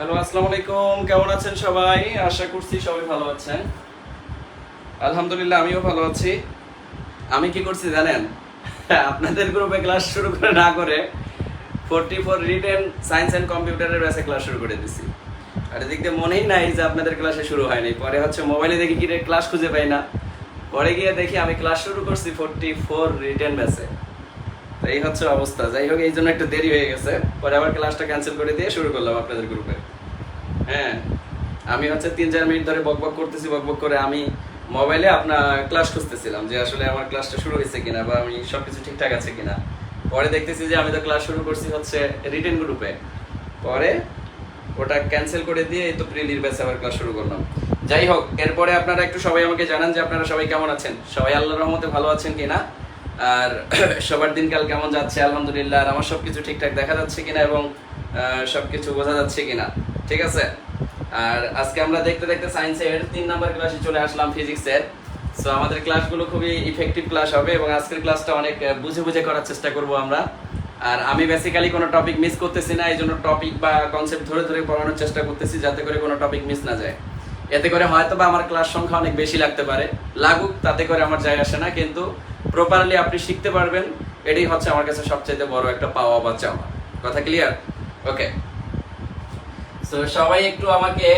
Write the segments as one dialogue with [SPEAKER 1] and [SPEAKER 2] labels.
[SPEAKER 1] Hello, আসসালামু আলাইকুম। কেমন আছেন সবাই? আশা করছি সবাই ভালো আছেন। আলহামদুলিল্লাহ, আমিও ভালো আছি। আমি কি করছি জানেন? আপনাদের গ্রুপে ক্লাস শুরু করে না করে 44 রিটেন সায়েন্স অ্যান্ড কম্পিউটারের ব্যাচে ক্লাস শুরু করে দিছি। আর এদিক দিয়ে মনেই নাই যে আপনাদের ক্লাসে শুরু হয়নি। পরে হচ্ছে মোবাইলে দেখি কি ক্লাস খুঁজে পাই না, পরে গিয়ে দেখি আমি ক্লাস শুরু করছি 44 রিটেন ব্যাচে। তো এই হচ্ছে অবস্থা। যাই হোক, এই জন্য একটু দেরি হয়ে গেছে। পরে আবার ক্লাসটা ক্যান্সেল করে দিয়ে শুরু করলাম আপনাদের গ্রুপে। হ্যাঁ, আমি হচ্ছে 3-4 মিনিট ধরে বকবক করতেছি, বকবক করে আমি মোবাইলে আপনার ক্লাস খুঁজতেছিলাম যে আসলে আমার ক্লাসটা শুরু হয়েছে কিনা বা আমি সবকিছু ঠিকঠাক আছে কিনা। পরে দেখতেছি যে আমি তো ক্লাস শুরু করছি হচ্ছে রিটেন গ্রুপে। পরে ওটা ক্যান্সেল করে দিয়ে এই তো প্রিলির ব্যাচে আবার ক্লাস শুরু করলাম। যাই হোক, এরপরে আপনারা একটু সবাই আমাকে জানান যে আপনারা সবাই কেমন আছেন, সবাই আল্লাহর রহমতে ভালো আছেন কিনা, আর সবার দিনকাল কেমন যাচ্ছে। আলহামদুলিল্লাহ, আর আমার সবকিছু ঠিকঠাক দেখা যাচ্ছে কিনা এবং সবকিছু বোঝা যাচ্ছে কিনা। ঠিক আছে। আর আজকে আমরা দেখতে দেখতে সায়েন্সের 3 নাম্বার ক্লাসে চলে আসলাম, ফিজিক্সের। সো আমাদের ক্লাসগুলো খুবই ইফেক্টিভ ক্লাস হবে এবং আজকের ক্লাসটা অনেক বুঝে বুঝে করার চেষ্টা করব আমরা। আর আমি বেসিক্যালি কোনো টপিক মিস করতেছি না, এই জন্য টপিক বা কনসেপ্ট ধরে ধরে পড়ানোর চেষ্টা করতেছি যাতে করে কোনো টপিক মিস না যায়। এতে করে হয়তো বা আমার ক্লাস সংখ্যা অনেক বেশি লাগতে পারে, লাগুক, তাতে করে আমার যায় আসে না, কিন্তু প্রপারলি আপনি শিখতে পারবেন, এটাই হচ্ছে আমার কাছে সবচেয়ে বড় একটা পাওয়া বা চাওয়া। কথা ক্লিয়ার? ওকে। সো সবাই একটু আমাকে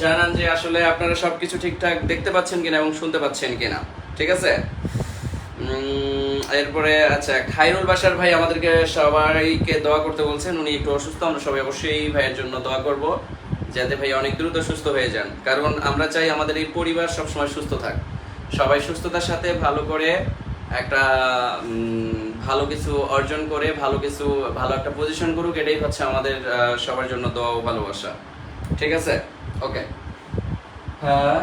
[SPEAKER 1] জানান যে আসলে আপনারা সবকিছু ঠিকঠাক দেখতে পাচ্ছেন কিনা এবং শুনতে পাচ্ছেন কিনা। ঠিক আছে। এরপরে আচ্ছা, খায়রুল বাশার ভাই আমাদেরকে সবাইকে দোয়া করতে বলছেন। উনি একটু অসুস্থ, আমরা সবাই অবশ্যই ভাইয়ের জন্য দোয়া করব যাতে ভাই অনেক দ্রুত সুস্থ হয়ে যান, কারণ আমরা চাই আমাদের এই পরিবার সবসময় সুস্থ থাক। সবাই সুস্থতার সাথে ভালো করে একটা ভালো কিছু অর্জন করে ভালো একটা পজিশন করুক, এটাই হচ্ছে আমাদের সবার জন্য দোয়া ও ভালোবাসা। ঠিক আছে। ওকে। হ্যাঁ,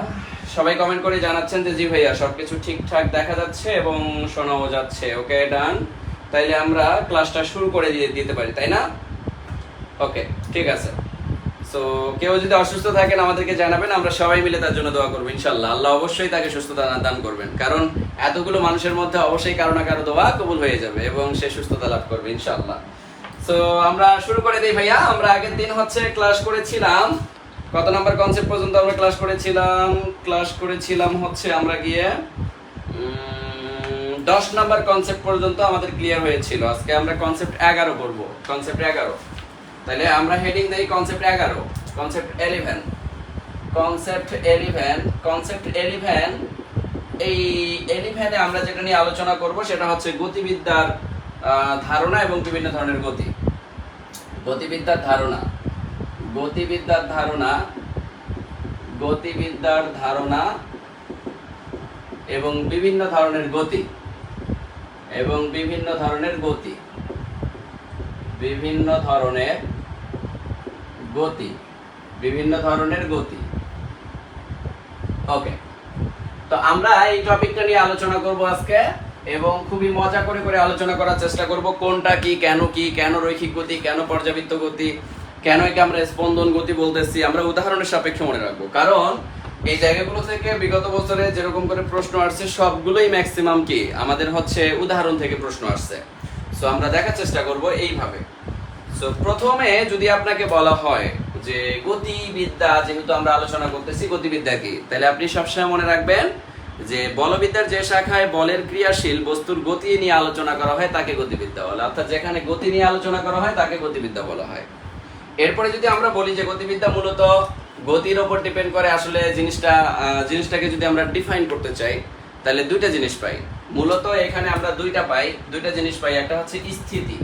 [SPEAKER 1] সবাই কমেন্ট করে জানাচ্ছেন যে জি ভাইয়া সবকিছু ঠিকঠাক দেখা যাচ্ছে এবং শোনাও যাচ্ছে। ওকে, ডান। তাইলে আমরা ক্লাসটা শুরু করে দিতে পারি, তাই না? ওকে, ঠিক আছে। সো কেউ যদি অসুস্থ থাকেন আমাদেরকে জানাবেন, আমরা সবাই মিলে তার জন্য দোয়া করবো ইনশাল্লাহ। আল্লাহ অবশ্যই তাকে সুস্থতা দান করবেন, কারণ এতগুলো মানুষের মধ্যে অবশ্যই কারো না কারো দোয়া কবুল হয়ে যাবে এবং সে সুস্থতা লাভ করবে ইনশাল্লাহ। সো আমরা শুরু করে দিই ভাইয়া। আমরা আগের দিন হচ্ছে ক্লাস করেছিলাম, কত নাম্বার কনসেপ্ট পর্যন্ত আমরা ক্লাস করেছিলাম হচ্ছে আমরা গিয়ে 10 নাম্বার কনসেপ্ট পর্যন্ত আমাদের ক্লিয়ার হয়েছিল। আজকে আমরা কনসেপ্ট 11 করব। কনসেপ্ট 11, তাহলে আমরা হেডিং দেই কনসেপ্ট 11, কনসেপ্ট 11, কনসেপ্ট 11। এই 11-এ আমরা যেটা নিয়ে আলোচনা করব সেটা হচ্ছে গতিবিদ্যার ধারণা এবং বিভিন্ন ধরনের গতি। গতিবিদ্যার ধারণা এবং বিভিন্ন ধরনের গতি ওকে। তো আমরা এই টপিকটা নিয়ে আলোচনা করব আজকে এবং খুবই মজা করে করে আলোচনা করার চেষ্টা করব। কোনটা কি, কেন রৈখিক গতি, কেন পর্যাবৃত্ত গতি, কেন একে আমরা স্পন্দন গতি বলতেছি, আমরা উদাহরণের সাপেক্ষে মনে রাখবো, কারণ এই জায়গাগুলো থেকে বিগত বছরে যেরকম করে প্রশ্ন আসছে সবগুলোই ম্যাক্সিমাম কি আমাদের হচ্ছে উদাহরণ থেকে প্রশ্ন আসছে। সো আমরা দেখার চেষ্টা করব এইভাবে। সো প্রথমে যদি আপনাকে বলা হয় যে গতিবিদ্যা, যেহেতু আমরা আলোচনা করতেছি গতিবিদ্যা কি, তাহলে আপনি সবসময় মনে রাখবেন যে বলবিদ্যার যে শাখায় বলের ক্রিয়াশীল বস্তুর গতি নিয়ে আলোচনা করা হয় তাকে গতিবিদ্যা বলে, অর্থাৎ যেখানে গতি নিয়ে আলোচনা করা হয় তাকে গতিবিদ্যা বলা হয়। এরপরে যদি আমরা বলি যে গতিবিদ্যা মূলত গতির উপর ডিপেন্ড করে, আসলে জিনিসটাকে যদি আমরা ডিফাইন করতে চাই তাহলে দুইটা জিনিস পাই। মূলত এখানে আমরা দুইটা জিনিস পাই। একটা হচ্ছে স্থিতি।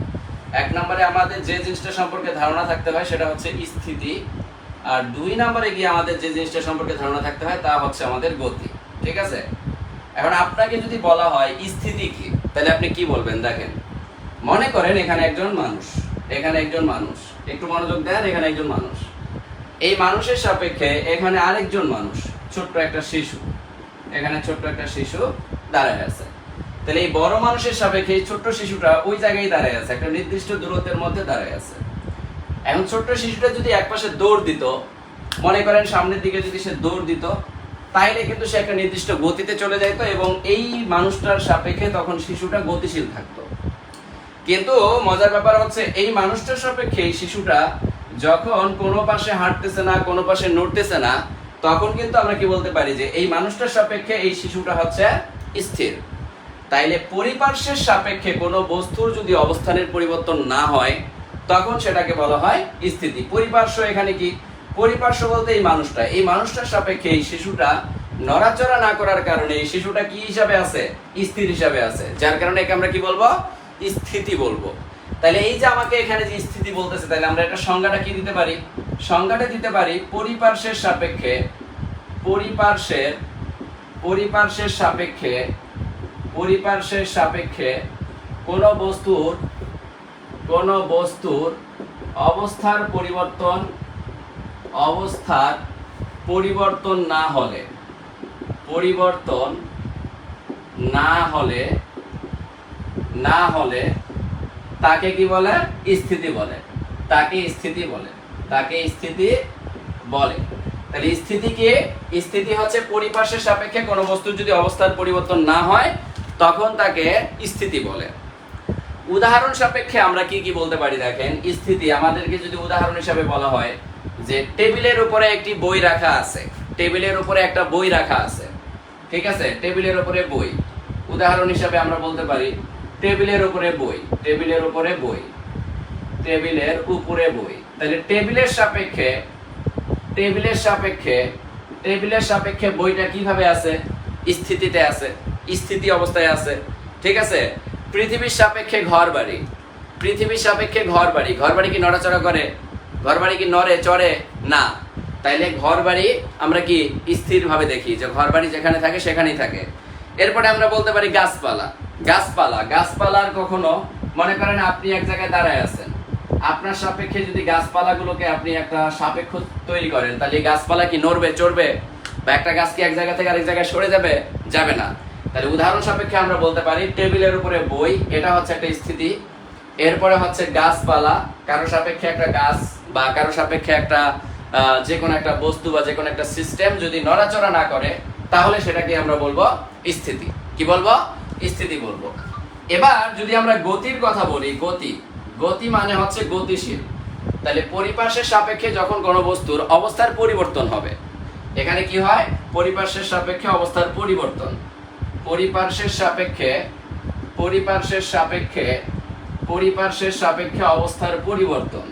[SPEAKER 1] 1 নম্বরে আমাদের যে জিনিসটা সম্পর্কে ধারণা থাকতে হয় সেটা হচ্ছে স্থিতি, আর 2 নম্বরে গিয়ে আমাদের যে জিনিসটা সম্পর্কে ধারণা থাকতে হয় তা হচ্ছে আমাদের গতি। ঠিক আছে। এখন আপনাকে যদি বলা হয় স্থিতি কি, তাহলে আপনি কি বলবেন? দেখেন, মনে করেন এখানে একজন মানুষ, একটু মনোযোগ দেন, এখানে একজন মানুষ, এই মানুষের সাপেক্ষে এখানে আরেকজন মানুষ, ছোট্ট একটা শিশু দাঁড়ায় আছে। তাহলে এই বড় মানুষের সাপেক্ষে এই ছোট্ট শিশুটা ওই জায়গায় দাঁড়ায় আছে, একটা নির্দিষ্ট দূরত্বের মধ্যে দাঁড়ায় আছে। এখন ছোট্ট শিশুটা যদি একপাশে দৌড় দিত, মনে করেন সামনের দিকে যদি সে দৌড় দিত, তাইলে কিন্তু সে একটা নির্দিষ্ট গতিতে চলে যাইতো এবং এই মানুষটার সাপেক্ষে তখন শিশুটা গতিশীল থাকতো। কিন্তু মজার ব্যাপার হচ্ছে এই মানুষটার সাপেক্ষে এই শিশুটা যখন কোনো পাশে হাঁটতেছে না, কোনো পাশে নড়তেছে না, তখন কিন্তু আমরা কি বলতে পারি যে এই মানুষটার সাপেক্ষে এই শিশুটা হচ্ছে স্থির। তাইলে পরিপার্শ্বের সাপেক্ষে কোনো বস্তুর যদি অবস্থানের পরিবর্তন না হয় তখন সেটাকে বলা হয় স্থিতি। পরিপার্শ্ব এখানে কি? পরিপার্শ্ব বলতে এই মানুষটার সাপেক্ষে এই শিশুটা নড়াচড়া না করার কারণে এই শিশুটা কি হিসাবে আছে? স্থির হিসাবে আছে, যার কারণে একে আমরা কি বলবো? স্থিতি বলবো। তাহলে এই যে আমাকে এখানে যে স্থিতি বলতেছে, তাহলে আমরা এটা সংজ্ঞাটা কি দিতে পারি? সংজ্ঞাটা দিতে পারি পরিপার্শ্বের সাপেক্ষে, পরিপার্শ্বের সাপেক্ষে কোন বস্তুর অবস্থার পরিবর্তন না হলে তাকে কি বলে? স্থিতি বলে। তাকে স্থিতি বলে। তাহলে স্থিতি কি? স্থিতি হচ্ছে পরিপার্শ্বের সাপেক্ষে কোনো বস্তুর যদি অবস্থার পরিবর্তন না হয় তখন তাকে স্থিতি বলে। উদাহরণ সাপেক্ষে আমরা কি কি বলতে পারি দেখেন। স্থিতি আমাদেরকে যদি উদাহরণ হিসাবে বলা হয় যে টেবিলের উপরে একটি বই রাখা আছে, টেবিলের উপরে একটা বই রাখা আছে, ঠিক আছে? টেবিলের উপরে বই, উদাহরণ হিসাবে আমরা বলতে পারি টেবিলের উপরে বই। তাহলে টেবিলের সাপেক্ষে বইটা কিভাবে আছে? স্থিতিতে আছে, স্থিতি অবস্থায় আছে, ঠিক আছে? পৃথিবীর সাপেক্ষে ঘর বাড়ি কি নড়াচড়া করে? ঘর বাড়ি কি নড়ে চড়ে? না। তাইলে ঘর বাড়ি আমরা কি স্থির ভাবে দেখি, যে ঘর বাড়ি যেখানে থাকে সেখানেই থাকে। এরপরে আমরা বলতে পারি গাছপালার কখনো মনে করেন আপনি এক জায়গায় দাঁড়ায় আছেন, আপনার সাপেক্ষে যদি গাছপালাগুলোকে আপনি একটা সাপেক্ষ তৈরি করেন, তাহলে গাছপালা কি নড়বে চড়বে? বা একটা গাছ কি এক জায়গা থেকে আরেক জায়গায় সরে যাবে? যাবে না। তাহলে উদাহরণ সাপেক্ষে আমরা বলতে পারি টেবিলের উপরে বই, এটা হচ্ছে একটা স্থিতি। এরপরে হচ্ছে গাছপালা, কারো সাপেক্ষে একটা গাছ বা কারো সাপেক্ষে একটা যে কোনো একটা বস্তু বা যে কোনো একটা সিস্টেম যদি নড়াচড়া না করে তাহলে সেটাকে আমরা বলবো স্থিতি। কি বলবো? স্থিতি বলবো। এবার যদি আমরা গতির কথা বলি, গতি মানে হচ্ছে গতিশীল। তাহলে পরিপার্শ্বের সাপেক্ষে যখন কোনো বস্তুর অবস্থার পরিবর্তন হবে, এখানে কি হয়? পরিপার্শ্বের সাপেক্ষে অবস্থার পরিবর্তন। পরিপার্শ্বের সাপেক্ষে অবস্থার পরিবর্তন।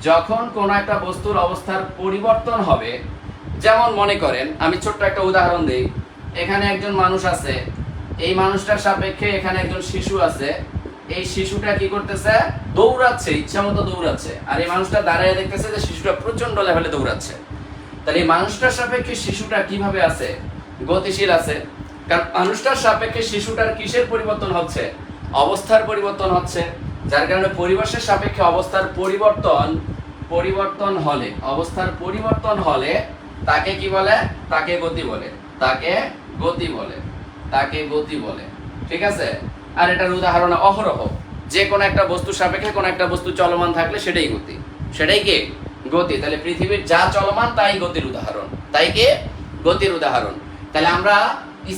[SPEAKER 1] যখন কোনো একটা বস্তুর অবস্থার পরিবর্তন হবে, যেমন মনে করেন আমি ছোট্ট একটা উদাহরণ দিই। এখানে একজন মানুষ আছে, এই মানুষটার সাপেক্ষে এখানে একজন শিশু আছে। এই শিশুটা কি করতেছে? দৌড়াচ্ছে, ইচ্ছা মতো দৌড়াচ্ছে। আর এই মানুষটা দাঁড়ায় দেখতেছে যে শিশুটা প্রচন্ড লেভেলে দৌড়াচ্ছে। তাহলে এই মানুষটার সাপেক্ষে শিশুটা কিভাবে আছে? গতিশীল আছে। কারণ মানুষটার সাপেক্ষে শিশুটার কিসের পরিবর্তন হচ্ছে? অবস্থার পরিবর্তন হচ্ছে। যার কারণে পরিবেশের সাপেক্ষে অবস্থার পরিবর্তন হলে তাকে কি বলে? তাকে গতি বলে। ঠিক আছে? আর এটার উদাহরণ অহরহ, যে কোনো একটা বস্তুর সাপেক্ষে কোনো একটা বস্তু চলমান থাকলে সেটাই গতি। সেটাই কি? গতি। তাহলে পৃথিবীর যা চলমান তাই গতির উদাহরণ। তাহলে আমরা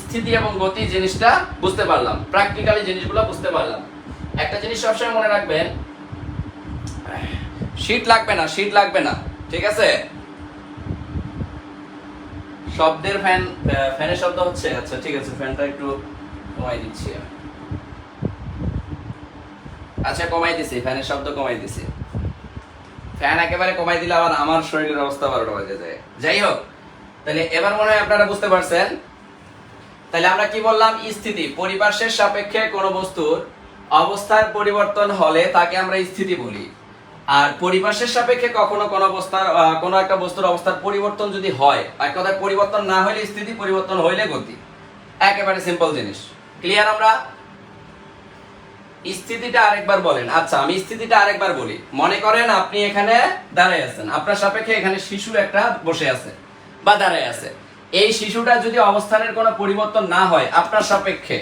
[SPEAKER 1] স্থিতি এবং গতি জিনিসটা বুঝতে পারলাম, প্র্যাকটিক্যালি জিনিসগুলো বুঝতে পারলাম। একটা জিনিস সবসময় মনে রাখবেন, শীত লাগবে না, ঠিক আছে? শব্দের ফ্যানের শব্দ হচ্ছে। আচ্ছা ঠিক আছে, ফ্যানটা একটু কমাই দিচ্ছি। আচ্ছা কমাই দিছি, ফ্যানের শব্দ কমাই দিছি। ফ্যান একেবারে কমাই দিলে আবার আমার শরীরের অবস্থা 12টা বাজে যায়। যাই হোক, তাহলে এবার মনে হয় আপনারা বুঝতে পারছেন। তাহলে আমরা কি বললাম? স্থিতি। পরিপার্শ্বের সাপেক্ষে কোনো বস্তুর অবস্থার পরিবর্তন হলে তাকে আমরা স্থিতি বলি। আর পরিপার্শ্বের সাপেক্ষে কখনো কোনো একটা বস্তুর অবস্থার পরিবর্তন যদি হয়, এক কথায় পরিবর্তন না হলে স্থিতি, পরিবর্তন হইলে গতি। একেবারে সিম্পল জিনিস। ক্লিয়ার? আমরা স্থিতিটা আরেকবার বলেন। আচ্ছা আমি স্থিতিটা আরেকবার বলি। মনে করেন আপনি এখানে দাঁড়ায় আছেন, আপনার সাপেক্ষে এখানে শিশু একটা বসে আছে বা দাঁড়ায় আছে। এই শিশুটা যদি অবস্থানের কোনো পরিবর্তন না হয় আপনার সাপেক্ষে,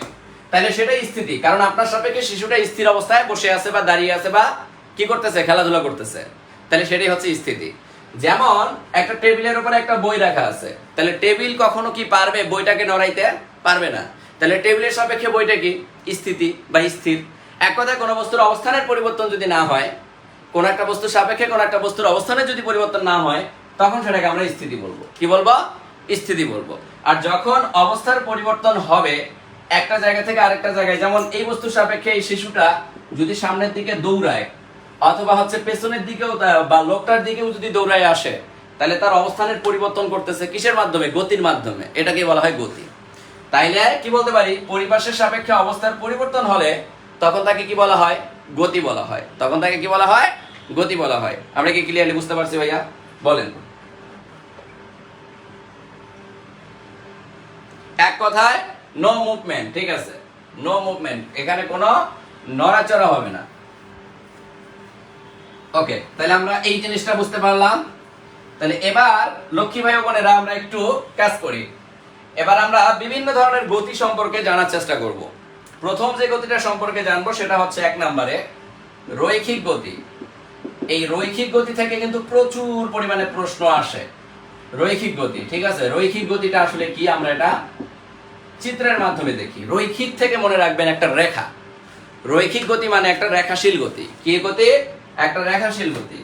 [SPEAKER 1] তাহলে সেটাই স্থিতি। কারণ আপনার সাপেক্ষে শিশুটা স্থির অবস্থায় বসে আছে বা দাঁড়িয়ে আছে বা কি করতেছে? খেলাধুলা করতেছে। তাহলে সেটাই হচ্ছে স্থিতি। যেমন একটা টেবিলের উপরে একটা বই রাখা আছে, তাহলে টেবিল কখনো কি পারবে বইটাকে নড়াইতে? পারবে না। তাহলে টেবিলের সাপেক্ষে বইটা কি? স্থিতি বা স্থির। এক কথায় কোনো বস্তুর অবস্থানের পরিবর্তন যদি না হয়, কোন একটা বস্তুর সাপেক্ষে কোন একটা বস্তুর অবস্থানের যদি পরিবর্তন না হয়, তখন সেটাকে আমরা স্থিতি বলবো। কি বলবো? স্থিতি বলবো। আর যখন অবস্থার পরিবর্তন হবে একটা জায়গা থেকে আরেকটা জায়গায়, যেমন এই বস্তুর সাপেক্ষে এই শিশুটা যদি সামনের দিকে দৌড়ায় অথবা হচ্ছে পেছনের দিকেও বা লোকটার দিকেও যদি দৌড়ায় আসে, তাহলে তার অবস্থানের পরিবর্তন করতেছে কিসের মাধ্যমে? গতির মাধ্যমে। এটাকে বলা হয় গতি। তাইলে কি বলতে পারি? পরিবেশের সাপেক্ষে অবস্থার পরিবর্তন হলে তখন তাকে কি বলা হয়? গতি বলা হয়। তখন তাকে কি বলা হয়? গতি বলা হয়। আমরা কি ক্লিয়ারলি বুঝতে পারছি ভাইয়া? বলেন। এক কথায় নো মুভমেন্ট। ঠিক আছে, নো মুভমেন্ট, এখানে কোনো নড়াচড়া হবে না। ওকে, তাহলে আমরা এই জিনিসটা বুঝতে পারলাম। তাহলে এবার লক্ষ্মী ভাই ও বোনেরা আমরা একটু কাজ করি। এবার আমরা বিভিন্ন ধরনের গতি সম্পর্কে জানার চেষ্টা করব। প্রথম যে গতিটা সম্পর্কে জানবো সেটা হচ্ছে 1 নম্বরে রৈখিক গতি। এই রৈখিক গতি থেকে কিন্তু প্রচুর পরিমাণে প্রশ্ন আসে। রৈখিক গতি, ঠিক আছে, রৈখিক গতিটা আসলে কি আমরা এটা চিত্রের মাধ্যমে দেখি। রৈখিক থেকে মনে রাখবেন একটা রেখা। রৈখিক গতি মানে একটা রেখাশীল গতি। কি গতি? একটা রেখাশীল গতি।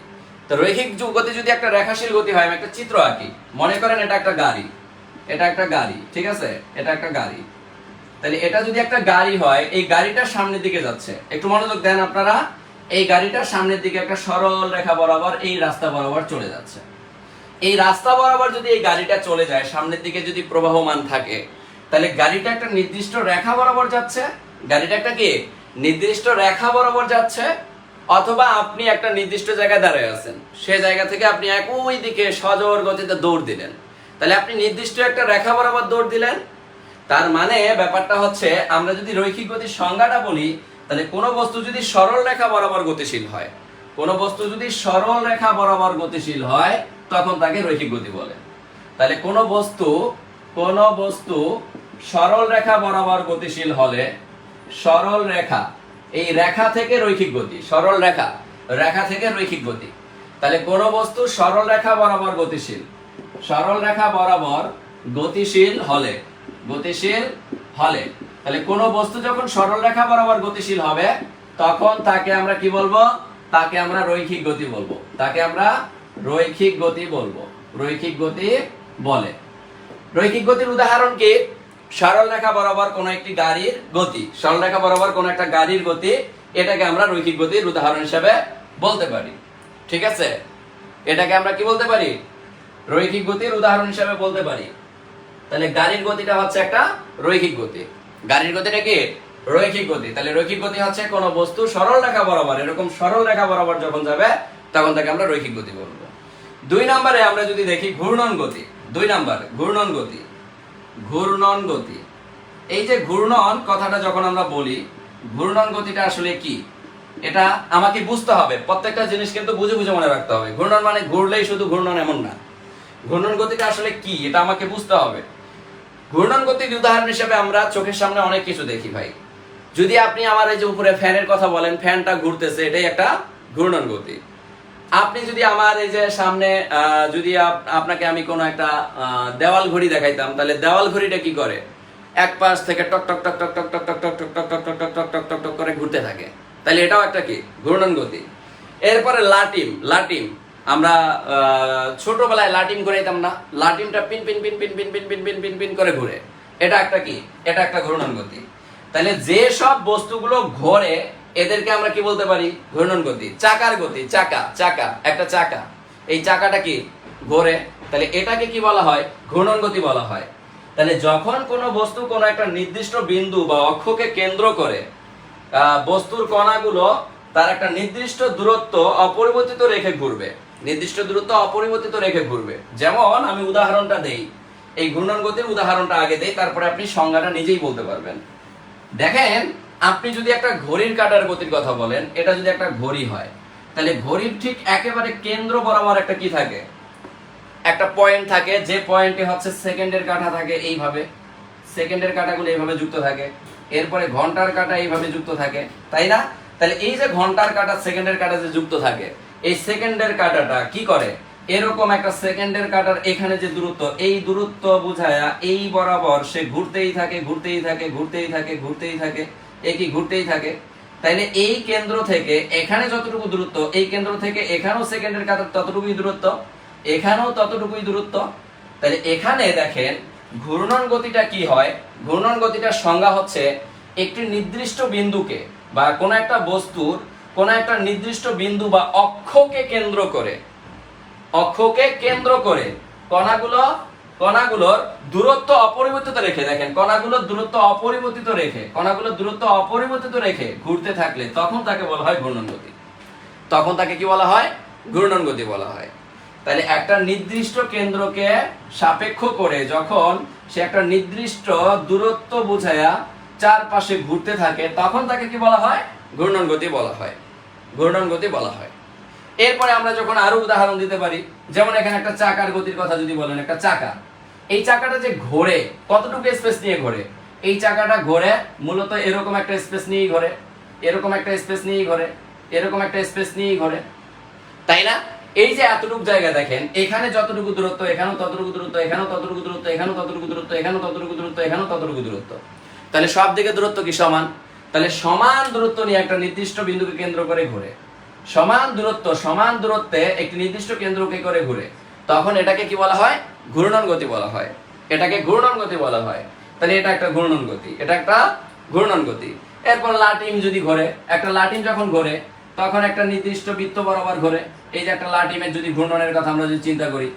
[SPEAKER 1] তো রৈখিক গতি যদি একটা রেখাশীল গতি হয়, আমি একটা চিত্র আঁকি। মনে করেন এটা একটা গাড়ি, এটা একটা গাড়ি, ঠিক আছে, এটা একটা গাড়ি। তাহলে এটা যদি একটা গাড়ি হয়, এই গাড়িটা সামনের দিকে যাচ্ছে। একটু মনোযোগ দেন আপনারা। এই গাড়িটা সামনের দিকে একটা সরল রেখা বরাবর এই রাস্তা বরাবর চলে যাচ্ছে। এই রাস্তা বরাবর যদি এই গাড়িটা চলে যায়, সামনের দিকে যদি প্রবাহমান থাকে, তাহলে গাড়িটা একটা নির্দিষ্ট রেখা বরাবর যাচ্ছে। গাড়িটা একটা কি? নির্দিষ্ট রেখা বরাবর যাচ্ছে। অথবা আপনি একটা নির্দিষ্ট জায়গায় দাঁড়িয়ে আছেন, সেই জায়গা থেকে আপনি একই দিকে সজোর গতিতে দৌড় দিলেন। তাহলে আপনি নির্দিষ্ট একটা রেখা বরাবর দৌড় দিলেন। তার মানে ব্যাপারটা হচ্ছে, আমরা যদি রৈখিক গতির সংজ্ঞাটা বলি, তাহলে কোনো বস্তু যদি সরল রেখা বরাবর গতিশীল হয়, কোনো বস্তু যদি সরল রেখা বরাবর গতিশীল হয়, তখন তাকে রৈখিক গতি বলে। তাহলে কোনো বস্তু সরল রেখা বরাবর গতিশীল হলে, সরল রেখা, এই রেখা থেকে রৈখিক গতি, সরল রেখা, রেখা থেকে রৈখিক গতি। তাহলে কোনো বস্তু সরল রেখা বরাবর গতিশীল, সরল রেখা বরাবর গতিশীল হলে, গতিশীল হলে, তাহলে কোনো বস্তু যখন সরল রেখা বরাবর গতিশীল হবে, তখন তাকে আমরা কি বলবো? তাকে আমরা রৈখিক গতি বলবো। তাকে আমরা রৈখিক গতি বলবো। রৈখিক গতি বলে। রৈখিক গতির উদাহরণ কি? সরল রেখা বরাবর কোন একটি গাড়ির গতি, সরল রেখা বরাবর কোন একটা গাড়ির গতি, এটাকে আমরা রৈখিক গতির উদাহরণ হিসেবে বলতে পারি। ঠিক আছে, এটাকে আমরা কি বলতে পারি? রৈখিক গতির উদাহরণ হিসেবে বলতে পারি। তাহলে গাড়ির গতিটা হচ্ছে একটা রৈখিক গতি। গাড়ির গতিটা কি? রৈখিক গতি। তাহলে রৈখিক গতি হচ্ছে কোন বস্তু সরল রেখা বরাবর, এরকম সরল রেখা বরাবর যখন যাবে, তখন তাকে আমরা রৈখিক গতি বলবো। 2 নম্বরে আমরা যদি দেখি ঘূর্ণন গতি। 2 নম্বর ঘূর্ণন গতি। ঘূর্ণন গতি, এই যে ঘূর্ণন কথাটা যখন আমরা বলি, ঘূর্ণন গতিটা আসলে কি, এটা আমাকে বুঝতে হবে। প্রত্যেকটা জিনিস কিন্তু বুঝে বুঝে মনে রাখতে হবে। ঘূর্ণন মানে ঘুরলেই শুধু ঘূর্ণন এমন না। ঘূর্ণন গতিটা আসলে কি, এটা আমাকে বুঝতে হবে। ঘূর্ণন গতির উদাহরণ হিসেবে আমরা চোখের সামনে অনেক কিছু দেখি ভাই। যদি আপনি আমার এই যে উপরে ফ্যানের কথা বলেন, ফ্যানটা ঘুরতেছে, এটাই একটা ঘূর্ণন গতি। আপনি যদি আমার এই যে সামনে যদি আপনাকে আমি কোনো একটা দেওয়াল ঘড়ি দেখাইতাম, তাহলে দেওয়াল ঘড়িটা কি করে? এক পাশ থেকে টক টক টক টক টক টক টক টক টক টক টক টক টক টক টক টক করে ঘুরতে থাকে। তাহলে এটাও একটা কি? ঘূর্ণন গতি। এরপরে লাটিম। লাটিম আমরা ছোটবেলায় লাটিম ঘুরাইতাম না? লাটিমটা পিন পিন পিন পিন পিন পিন পিন পিন পিন পিন করে ঘুরে, এটা একটা কি? এটা একটা ঘূর্ণন গতি। তাহলে যে সব বস্তুগুলো ঘোরে, এদেরকে আমরা কি বলতে পারি? ঘূর্ণন গতি। চাকার গতি, চাকা, চাকা, একটা চাকা, এই চাকাটা কি? ঘোরে। তাহলে এটাকে কি বলা হয়? ঘূর্ণন গতি বলা হয়। তাহলে যখন কোনো বস্তু কোনো একটা নির্দিষ্ট বিন্দু বা অক্ষকে কেন্দ্র করে বস্তুর কণাগুলো তার একটা নির্দিষ্ট দূরত্ব অপরিবর্তিত রেখে ঘুরবে, নির্দিষ্ট দূরত্ব অপরিবর্তিত রেখে ঘুরবে। যেমন আমি উদাহরণটা দেই, এই ঘূর্ণন গতির উদাহরণটা আগে দেই, তারপরে আপনি সংজ্ঞাটা নিজেই বলতে পারবেন। দেখেন, আপনি যদি একটা ঘড়ির কাঁটার গতির কথা বলেন, এটা যদি একটা ঘড়ি হয়, তাহলে ঘড়ির ঠিক একেবারে কেন্দ্র বরাবর একটা কি থাকে? একটা পয়েন্ট থাকে, যে পয়েন্টে হচ্ছে সেকেন্ডের কাঁটা থাকে এইভাবে, সেকেন্ডের কাঁটাগুলো এইভাবে যুক্ত থাকে। এরপরে ঘন্টার কাঁটা এইভাবে যুক্ত থাকে, তাই না? তাহলে এই যে ঘন্টার কাঁটা, সেকেন্ডের কাঁটা যে যুক্ত থাকে, এই সেকেন্ডের কাঁটাটা কি করে? এরকম একটা সেকেন্ডের কাটার এখানে যে দূরত্ব, এই দূরত্ব বুঝায়া এই বরাবর সে ঘুরতেই থাকে ঘুরতেই থাকে ঘুরতেই থাকে ঘুরতেই থাকে, একই ঘুরতেই থাকে। তাইলে এই কেন্দ্র থেকে এখানে যতটুকু দূরত্ব, এই কেন্দ্র থেকে এখানেও সেকেন্ডের কাটার ততটুকুই দূরত্ব, এখানেও ততটুকুই দূরত্ব। তাহলে এখানে দেখেন ঘূর্ণন গতিটা কি হয়। ঘূর্ণন গতিটার সংজ্ঞা হচ্ছে একটি নির্দিষ্ট বিন্দুকে বা কোনো একটা বস্তুর কোনো একটা নির্দিষ্ট বিন্দু বা অক্ষকে কেন্দ্র করে, অক্ষকে কেন্দ্র করে কণাগুলোর দূরত্ব অপরিবর্তিত রেখে, দেখেন কণাগুলোর দূরত্ব অপরিবর্তিত রেখে, কণাগুলোর দূরত্ব অপরিবর্তিত রেখে ঘুরতে থাকলে তখন তাকে বলা হয় ঘূর্ণন গতি। তখন তাকে কি বলা হয়? ঘূর্ণন গতি বলা হয়। তাহলে একটা নির্দিষ্ট কেন্দ্রকে সাপেক্ষ করে যখন সে একটা নির্দিষ্ট দূরত্ব বুঝায়া চারপাশে ঘুরতে থাকে তখন তাকে কি বলা হয়? ঘূর্ণন গতি বলা হয়। ঘূর্ণন গতি বলা হয়। এরপরে আমরা যখন আরো উদাহরণ দিতে পারি, যেমন এখানে একটা চাকার গতির কথা যদি বলেন, একটা চাকা, এই চাকাটা যে ঘোরে কতটুকু স্পেস নিয়ে ঘোরে? এই চাকাটা ঘোরে মূলত এরকম একটা স্পেস নিয়েই ঘোরে, এরকম একটা স্পেস নিয়েই ঘোরে, এরকম একটা স্পেস নিয়েই ঘোরে, তাই না? এই যে এতটুকু জায়গা দেখেন, এখানে যতটুকু দূরত্ব, এখানেও ততটুকু দূরত্ব, এখানেও ততটুকু দূরত্ব, এখানেও ততটুকু দূরত্ব, এখানেও ততটুকু দূরত্ব, এখানেও ততটুকু দূরত্ব। তাহলে সব দিকে দূরত্ব কি সমান? তাহলে সমান দূরত্ব নিয়ে একটা নির্দিষ্ট বিন্দুকে কেন্দ্র করে ঘুরে, সমান দূরত্বে একটি নির্দিষ্ট কেন্দ্রকে করে ঘুরে, তখন এটাকে কি বলা হয়? ঘূর্ণন গতি বলা হয়। এটাকে ঘূর্ণন গতি বলা হয়। তাহলে এটা একটা ঘূর্ণন গতি, এটা একটা ঘূর্ণন গতি। এরপর লাটিম যদি ঘোরে, একটা লাটিম যখন ঘোরে তখন একটা নির্দিষ্ট বৃত্ত বরাবর ঘোরে। এই যে একটা লাটিমের যদি ঘূর্ণনের কথা আমরা যদি চিন্তা করি,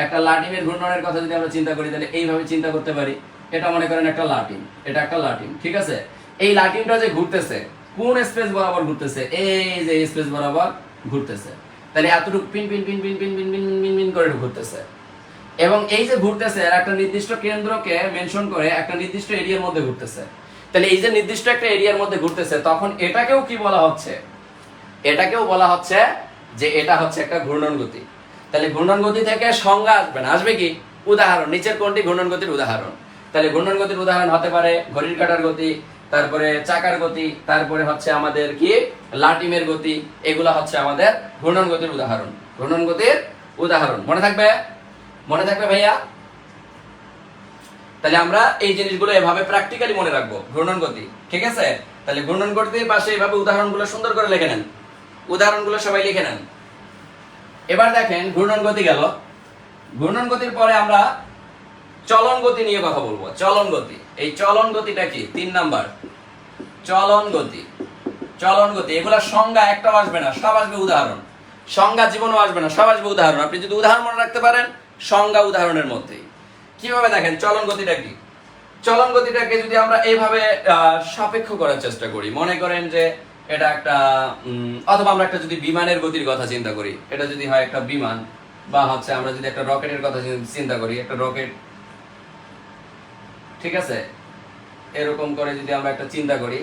[SPEAKER 1] একটা লাটিমের ঘূর্ণনের কথা যদি আমরা চিন্তা করি, তাহলে এইভাবে চিন্তা করতে পারি, এটা মনে করেন একটা লাটিম, এটা একটা লাটিম, ঠিক আছে? এই লাটিমটা যে ঘুরতেছে কোন স্পেস বরাবর ঘুরতেছে? এই যে স্পেস বরাবর ঘুরতেছে। তাহলে এতটুকু পিন পিন পিন পিন পিন পিন পিন পিন পিন করে ঘুরতেছে। এবং এই যে ঘুরতেছে একটা নির্দিষ্ট কেন্দ্রকে মেনশন করে একটা নির্দিষ্ট এরিয়ার মধ্যে ঘুরতেছে। তাহলে এই যে নির্দিষ্ট একটা এরিয়ার মধ্যে ঘুরতেছে, তখন এটাকেও কি বলা হচ্ছে? এটাকেও বলা হচ্ছে যে এটা হচ্ছে একটা ঘূর্ণন গতি। তাহলে ঘূর্ণন গতি থেকে সংজ্ঞা আসবে না, আসবে কি? উদাহরণ। নিচের কোনটি ঘূর্ণন গতির উদাহরণ? তাহলে ঘূর্ণন গতির উদাহরণ হতে পারে ঘড়ির কাঁটার গতি, তারপরে চাকার গতি, তারপরে হচ্ছে আমাদের কি লাটিমের গতি। এগুলা হচ্ছে আমাদের ঘূর্ণন গতির উদাহরণ। ঘূর্ণন গতির উদাহরণ মনে থাকবে? মনে থাকবে ভাইয়া? তাহলে আমরা এই জিনিসগুলো এভাবে প্র্যাকটিক্যালি মনে রাখবো, ঘূর্ণন গতি, ঠিক আছে? তাহলে ঘূর্ণন গতির পাশে এভাবে উদাহরণগুলো সুন্দর করে লিখে নেন, উদাহরণগুলো সবাই লিখে নেন। এবার দেখেন ঘূর্ণন গতি গেল। ঘূর্ণন গতির পরে আমরা চলন গতি নিয়ে কথা বলবো। চলন গতি, এই চলন গতিটা কি? 3 নাম্বার চলন গতি। চলন গতি এগুলা সংজ্ঞা একটাও আসবে না, সব আসবে উদাহরণ। সংজ্ঞা জীবনও আসবে না, সব আসবে উদাহরণ। আপনি যদি উদাহরণ মনে রাখতে পারেন, সংজ্ঞা উদাহরণের মধ্যেই। কিভাবে দেখেন চলন গতিটা কি? চলন গতিটাকে যদি আমরা এইভাবে সাপেক্ষ করার চেষ্টা করি, মনে করেন যে এটা একটা অথবা আমরা একটা যদি বিমানের গতির কথা চিন্তা করি, এটা যদি হয় একটা বিমান, বা হচ্ছে আমরা যদি একটা রকেটের কথা চিন্তা করি, একটা রকেট, ঠিক আছে? এরকম করে যদি আমরা একটা চিন্তা করি,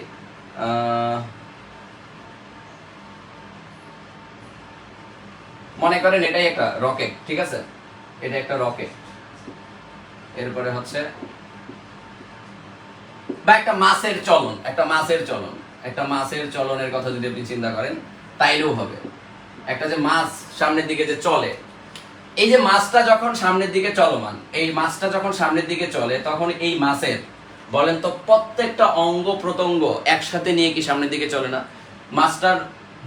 [SPEAKER 1] মনে করেন এটাই একটা রকেট, ঠিক আছে? এটা একটা রকেট। এরপরে হচ্ছে বা একটা মাছের চলন, একটা মাছের চলন, একটা মাছের চলনের কথা যদি আপনি চিন্তা করেন তাইলেও হবে। একটা যে মাছ সামনের দিকে যে চলে, এই যে মাছটা যখন সামনের দিকে চলমান, এই মাছটা যখন সামনের দিকে চলে, তখন এই মাছের বলেন তো প্রত্যেকটা অঙ্গ প্রত্যঙ্গ একসাথে নিয়ে কি সামনের দিকে চলে না? মাছটার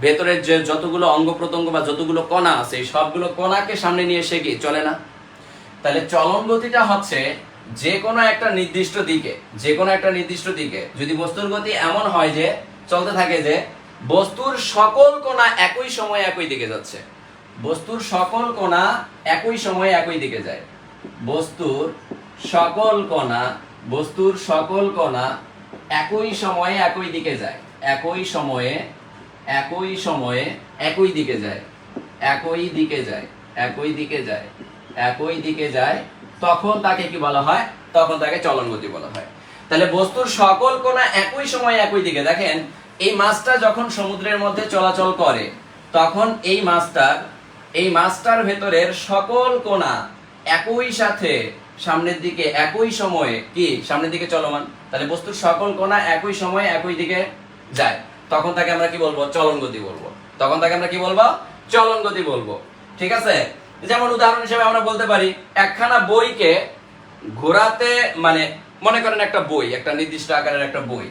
[SPEAKER 1] ভেতরের যে যতগুলো অঙ্গ প্রত্যঙ্গ বা যতগুলো কণা আছে, এই সবগুলো কণাকে সামনে নিয়ে এসে কি চলে না? তাহলে চলন গতিটা হচ্ছে যে কোনো একটা নির্দিষ্ট দিকে, যে কোনো একটা নির্দিষ্ট দিকে যদি বস্তুর গতি এমন হয় যে চলতে থাকে যে বস্তুর সকল কণা একই সময়ে একই দিকে যাচ্ছে, বস্তুর সকল কণা একই সময়ে একই দিকে যায়, বস্তুর সকল কণা, বস্তুর সকল কণা একই সময়ে একই দিকে যায়, একই সময়ে একই সময়ে একই দিকে যায়, একই দিকে যায়, একই দিকে যায়, একই দিকে যায়, তখন তাকে কি বলা হয়? তখন তাকে চলন গতি বলা হয়। তাহলে বস্তুর সকল কণা একই সময়ে একই দিকে, দেখেন এই মাছটা যখন সমুদ্রের মধ্যে চলাচল করে, তখন এই মাছটার ভেতরের সকল কণা একই সাথে সামনের দিকে একই সময়ে কি সামনের দিকে চলমান। তাহলে বস্তুর সকল কণা একই সময়ে একই দিকে যায়, তখন তাকে আমরা কি বলবো? চলন গতি বলবো। তখন তাকে আমরা কি বলবো? চলন গতি বলবো, ঠিক আছে? যেমন উদাহরণ হিসেবে আমরা বলতে পারি একখানা বইকে ঘোরাতে, মানে মনে করেন একটা বই, একটা নির্দিষ্ট আকারের একটা বই,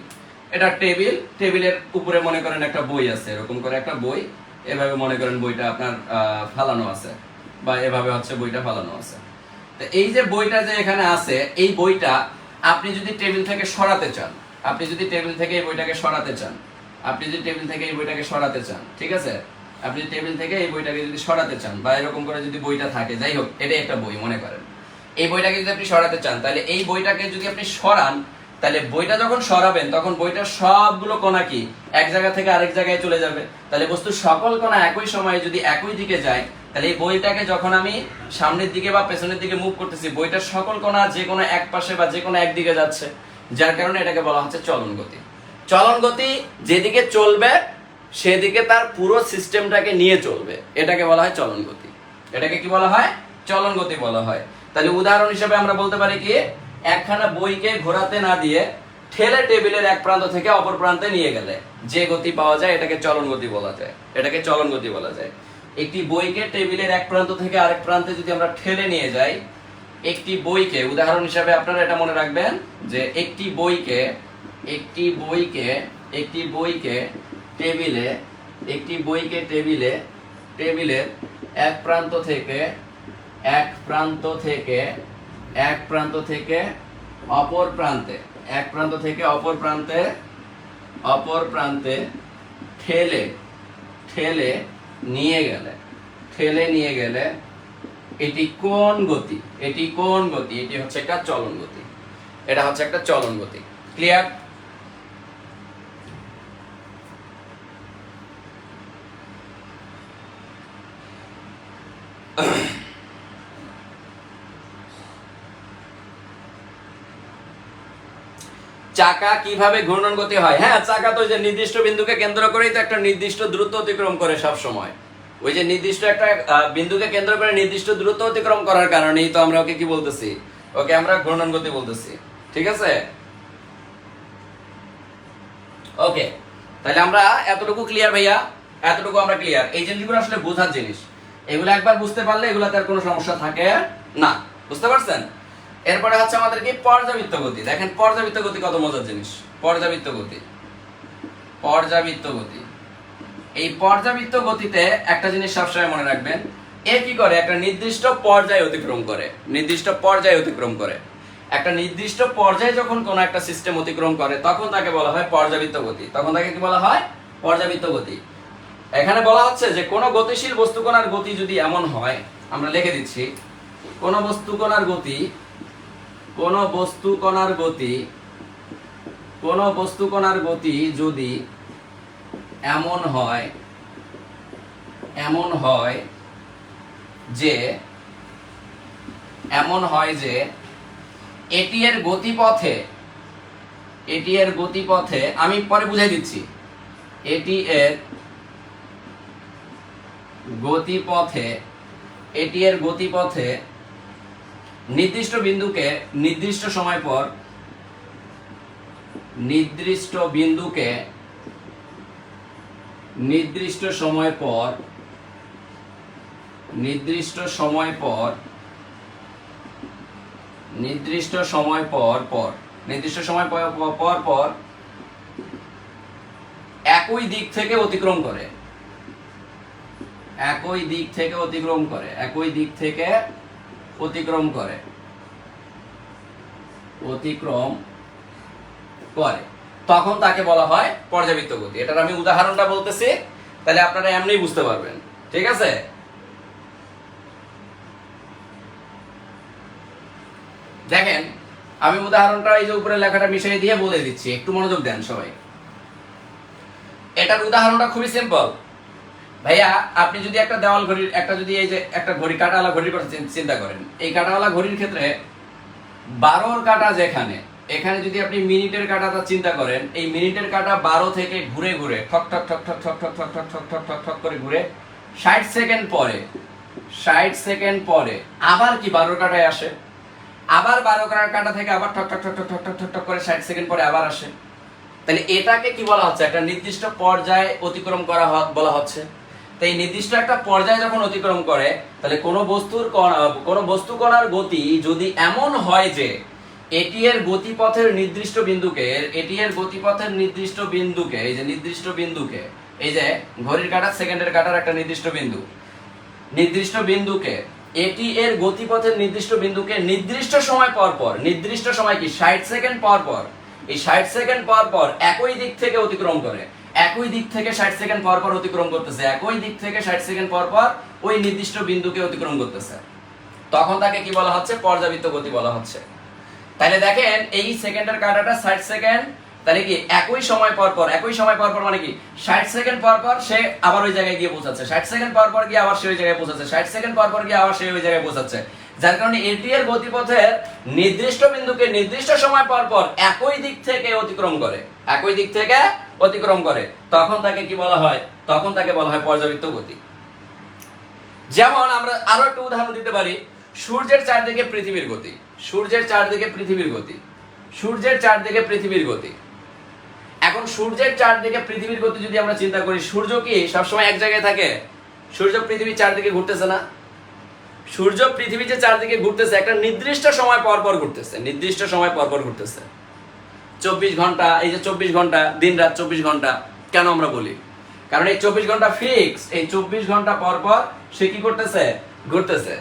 [SPEAKER 1] এটা টেবিলের উপরে মনে করেন একটা বই আছে, এরকম করে একটা বই, এভাবে মনে করেন বইটা আপনার ফালানো আছে, বা এভাবে হচ্ছে বইটা ফালানো আছে। তো এই যে বইটা যে এখানে আছে, এই বইটা আপনি যদি টেবিল থেকে সরাতে চান, আপনি যদি টেবিল থেকে এই বইটাকে সরাতে চান, আপনি যদি টেবিল থেকে এই বইটাকে সরাতে চান, ঠিক আছে, আপনি টেবিল থেকে এই বইটাকে যদি সরাতে চান, বা এরকম করে যদি বইটা থাকে, যাই হোক এটাই একটা বই মনে করেন, এই বইটাকে যদি আপনি সরাতে চান, তাহলে এই বইটাকে যদি আপনি সরান, তাহলে বইটা যখন সরাবেন তখন বইটার সবগুলো কণা কি এক জায়গা থেকে আরেক জায়গায় চলে যাবে। তাহলে বস্তুর সকল কণা একই সময়ে যদি একই দিকে যায়, তাহলে এই বইটাকে যখন আমি সামনের দিকে বা পেছনের দিকে মুভ করতেছি, বইটার সকল কণা যে কোনো এক পাশে বা যে কোনো একদিকে যাচ্ছে, যার কারণে এটাকে বলা হচ্ছে চলন গতি। চলন গতি যেদিকে চলবে সেদিকে তার পুরো সিস্টেমটাকে নিয়ে চলবে, এটাকে বলা হয় চলন গতি। এটাকে কি বলা হয়? চলন গতি বলা হয়। তাহলে উদাহরণ হিসেবে আমরা বলতে পারি কি, একখানা বইকে ঘোরাতে না দিয়ে ঠেলে টেবিলের এক প্রান্ত থেকে অপর প্রান্তে নিয়ে গেলে যে গতি পাওয়া যায়, এটাকে চলন গতি বলা যায়, এটাকে চলন গতি বলা যায়। একটি বইকে টেবিলের এক প্রান্ত থেকে আরেক প্রান্তে যদি আমরা ঠেলে নিয়ে যাই, একটি বইকে উদাহরণ হিসেবে আপনারা এটা মনে রাখবেন যে একটি বইকে টেবিলের এক প্রান্ত থেকে অপর প্রান্তে ঠেলে নিয়ে গেলে এটি কোন গতি? এটি হচ্ছে একটা চলন গতি। এটা হচ্ছে একটা চলন গতি। ক্লিয়ার? চাকা কিভাবে ঘূর্ণন গতি হয়? হ্যাঁ, চাকা তো যে নির্দিষ্ট বিন্দুকে কেন্দ্র করেই তো একটা নির্দিষ্ট দূরত্ব অতিক্রম করে সব সময়। ওই যে নির্দিষ্ট একটা বিন্দুকে কেন্দ্র করে নির্দিষ্ট দূরত্ব অতিক্রম করার কারণেই তো আমরা ওকে কি বলতেছি? ওকে আমরা ঘূর্ণন গতি বলতেছি। ঠিক আছে? ওকে, তাহলে আমরা এতটুকু ক্লিয়ার ভাইয়া, এতটুকু আমরা ক্লিয়ার। এই জিনিসগুলো আসলে বোঝার জিনিস, এগুলো একবার বুঝতে পারলে এগুলাতে আর কোনো সমস্যা থাকে না। বুঝতে পারছেন? এরপরে হচ্ছে আমাদের কি পর্যাবৃত্ত গতি। দেখেন পর্যাবৃত্ত গতি কত মজার জিনিস। পর্যাবৃত্ত গতি, এই পর্যাবৃত্ত গতিতে একটা জিনিস সবসময় মনে রাখবেন, এ কি করে? একটা নির্দিষ্ট পর্যায় অতিক্রম করে। একটা নির্দিষ্ট পর্যায়ে যখন কোন একটা সিস্টেম অতিক্রম করে তখন তাকে বলা হয় পর্যাবৃত্ত গতি। পর্যাবৃত্ত গতি। এখানে বলা হচ্ছে যে কোন গতিশীল বস্তুকণার গতি যদি এমন হয়, আমরা লিখে দিচ্ছি, কোন বস্তুকণার গতি যদি এমন হয় যে এটি এর গতিপথে আমি পরে বুঝাই দিচ্ছি, এটি এর গতিপথে নির্দিষ্ট বিন্দুকে নির্দিষ্ট সময় পর একই দিক থেকে অতিক্রম করে তখন তাকে বলা হয় পর্যাবৃত্ত গতি। এটার আমি উদাহরণটা বলতেছি, তাহলে আপনারা এমনিই বুঝতে পারবেন। ঠিক আছে? দেখেন আমি উদাহরণটা এই যে উপরে লেখাটা মিশিয়ে দিয়ে বলে দিচ্ছি, একটু মনোযোগ দেন সবাই। এটার উদাহরণটা খুবই সিম্পল ভাইয়া। আপনি যদি একটা দেওয়াল ঘড়ির এই যে একটা ঘড়ি, কাঁটাওয়ালা ঘড়ির কথা চিন্তা করেন, এই কাঁটাওয়ালা ঘড়ির ক্ষেত্রে 12 কাঁটা যেখানে, এখানে যদি আপনি মিনিটের কাঁটাটা চিন্তা করেন, এই মিনিটের কাঁটা 12 থেকে ঘুরে ঠক ঠক ঠক ঠক ঠক ঠক ঠক ঠক ঠক ঠক ঠক ঠক করে ঘুরে 60 সেকেন্ড পরে আবার কি 12 কাঁটায় আসে, আবার 12 কাঁটা থেকে আবার ঠক ঠক ঠক ঠক ঠক ঠক ঠক করে 60 সেকেন্ড পরে আবার আসে। তাহলে এটাকে কি বলা হচ্ছে? একটা নির্দিষ্ট পর্যায়ে অতিক্রম করা বলা হচ্ছে। তো এই নির্দিষ্ট একটা পর্যায় যখন অতিক্রম করে, তাহলে কোনো বস্তু কণার গতি যদি এমন হয় যে এটি এর গতিপথের নির্দিষ্ট বিন্দুকে এই যে ঘড়ির কাঁটা সেকেন্ডের কাঁটার একটা নির্দিষ্ট বিন্দুকে এটি এর গতিপথের নির্দিষ্ট বিন্দুকে নির্দিষ্ট সময় পর পর, নির্দিষ্ট সময় কি 60 সেকেন্ড পর পর, এই 60 সেকেন্ড পর পর একই দিক থেকে অতিক্রম করে, একই দিক থেকে 60 সেকেন্ড পর পর অতিক্রম করতেছে, একই দিক থেকে 60 সেকেন্ড পর পর ওই নির্দিষ্ট বিন্দুকে অতিক্রম করতেছে, তখন তাকে কি বলা হচ্ছে? পর্যাবৃত্ত গতি বলা হচ্ছে। তাহলে দেখেন এই সেকেন্ডের কাঁটাটা 60 সেকেন্ড, তাহলে কি একই সময় পর পর মানে কি 60 সেকেন্ড পর পর সে আবার ওই জায়গায় গিয়ে পৌঁছাচ্ছে, 60 সেকেন্ড পর পর গিয়ে আবার সে ওই জায়গায় পৌঁছাচ্ছে, 60 সেকেন্ড পর পর গিয়ে আবার সে ওই জায়গায় পৌঁছাচ্ছে। যার কারণে এটি এর গতিপথের নির্দিষ্ট বিন্দুকে নির্দিষ্ট সময় পর পর একই দিক থেকে অতিক্রম করে, তখন তাকে কি বলা হয়? তখন তাকে বলা হয় পর্যাবৃত্ত গতি। যেমন আমরা আরো একটা উদাহরণ দিতে পারি, সূর্যের চারদিকে পৃথিবীর গতি। এখন সূর্যের চারদিকে পৃথিবীর গতি যদি আমরা চিন্তা করি, সূর্য কি সবসময় এক জায়গায় থাকে? সূর্য পৃথিবীর চারদিকে ঘুরতেছে না? সূর্য পৃথিবীর যে চারদিকে ঘুরতেছে একটা নির্দিষ্ট সময় পর পর ঘুরতেছে, 24 ঘন্টা, এই যে 24 ঘন্টা, দিন রাত 24 ঘন্টা কেন আমরা বলি? কারণ এই 24 ঘন্টা ফিক্সড, এই 24 ঘন্টা পর পর সে কি করতেছে? ঘুরতেছে।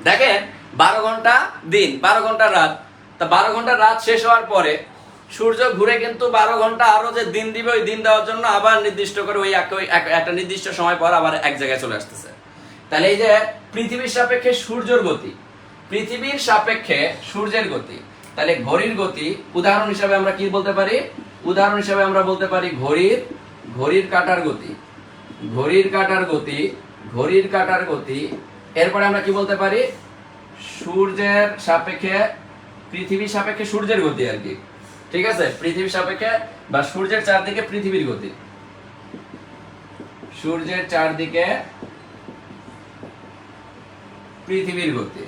[SPEAKER 1] দেখেন 12 ঘন্টা দিন, 12 ঘন্টা রাত, তা 12 ঘন্টা রাত শেষ হওয়ার পরে সূর্য ঘুরে কিন্তু 12 ঘন্টা আরো যে দিন দিবে, ওই দিন দেওয়ার জন্য আবার নির্দিষ্ট করে ওই একটা নির্দিষ্ট সময় পর আবার এক জায়গায় চলে আসতেছে। তাহলে এই যে পৃথিবীর সাপেক্ষে সূর্যের গতি, পৃথিবীর সাপেক্ষে সূর্যের গতি, তাহলে গড়ির গতি উদাহরণ হিসাবে আমরা কি বলতে পারি? উদাহরণ হিসাবে আমরা বলতে পারি ঘড়ির কাঁটার গতি। এরপরে আমরা কি বলতে পারি? সূর্যের সাপেক্ষে পৃথিবীর সাপেক্ষে সূর্যের গতি আর কি, ঠিক আছে? পৃথিবীর সাপেক্ষে বা সূর্যের চারদিকে পৃথিবীর গতি, সূর্যের চারদিকে পৃথিবীর গতি,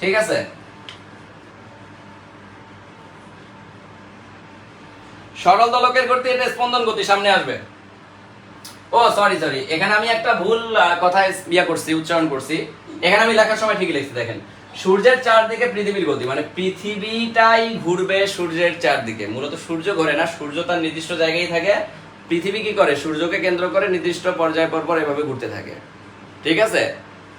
[SPEAKER 1] ঠিক আছে? সরল দোলকের গতি, এটা স্পন্দন গতি, সামনে আসবে। ও সরি, এখানে আমি একটা ভুল কথা উচ্চারণ করছি। এখানে আমি লেখার সময় ঠিকই লিখছি। দেখেন সূর্যের চারদিকে পৃথিবীর গতি মানে পৃথিবীটাই ঘুরবে সূর্যের চারদিকে। মূলত সূর্য ঘোরে না, সূর্য তার নির্দিষ্ট জায়গায় থাকে, পৃথিবী কি করে? সূর্যকে কেন্দ্র করে নির্দিষ্ট পর্যায় পর পর এভাবে ঘুরতে থাকে, ঠিক আছে?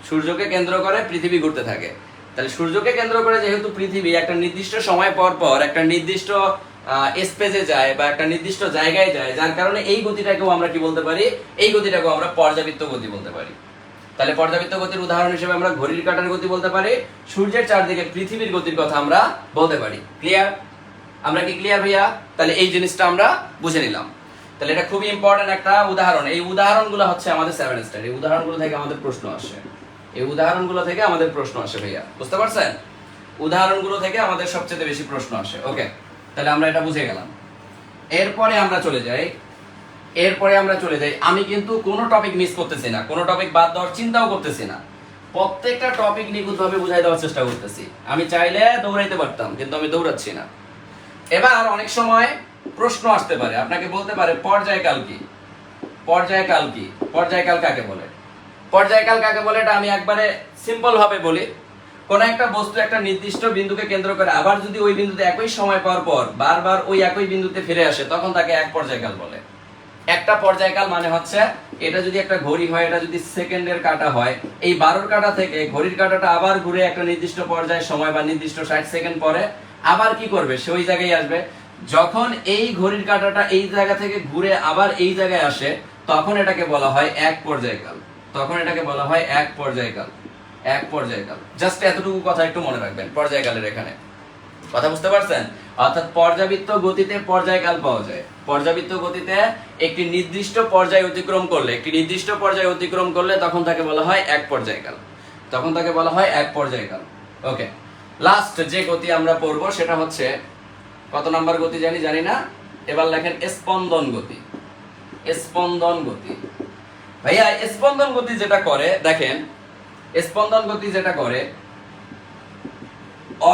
[SPEAKER 1] সূর্যকে কেন্দ্র করে পৃথিবী ঘুরতে থাকে। তাহলে সূর্যকে কেন্দ্র করে যেহেতু পৃথিবী একটা নির্দিষ্ট সময় পর পর একটা নির্দিষ্ট স্পেসে যায় বা একটা নির্দিষ্ট জায়গায় যায়, যার কারণে এই গতিটাকেও আমরা কি বলতে পারি? এই গতিটাকেও আমরা পর্যাবৃত্ত গতি বলতে পারি। তাহলে পর্যাবৃত্ত গতির উদাহরণ হিসেবে আমরা ঘড়ির কাঁটার গতি বলতে পারি, সূর্যের চারদিকে পৃথিবীর গতির কথা আমরা বলতে পারি। ক্লিয়ার? আমরা কি ক্লিয়ার ভাইয়া? তাহলে এই জিনিসটা আমরা বুঝে নিলাম। তাহলে এটা খুবই ইম্পর্টেন্ট একটা উদাহরণ। এই উদাহরণগুলো হচ্ছে আমাদের 7 স্টার, এই উদাহরণগুলো থেকে আমাদের প্রশ্ন আসে, ভাইয়া বুঝতে পারছেন? উদাহরণগুলো থেকে আমাদের সবচেয়ে বেশি প্রশ্ন আসে। ওকে, তাহলে আমরা এটা বুঝে গেলাম। এরপরে আমরা চলে যাই। আমি কিন্তু কোনো টপিক মিস করতেছি না, কোনো টপিক বাদ দেওয়ার চিন্তাও করতেছি না, প্রত্যেকটা টপিক নিখুঁতভাবে বুঝাই দেওয়ার চেষ্টা করতেছি। আমি চাইলে দৌড়াইতে পারতাম, কিন্তু আমি দৌড়াচ্ছি না। এবার অনেক সময় প্রশ্ন আসতে পারে, আপনাকে বলতে পারে পর্যায়কাল কি? পর্যায়কাল কাকে বলে? এটা আমি একবারে সিম্পল ভাবে বলি। কোন একটা বস্তু একটা নির্দিষ্ট বিন্দুকে কেন্দ্র করে আবার যদি ওই বিন্দুতে একই সময় পর পর বারবার ওই একই বিন্দুতে ফিরে আসে, তখন তাকে এক পর্যায়কাল বলে। একটা পর্যায়কাল মানে হচ্ছে, এটা যদি একটা ঘড়ি হয়, এটা যদি সেকেন্ডের কাঁটা হয়, এই 12 কাঁটা থেকে ঘড়ির কাঁটাটা আবার ঘুরে একটা নির্দিষ্ট পর্যায় সময় বা নির্দিষ্ট 60 সেকেন্ড পরে আবার কি করবে? সে ওই জায়গায় আসবে। যখন এই ঘড়ির কাঁটাটা এই জায়গা থেকে ঘুরে আবার এই জায়গায় আসে, তখন এটাকে বলা হয় এক পর্যায়কাল। জাস্ট এতটুকু কথা একটু মনে রাখবেন পর্যায়কালের এখানে। কথা বুঝতে পারছেন? অর্থাৎ পর্যাবৃত্ত গতিতে পর্যায়কাল পাওয়া যায়। পর্যাবৃত্ত গতিতে একটি নির্দিষ্ট পর্যায় অতিক্রম করলে তখন তাকে বলা হয় এক পর্যায়কাল। ওকে, লাস্ট যে গতি আমরা পড়বো সেটা হচ্ছে, কত নাম্বার গতি জানি না, এবার লেখেন স্পন্দন গতি। ভাইয়া স্পন্দন গতি যেটা করে, দেখেন স্পন্দন গতি যেটা করে,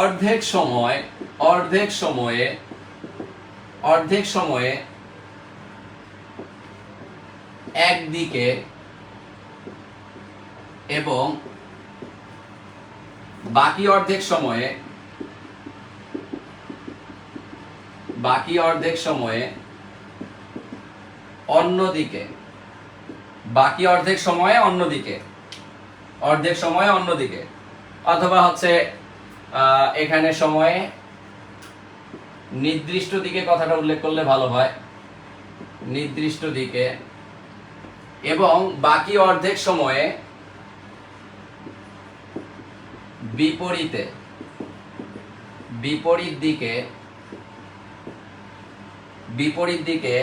[SPEAKER 1] অর্ধেক সময়ে অর্ধেক সময়ে একদিকে এবং বাকি অর্ধেক সময়ে অন্যদিকে, বাকি অর্ধেক সময়ে অন্যদিকে, অর্ধেক সময়ে অন্যদিকে, অথবা হচ্ছে এখানে সময়ে নির্দিষ্ট দিকে কথাটা উল্লেখ করলে ভালো হয়, নির্দিষ্ট দিকে, এবং বাকি অর্ধেক সময়ে বিপরীতে, বিপরীত দিকে, বিপরীত দিকে,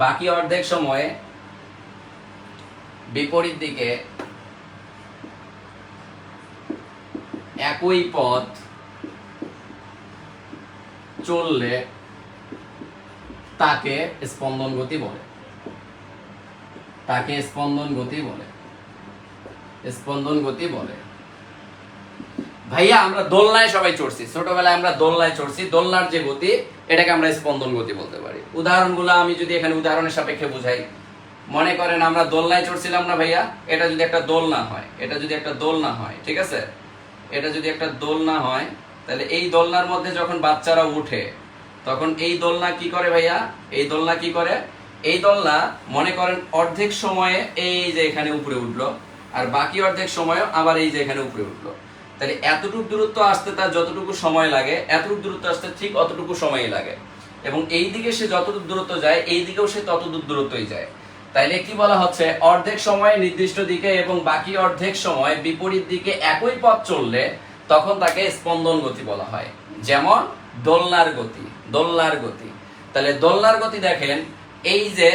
[SPEAKER 1] বাকি অর্ধেক সময়ে বিপরীত দিকে একই পথ চললে তাকে স্পন্দন গতি বলে, তাকে স্পন্দন গতি বলে, স্পন্দন গতি বলে। ভাইয়া আমরা দোলনায় সবাই চড়ছি, ছোটবেলায় আমরা দোলনায় চড়ছি, দোলনার যে গতি এটাকে আমরা স্পন্দন গতি বলতে পারি। উদাহরণগুলো আমি যদি এখানে উদাহরণের সাপেক্ষে বুঝাই, মনে করেন আমরা দোলনায় চড়ছিলাম না ভাইয়া, এটা যদি একটা দোলনা হয়, এটা যদি একটা দোলনা হয়, ঠিক আছে, এটা যদি একটা দোলনা হয়, তাহলে এই দোলনার মধ্যে যখন বাচ্চারা উঠে তখন এই দোলনা কি করে ভাইয়া, এই দোলনা কি করে, এই দোলনা মনে করেন অর্ধেক সময়ে এই যে এখানে উপরে উঠলো, আর বাকি অর্ধেক সময়ে আবার এই যে এখানে উপরে উঠলো। তাহলে এতটুকু দূরত্ব আসতে তার যতটুকু সময় লাগে, এতটুকু দূরত্ব আসতে ঠিক অতটুকু সময় লাগে, এবং এই দিকে সে যতটুকু দূরত্ব যায় এই দিকেও সে ততটুকু দূরত্বই যায়। তাইলে কি বলা হচ্ছে, অর্ধেক সময় নির্দিষ্ট দিকে এবং বাকি অর্ধেক সময় বিপরীত দিকে একই পথ চললে তখন তাকে স্পন্দন গতি বলা হয়। যেমন দোলনার গতি, দোলনার গতি। তাহলে দোলনার গতি দেখেন, এই যে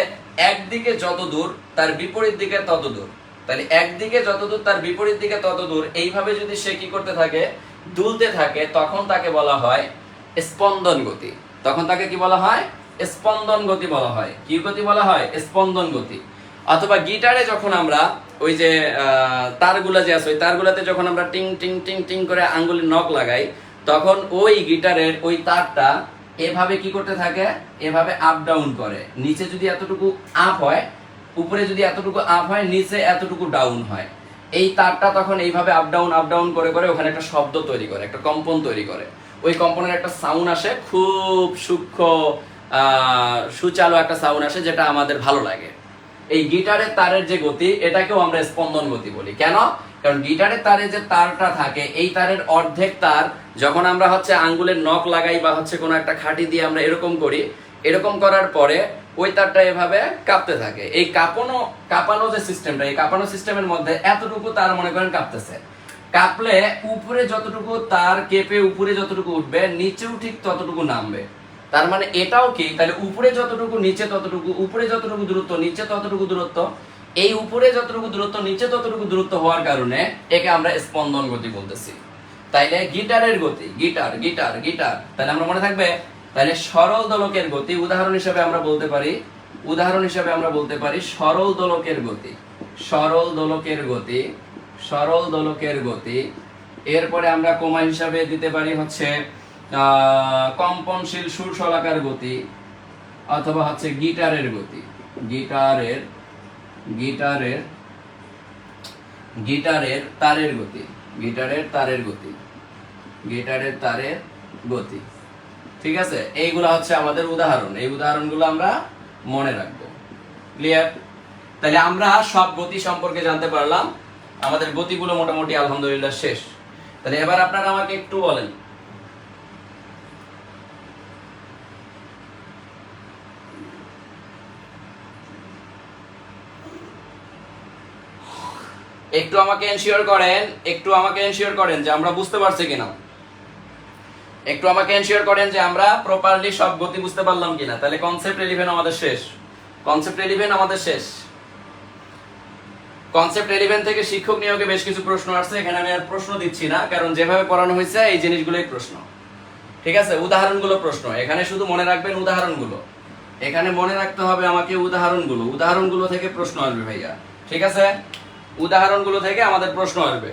[SPEAKER 1] একদিকে যত দূর তার বিপরীত দিকে তত দূর, তাহলে একদিকে যত দূর তার বিপরীত দিকে তত দূর, এইভাবে যদি সে কি করতে থাকে, দুলতে থাকে, তখন তাকে বলা হয় স্পন্দন গতি। তখন তাকে কি বলা হয়, স্পন্দন গতি বলা হয়। কি গতি বলা হয়, স্পন্দন গতি। অথবা গিটারে যখন আমরা ওই যে তারগুলা যে আছে, ওই তারগুলাতে যখন আমরা টিং টিং টিং টিং করে আঙ্গুলের নখ লাগাই, তখন ওই গিটারের ওই তারটা এভাবে কি করতে থাকে, এভাবে আপ ডাউন করে। নিচে যদি এতটুকু আপ হয়, উপরে যদি এতটুকু আপ হয়, নিচে এতটুকু ডাউন হয়। এই তারটা তখন এইভাবে আপ ডাউন করে করে ওখানে একটা শব্দ তৈরি করে, একটা কম্পন তৈরি করে। ওই কম্পনের একটা সাউন্ড আসে, খুব সূক্ষ্ম সুচালো একটা সাউন্ড আসে, যেটা আমাদের ভালো লাগে। এই গিটারের তারের যে গতি, এটাকেও আমরা স্পন্দন গতি বলি। কেন? কারণ গিটারের তারে যে তারটা থাকে, এই তারের অর্ধেক তার যখন আমরা হচ্ছে আঙ্গুলের নখ লাগাই বা হচ্ছে কোনো একটা খাঁটি দিয়ে আমরা এরকম করি, এরকম করার পরে ওই তারটা এভাবে কাঁপতে থাকে। এই কাঁপানো যে সিস্টেমটা, এই কাঁপানো সিস্টেমের মধ্যে এতটুকু তার মনে করেন কাঁপতেছে। কাঁপলে উপরে যতটুকু তার কেঁপে উপরে যতটুকু উঠবে, নিচেও ঠিক ততটুকু নামবে। তার মানে এটাও কি, তাহলে উপরে যতটুকু নিচে ততটুকু, উপরে যতটুকু দূরত্ব নিচে ততটুকু দূরত্ব, এই উপরে যতটুকু দূরত্ব নিচে ততটুকু দূরত্ব হওয়ার কারণে একে আমরা স্পন্দন গতি বলতেছি। তাইলে গিটারের গতি, গিটার গিটার গিটার, তাহলে আমরা মনে থাকবে। তাহলে সরল দোলকের গতি উদাহরণ হিসেবে আমরা বলতে পারি, উদাহরণ হিসেবে আমরা বলতে পারি সরল দোলকের গতি, সরল দোলকের গতি, সরল দোলকের গতি। এরপরে আমরা কমা হিসাবে দিতে পারি হচ্ছে কম্পনশীল সুর শলাকার গতি, অথবা হচ্ছে গিটারের গতি, গিটারের গিটারের গিটারের তারের গতি, গিটারের তারের গতি, গিটারের তারের গতি। ঠিক আছে, এইগুলা হচ্ছে আমাদের উদাহরণ। এই উদাহরণগুলো আমরা মনে রাখবো। ক্লিয়ার? তাহলে আমরা সব গতি সম্পর্কে জানতে পারলাম। আমাদের গতিগুলো মোটামুটি আলহামদুলিল্লাহ শেষ। তাহলে এবার আপনারা আমাকে একটু বলেন, একটু আমাকে এনশিওর করেন, একটু আমাকে এনশিওর করেন যে আমরা বুঝতে পারছি কিনা। একটু আমাকে এনশিওর করেন যে আমরা প্রপারলি সব গতি বুঝতে পারলাম কিনা। তাহলে কনসেপ্ট 11 আমাদের শেষ, কনসেপ্ট 11 আমাদের শেষ। কনসেপ্ট 11 থেকে শিক্ষক নিয়োগে বেশ কিছু প্রশ্ন আসছে, এখানে আমি আর প্রশ্ন দিচ্ছি না, কারণ যেভাবে পড়ানো হয়েছে এই জিনিসগুলোই প্রশ্ন। ঠিক আছে, উদাহরণগুলো প্রশ্ন। এখানে শুধু মনে রাখবেন উদাহরণগুলো, এখানে মনে রাখতে হবে আমাকে উদাহরণগুলো, উদাহরণগুলো থেকে প্রশ্ন আসবে ভাইয়া। ঠিক আছে, উদাহরণগুলো থেকে আমাদের প্রশ্ন আসবে।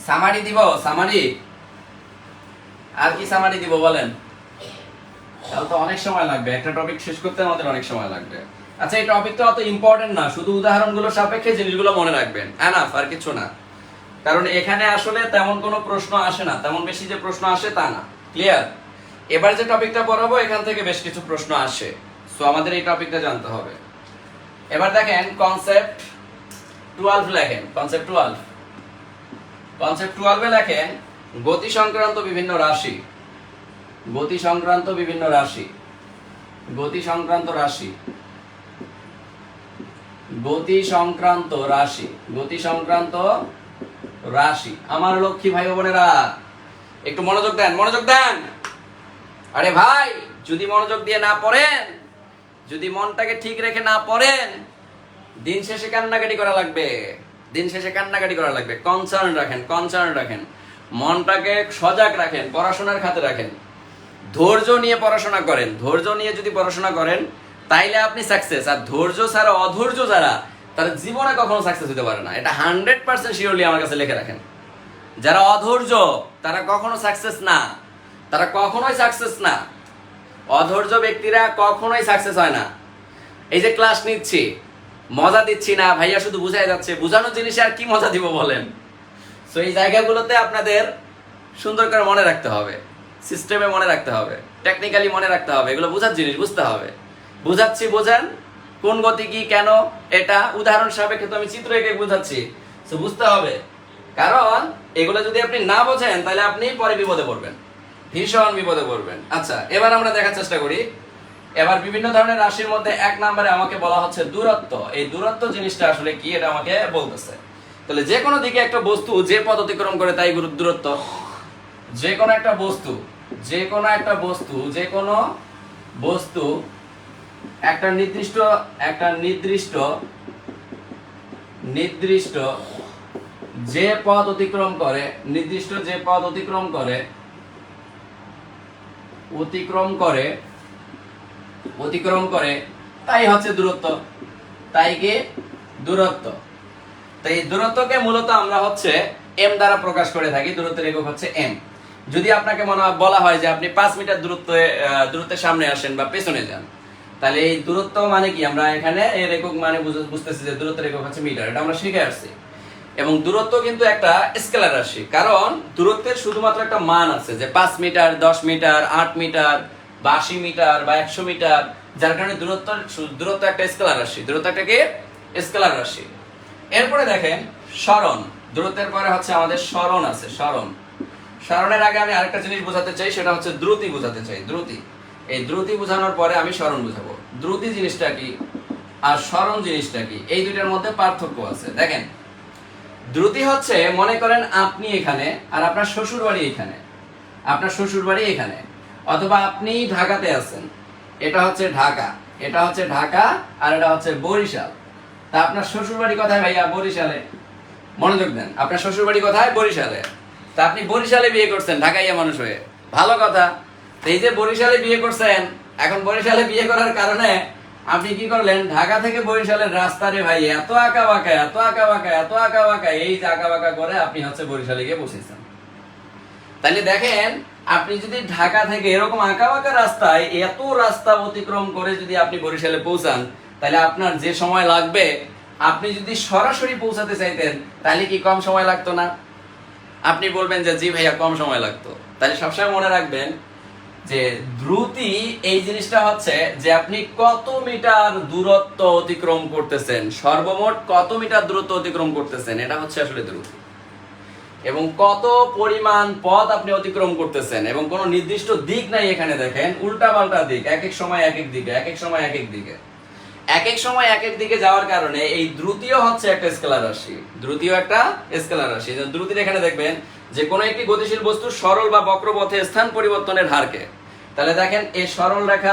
[SPEAKER 1] সামারি দিব, সামারি আর কি সামারি দিব বলেন? তাহলে তো অনেক সময় লাগবে, একটা টপিক শেষ করতে আমাদের অনেক সময় লাগবে। আচ্ছা, এই টপিকটা অত ইম্পর্টেন্ট না, শুধু উদাহরণগুলো সাপেক্ষে জিনিসগুলো মনে রাখবেন, এনাফ, আর কিছু না। কারণ এখানে আসলে তেমন কোনো প্রশ্ন আসে না, তেমন বেশি যে প্রশ্ন আসে তা না। ক্লিয়ার? এবার যে টপিকটা পড়াবো এখান থেকে বেশ কিছু প্রশ্ন আসে, সো আমাদের এই টপিকটা জানতে হবে। এবার দেখেন কনসেপ্ট 12 লেখেন, কনসেপ্ট 12 লেখেন গতি সংক্রান্ত বিভিন্ন রাশি, গতি সংক্রান্ত বিভিন্ন রাশি, গতি সংক্রান্ত রাশি, গতি সংক্রান্ত রাশি, গতি সংক্রান্ত রাশি। আমার লক্ষ্মী ভাই বোনেরা একটু মনোযোগ দেন, মনোযোগ দেন। আরে ভাই, যদি মনোযোগ দিয়ে না পড়েন, যদি মনটাকে ঠিক রেখে না পড়েন, দিন শেষে কান্নাকাটি করা লাগবে, দিন শেষে কান্নাকাটি করা লাগবে। কনসার্ন রাখেন, কনসার্ন রাখেন, মনটাকে সজাগ রাখেন, পড়াশোনার খাতে রাখেন, ধৈর্য নিয়ে পড়াশোনা করেন। ধৈর্য নিয়ে যদি পড়াশোনা করেন তাইলে আপনি সাকসেস। আর ধৈর্য ছাড়া অধৈর্য যারা, তারা জীবনে কখনো সাকসেস হতে পারে না, এটা 100% শিওরলি আমার কাছে লিখে রাখেন। যারা অধৈর্য তারা কখনো সাকসেস না, তারা কখনোই সাকসেস না। অধৈর্য ব্যক্তিরা কখনোই সাকসেস হয় না। এই যে ক্লাস নিচ্ছি, মজা দিচ্ছি না ভাইয়া, শুধু বুঝাই যাচ্ছে, বুঝানোর জিনিসে আর কি মজা দিব বলেন? সো এই জায়গাগুলোতে আপনাদের সুন্দর করে মনে রাখতে হবে, সিস্টেমে মনে রাখতে হবে, টেকনিক্যালি মনে রাখতে হবে, এগুলো বোঝার জিনিস, বুঝতে হবে। বুঝাচ্ছি বোঝেন, কোন গতি কি কেন, এটা উদাহরণ সাপেক্ষে তো আমি চিত্র এঁকে বুঝাচ্ছি, সো বুঝতে হবে। কারণ এগুলো যদি আপনি না বোঝেন তাহলে আপনি পরে বিপদে পড়বেন, ভীষণ বিপদে পড়বেন। আচ্ছা, এবার আমরা দেখার চেষ্টা করি। এবার বিভিন্ন ধরনের রাশির মধ্যে 1 নম্বরে আমাকে বলা হচ্ছে দূরত্ব। এই দূরত্ব জিনিসটা আসলে কি, এটা আমাকে বলতেছে। তাহলে যে কোনো দিকে একটা বস্তু যে পথ অতিক্রম করে তাই দূরত্ব। যে কোনো একটা বস্তু, যে কোনো একটা বস্তু, যে কোনো বস্তু একটা নির্দিষ্ট যে পথ অতিক্রম করে, নির্দিষ্ট যে পথ অতিক্রম করে তাই হচ্ছে দূরত্ব, তাই কি দূরত্ব। তো এই দূরত্বকে মূলত আমরা হচ্ছে এম দ্বারা প্রকাশ করে থাকি, দূরত্বের একক হচ্ছে এম। যদি আপনাকে বলা হয় যে আপনি 5 মিটার দূরত্বের সামনে আসেন বা পেছনে যান, তাহলে এই দূরত্ব মানে কি, আমরা এখানে এর একক মানে বুঝতেছি যে দূরত্বের একক হচ্ছে মিটার, এটা আমরা শিখে আসছি। এবং দূরত্ব কিন্তু একটা স্কেলার রাশি, কারণ দূরত্বের শুধুমাত্র একটা মান আছে, যে 5 মিটার, 10 মিটার, 8 মিটার বা 80 মিটার বা 100 মিটার, যার কারণে দূরত্ব একটা স্কেলার রাশি, দূরত্ব একটা কি স্কেলার রাশি। এরপরে দেখেন সরণ, দূরত্বের পরে হচ্ছে আমাদের সরণ আছে, সরণ। সরণের আগে আমি আরেকটা জিনিস বোঝাতে চাই, সেটা হচ্ছে দ্রুতি বোঝাতে চাই, দ্রুতি। এই দ্রুতি বোঝানোর পরে আমি সরণ বোঝাবো। দ্রুতি জিনিসটা কি আর সরণ জিনিসটা কি, এই দুইটার মধ্যে পার্থক্য আছে। দেখেন, দ্রুতি হচ্ছে, মনে করেন আপনি এখানে আর আপনার শ্বশুর বাড়ি এখানে, আপনার শ্বশুর বাড়ি এখানে, অথবা আপনি ঢাকাতে আছেন, এটা হচ্ছে ঢাকা, এটা হচ্ছে ঢাকা, আর এটা হচ্ছে বরিশাল। তা আপনার শ্বশুর বাড়ি কোথায় ভাইয়া? বরিশালে। মনোযোগ দেন, আপনার শ্বশুর বাড়ি কোথায়? বরিশালে। তা আপনি বরিশালে বিয়ে করছেন ঢাকাইয়া মানুষ হয়ে, ভালো কথা। এই যে বরিশালে বিয়ে করছেন, এখন বরিশালে বিয়ে করার কারণে আপনি কি করলেন, ঢাকা থেকে বরিশালের রাস্তা রে ভাই এত আঁকা বাঁকা, এত আঁকা বাঁকা, এত আঁকা বাঁকা, এই যে আঁকা বাঁকা করে আপনি হচ্ছে বরিশালে গিয়ে বসেছেন। তাহলে দেখেন, আপনি যদি ঢাকা থেকে এরকম আঁকা বাঁকা রাস্তায় এত রাস্তা অতিক্রম করে যদি আপনি বরিশালে পৌঁছান, তাহলে আপনার যে সময় লাগবে, আপনি যদি সরাসরি পৌঁছাতে চাইতেন তাহলে কি কম সময় লাগতো না? আপনি বলবেন যে জি ভাইয়া কম সময় লাগতো। তাহলে সবসময় মনে রাখবেন যে দ্রুতি এই জিনিসটা হচ্ছে যে আপনি কত মিটার দূরত্ব অতিক্রম করতেছেন, সর্বমোট কত মিটার দূরত্ব অতিক্রম করতেছেন, এটা হচ্ছে আসলে দ্রুতি। এবং কত পরিমাণ পথ আপনি অতিক্রম করতেছেন, এবং কোনো নির্দিষ্ট দিক নাই এখানে। দেখেন, উল্টা পাল্টা দিক, এক এক সময় এক এক দিকে, এক এক সময় এক এক দিকে, এক এক সময় এক এক দিকে যাওয়ার কারণে এই দ্রুতিও হচ্ছে একটা স্কেলার রাশি, দ্রুতিও একটা স্কেলার রাশি। দ্রুতির এখানে দেখবেন যে কোনো একটি গতিশীল বস্তু সরল বা বক্রপথে স্থান পরিবর্তনের হারকে। তাহলে দেখেন, এই সরল রেখা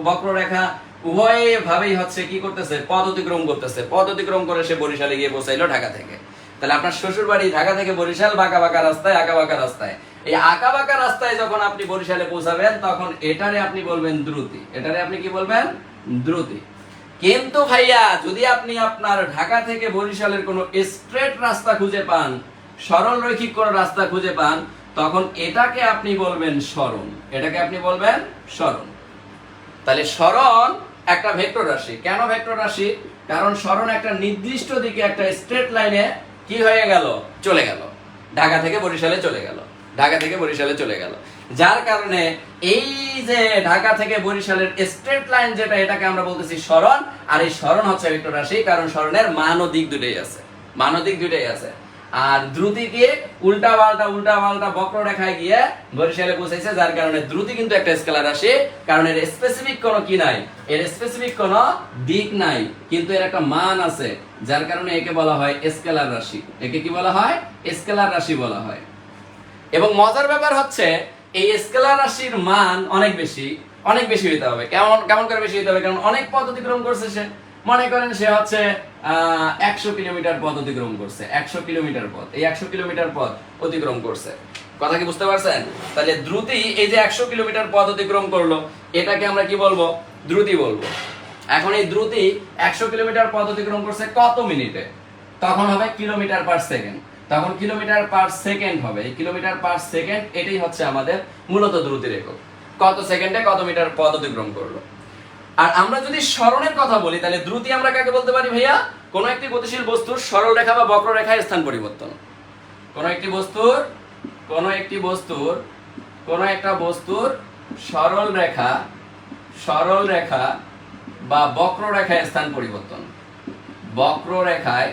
[SPEAKER 1] বক্ররেখা উভয় ভাবেই হচ্ছে কি করতেছে, পথ অতিক্রম করতেছে। পথ অতিক্রম করে সে বরিশালে গিয়ে পৌঁছাইলো ঢাকা থেকে। তাহলে আপনার শ্বশুর বাড়ি ঢাকা থেকে বরিশাল, বাঁকা বাঁকা রাস্তায়, আঁকা বাঁকা রাস্তায়। এই আঁকা বাঁকা রাস্তায় যখন আপনি বরিশালে পৌঁছাবেন, তখন এটারে আপনি বলবেন দ্রুতি, এটারে আপনি কি বলবেন? দ্রুতি। কিন্তু ভাইয়া, যদি আপনি আপনার ঢাকা থেকে বরিশালের কোনো স্ট্রেট রাস্তা খুঁজে পান, সরল রৈখিক কোন রাস্তা খুঁজে পান, তখন এটাকে আপনি বলবেন সরণ। এটাকে আপনি বলবেন সরণ। তাহলে সরণ একটা ভেক্টর রাশি। কেন ভেক্টর রাশি? কারণ সরণ একটা নির্দিষ্ট দিকে একটা স্ট্রেট লাইনে কি হয়ে গেল, চলে গেল, ঢাকা থেকে বরিশালে চলে গেল, ঢাকা থেকে বরিশালে চলে গেল। যার কারণে এই যে ঢাকা থেকে বরিশালের স্ট্রেট লাইন যেটা, এটাকে আমরা বলতেছি সরণ। আর এই সরণ হচ্ছে ভেক্টর রাশি, কারণ সরণের মান ও দিক দুটোই আছে, মান ও দিক দুটোই আছে। আর দ্রুতি কি উল্টা পাল্টা বক্ররেখায় গিয়ে বরিশালে পৌঁছাইছে, যার কারণে দ্রুতি কিন্তু একটা স্কেলার রাশি। কারণ এর স্পেসিফিক কোনো কি নাই, এর স্পেসিফিক কোনো দিক নাই, কিন্তু এর একটা মান আছে, যার কারণে একে বলা হয় স্কেলার রাশি। একে কি বলা হয়? স্কেলার রাশি বলা হয়। এবং মজার ব্যাপার হচ্ছে এই স্কেলার রাশির মান অনেক বেশি, অনেক বেশি হইতে হবে। কেমন করে বেশি হইতে হবে? কারণ অনেক পথ অতিক্রম করছে সে। মনে করেন সে হচ্ছে 100 কিলোমিটার পথ অতিক্রম করছে, 100 কিলোমিটার পথ, এই 100 কিলোমিটার পথ অতিক্রম করছে। কথা কি বুঝতে পারছেন? তাহলে দ্রুতি এই যে 100 কিলোমিটার পথ অতিক্রম করলো, এটাকে আমরা কি বলবো? দ্রুতি বলবো। এখন এই দ্রুতি 100 কিলোমিটার পথ অতিক্রম করছে কত মিনিটে? তখন হবে কিলোমিটার পার সেকেন্ড। তখন কিলোমিটার পার সেকেন্ড হবে। এই কিলোমিটার পার সেকেন্ড এটাই হচ্ছে আমাদের মূলত দ্রুতির একক। কত সেকেন্ডে কত মিটার পথ অতিক্রম করলো। আর আমরা যদি সরণের কথা বলি, তাহলে দ্রুতি আমরা কাকে বলতে পারি ভাইয়া? কোন একটি গতিশীল বস্তুর সরল রেখা বা বক্ররেখায় স্থান পরিবর্তন। কোন একটা বস্তুর সরল রেখা বা বক্ররেখায় স্থান পরিবর্তন। বক্ররেখায়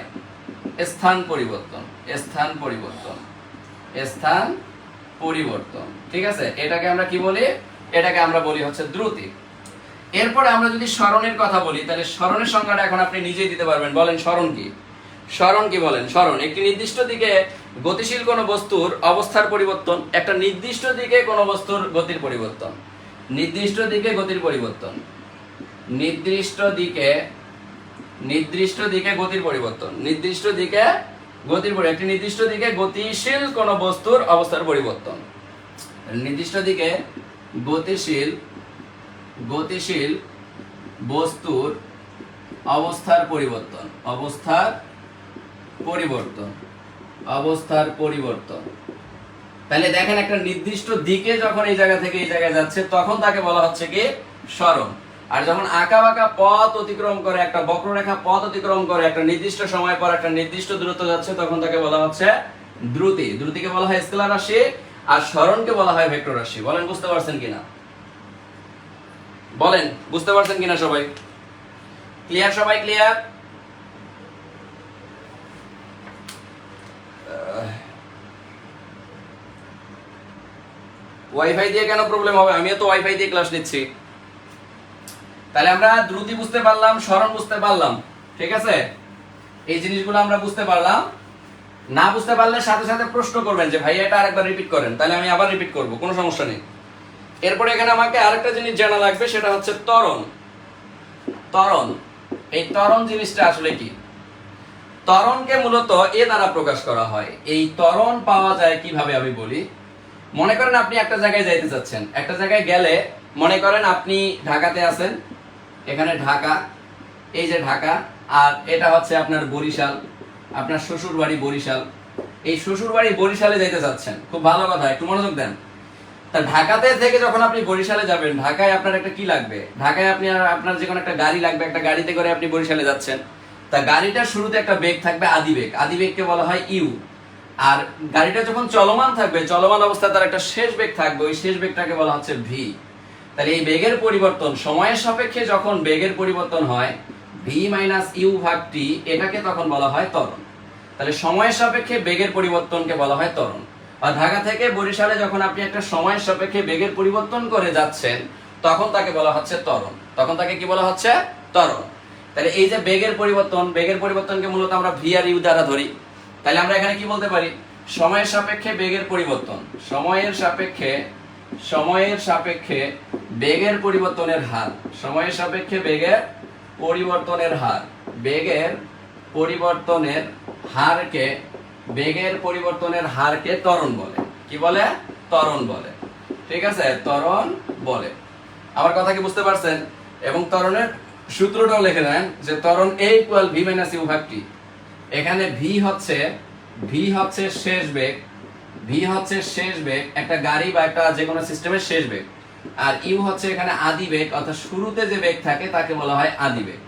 [SPEAKER 1] স্থান পরিবর্তন। ঠিক আছে, এটাকে আমরা কি বলি? এটাকে আমরা বলি হচ্ছে দ্রুতি। এরপরে আমরা যদি সরণের কথা বলি, তাহলে সরণের সংজ্ঞাটা এখন আপনি নিজেই দিতে পারবেন। বলেন সরণ কি? সরণ কি বলেন? সরণ একটি নির্দিষ্ট দিকে গতিশীল কোনো বস্তুর অবস্থার পরিবর্তন, একটা নির্দিষ্ট দিকে কোনো বস্তুর গতির পরিবর্তন। নির্দিষ্ট দিকে গতির পরিবর্তন। একটি নির্দিষ্ট দিকে গতিশীল কোনো বস্তুর অবস্থার পরিবর্তন। নির্দিষ্ট দিকে গতিশীল বস্তুর অবস্থার পরিবর্তন। তাহলে দেখেন, একটা নির্দিষ্ট দিকে যখন এই জায়গা থেকে এই জায়গায় যাচ্ছে, তখন তাকে বলা হচ্ছে কি? সরণ। আর যখন আঁকা বাঁকা পথ অতিক্রম করে, একটা বক্ররেখা পথ অতিক্রম করে একটা নির্দিষ্ট সময় পর একটা নির্দিষ্ট দূরত্ব যাচ্ছে, তখন তাকে বলা হচ্ছে দ্রুতি। দ্রুতিকে বলা হয় স্কেলার রাশি, আর সরণকে বলা হয় ভেক্টর রাশি। বলেন বুঝতে পারছেন কিনা? বলেন বুঝতে পারছেন কিনা সবাই? ক্লিয়ার? সবাই ক্লিয়ার? ওয়াইফাই দিয়ে কেন প্রবলেম হবে? আমিও তো ওয়াইফাই দিয়ে ক্লাস নিচ্ছি। তাহলে আমরা দ্রুতি বুঝতে পারলাম, সরণ বুঝতে পারলাম, ঠিক আছে? এই জিনিসগুলো আমরা বুঝতে পারলাম। না বুঝতে পারলে সাথে সাথে প্রশ্ন করবেন যে ভাই এটা আরেকবার রিপিট করেন, তাহলে আমি আবার রিপিট করব, কোনো সমস্যা নেই। এরপরে এখানে আমাকে আরেকটা জিনিস জানা লাগবে, সেটা হচ্ছে ত্বরণ। এই ত্বরণ জিনিসটা আসলে কি? ত্বরণকে মূলত এ দ্বারা প্রকাশ করা হয়। এই ত্বরণ পাওয়া যায় কিভাবে আমি বলি। মনে করেন আপনি একটা জায়গায় যাইতে চাচ্ছেন, একটা জায়গায় গেলে মনে করেন আপনি ঢাকাতে আছেন, এখানে ঢাকা, এই যে ঢাকা, আর এটা হচ্ছে আপনার বরিশাল, আপনার শ্বশুর বাড়ি বরিশাল। এই শ্বশুর বাড়ি বরিশালে যাইতে চাচ্ছেন, খুব ভালো কথা, একটু মনোযোগ দেন। তা ঢাকাতে থেকে যখন আপনি বরিশালে যাবেন, ঢাকায় আপনার একটা কি লাগবে? ঢাকায় আপনার যে কোনো একটা গাড়ি লাগবে, একটা গাড়িতে করে আপনি বরিশালে যাচ্ছেন। তা গাড়িটার শুরুতে একটা বেগ থাকবে, আদিবেগ। আদিবেগকে বলা হয় ইউ। আর গাড়িটা যখন চলমান থাকবে, চলমান অবস্থায় তার একটা শেষ বেগ থাকবে, ওই শেষ বেগটাকে বলা হচ্ছে ভি। তাহলে এই বেগের পরিবর্তন সময়ের সাপেক্ষে যখন বেগের পরিবর্তন হয়, ভি মাইনাস ইউ ভাগ টি, এটাকে তখন বলা হয় ত্বরণ। তাহলে সময়ের সাপেক্ষে বেগের পরিবর্তনকে বলা হয় ত্বরণ। আর ঢাকা থেকে বরিশালে যখন আপনি একটা সময়ের সাপেক্ষে বেগের পরিবর্তন করে যাচ্ছেন, তখন তাকে বলা হচ্ছে ত্বরণ। তখন তাকে কি বলা হচ্ছে? ত্বরণ। তাহলে এই যে বেগের পরিবর্তনকে মূলত আমরা ভি আর ইউ দ্বারা ধরি। তাহলে আমরা এখানে কি বলতে পারি? সময়ের সাপেক্ষে বেগের পরিবর্তন, সময়ের সাপেক্ষে বেগের পরিবর্তনের হার, সময়ের সাপেক্ষে বেগের পরিবর্তনের হারকে ত্বরণ বলে। কি বলে? ত্বরণ বলে। ঠিক আছে, ত্বরণ বলে। আমার কথা কি বুঝতে পারছেন? এবং ত্বরণের সূত্রটাও লিখে নেন যে ত্বরণ A = V - U/T। এখানে V হচ্ছে ভি হচ্ছে শেষ বেগ, ভি হচ্ছে শেষ বেগ একটা গাড়ি বা একটা যে কোনো সিস্টেমের শেষ বেগ, আর ইউ হচ্ছে এখানে আদি বেগ, অর্থাৎ শুরুতে যে বেগ থাকে তাকে বলা হয় আদি বেগ,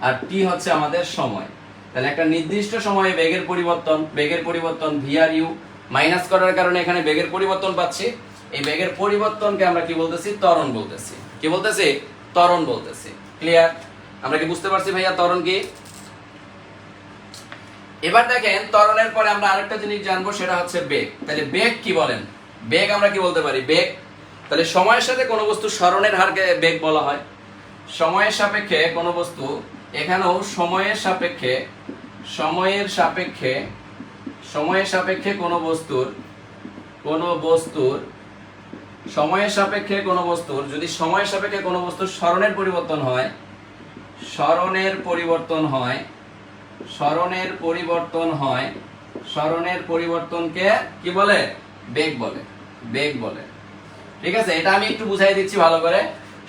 [SPEAKER 1] আর টি হচ্ছে আমাদের সময়। তাহলে একটা নির্দিষ্ট সময়ে বেগের পরিবর্তন ভি আর ইউ মাইনাস করার কারণে এখানে বেগের পরিবর্তন পাচ্ছি। এই বেগের পরিবর্তনকে আমরা কি বলতেছি? ত্বরণ বলতেছি। কি বলতেছি? ত্বরণ বলতেছি। ক্লিয়ার? আমরা কি বুঝতে পারছি ভাইয়া ত্বরণ কি? এবার দেখেন ত্বরণের পরে আমরা আরেকটা জিনিস জানবো, সেটা হচ্ছে বেগ। তাহলে বেগ কি বলেন? বেগ আমরা কি বলতে পারি? বেগ, তাহলে সময়ের সাথে কোনো বস্তু সরণের হারকে বেগ বলা হয়। সময়ের সাপেক্ষে কোনো বস্তু, এখানেও সময়ের সাপেক্ষে কোনো বস্তুর সময়ের সাপেক্ষে কোনো বস্তুর যদি সময়ের সাপেক্ষে কোনো বস্তুর সরণের পরিবর্তন হয়, সরণের পরিবর্তনকে কি বলে? বেগ বলে। ঠিক আছে, এটা আমি একটু বুঝাই দিচ্ছি ভালো করে।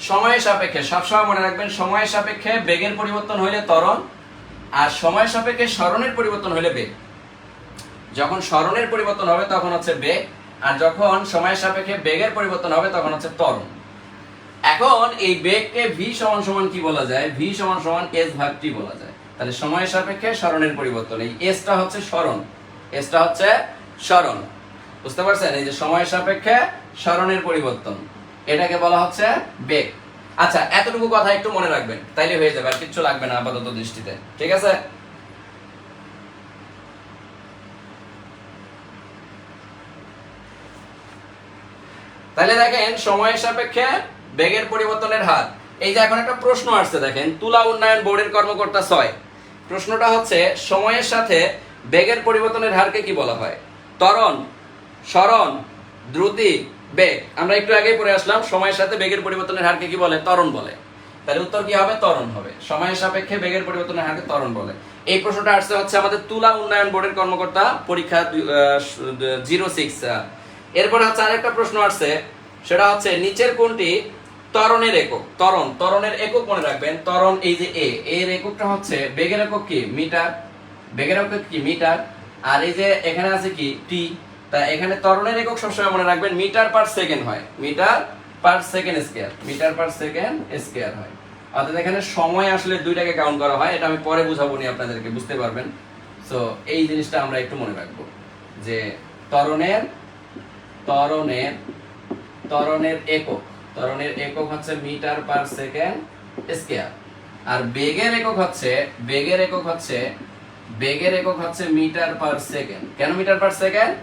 [SPEAKER 1] সময়ের সাপেক্ষে, সবসময় মনে রাখবেন, সময়ের সাপেক্ষে বেগের পরিবর্তন হইলে ত্বরণ, আর সময়ের সাপেক্ষে সরণের পরিবর্তন হইলে বেগ। যখন সরণের পরিবর্তন হবে তখন হচ্ছে বেগ, আর যখন সময়ের সাপেক্ষে বেগের পরিবর্তন হবে তখন হচ্ছে ত্বরণ। এখন এই বেগকে ভি সমান সমান কি বলা যায়? ভি সমান সমান এস ভাগ টি বলা যায়। তাহলে সময়ের সাপেক্ষে সরণের পরিবর্তন, এই এসটা হচ্ছে সরণ, বুঝতে পারছেন? এই যে সময়ের সাপেক্ষে সরণের পরিবর্তন, এটাকে বলা হচ্ছে বেগ। আচ্ছা, এতটুকু কথা একটু মনে রাখবেন, তাইলে হয়ে যাবে, আর কিচ্ছু লাগবে না আপাতত দৃষ্টিতে। ঠিক আছে? তাহলে দেখেন সময়ের সাপেক্ষে বেগের পরিবর্তনের হার। এই যে এখন একটা প্রশ্ন আসছে, দেখেন তুলা উন্নয়ন বোর্ডের কর্মকর্তা 6, প্রশ্নটা হচ্ছে সময়ের সাথে বেগের পরিবর্তনের হারকে কি বলা হয়? ত্বরণ, সরণ, দ্রুতি, বেগ। আমরা একটু আগেই পড়ে আসলাম সময়ের সাথে বেগের পরিবর্তনের হারকে কি বলে? ত্বরণ বলে। তাহলে উত্তর কি হবে? ত্বরণ হবে। সময়ের সাপেক্ষে বেগের পরিবর্তনের হারকে ত্বরণ বলে। এই প্রশ্নটা আসছে হচ্ছে আমাদের তুলা উন্নয়ন বোর্ডের কর্মকর্তা পরীক্ষা 06। এরপরে হচ্ছে আরেকটা প্রশ্ন আসছে, সেটা হচ্ছে নিচের কোনটি ত্বরণের একক? ত্বরণের একক মনে রাখবেন। ত্বরণ, এই যে এর এককটা হচ্ছে, বেগের একক কি? মিটার। বেগের একক কি? মিটার। আর এই যে এখানে আছে কি? টি। তা এখানে ত্বরণের একক সবসময় মনে রাখবেন মিটার পার সেকেন্ড হয়, মিটার পার সেকেন্ড স্কয়ার হয়। অর্থাৎ এখানে সময় আসলে দুইটাকে কাউন্ট করা হয়, এটা আমি পরে বুঝাবো নি, আপনাদেরকে বুঝতে পারবেন। সো এই জিনিসটা আমরা একটু মনে রাখবো যে ত্বরণের একক হচ্ছে মিটার পার সেকেন্ড স্কয়ার, আর বেগের একক হচ্ছে মিটার পার সেকেন্ড। কেন মিটার পার সেকেন্ড?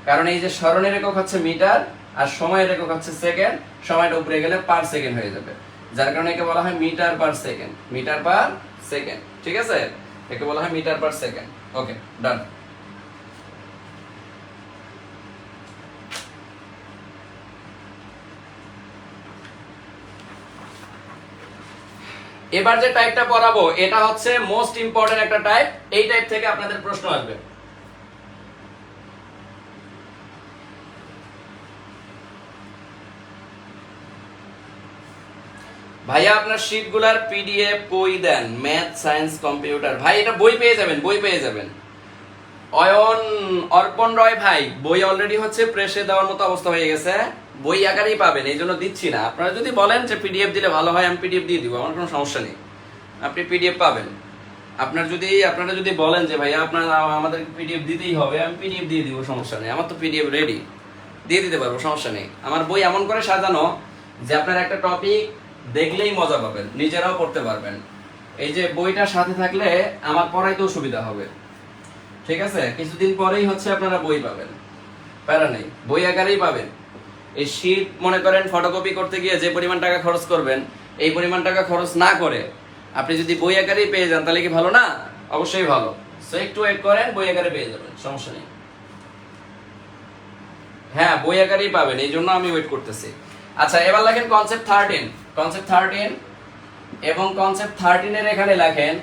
[SPEAKER 1] কারণ এই যে সরণের একক হচ্ছে মিটার আর সময়ের একক হচ্ছে সেকেন্ড, সময়টা উপরে গেলে পার সেকেন্ড হয়ে যাবে, যার কারণে একে বলা হয় মিটার পার সেকেন্ড। ঠিক আছে, একে বলা হয় মিটার পার সেকেন্ড। ওকে, ডান। এবার যে টাইপটা পড়াবো এটা হচ্ছে মোস্ট ইম্পর্টেন্ট একটা টাইপ। এই টাইপ থেকে আপনাদের প্রশ্ন আসবে। ভাইয়া আপনার শীটগুলার পিডিএফ কই দেন? Math, science, computer. ভাই এটা বই পেয়ে যাবেন। অর্পণ রয় ভাই, বই অলরেডি হচ্ছে প্রেসে দেওয়ার মতো অবস্থা হয়ে গেছে, বই আকারেই পাবেন, এই জন্য দিচ্ছি না। আপনারা যদি বলেন যে পিডিএফ দিলে ভালো হয়, আমি পিডিএফ দিয়ে দিব, আমার কোনো সমস্যা নেই, আপনি পিডিএফ পাবেন। আপনারা যদি বলেন যে ভাইয়া আপনারা আমাদের পিডিএফ দিতেই হবে, আমি পিডিএফ দিয়ে দিব, সমস্যা নেই, আমার তো পিডিএফ রেডি, দিয়ে দিতে পারবো, সমস্যা নেই। আমার বই এমন করে সাজানো যে আপনার একটা টপিক দেখলেই মজা পাবেন, নিজেরাও পড়তে পারবেন। এই যে বইটার সাথে থাকলে আমার পড়াইতেও সুবিধা হবে। ঠিক আছে, কিছুদিন পরেই হচ্ছে আপনারা বই পাবেন, প্যারা নেই, বই আকারেই পাবেন। এই শীট মনে করেন ফটোকপি করতে গিয়ে যে পরিমাণ টাকা খরচ করবেন, এই পরিমাণ টাকা খরচ না করে আপনি যদি বই আকারেই পেয়ে যান তাহলে কি ভালো না? অবশ্যই ভালো। সো একটু ওয়েট করেন, বই আকারে পেয়ে যাবেন, সমস্যা নেই। হ্যাঁ, বই আকারেই পাবেন, এই জন্য আমি ওয়েট করতেছি। আচ্ছা, এবার লেখেন কনসেপ্ট 13 এবং কনসেপ্ট 13 এর এখানে লেখেন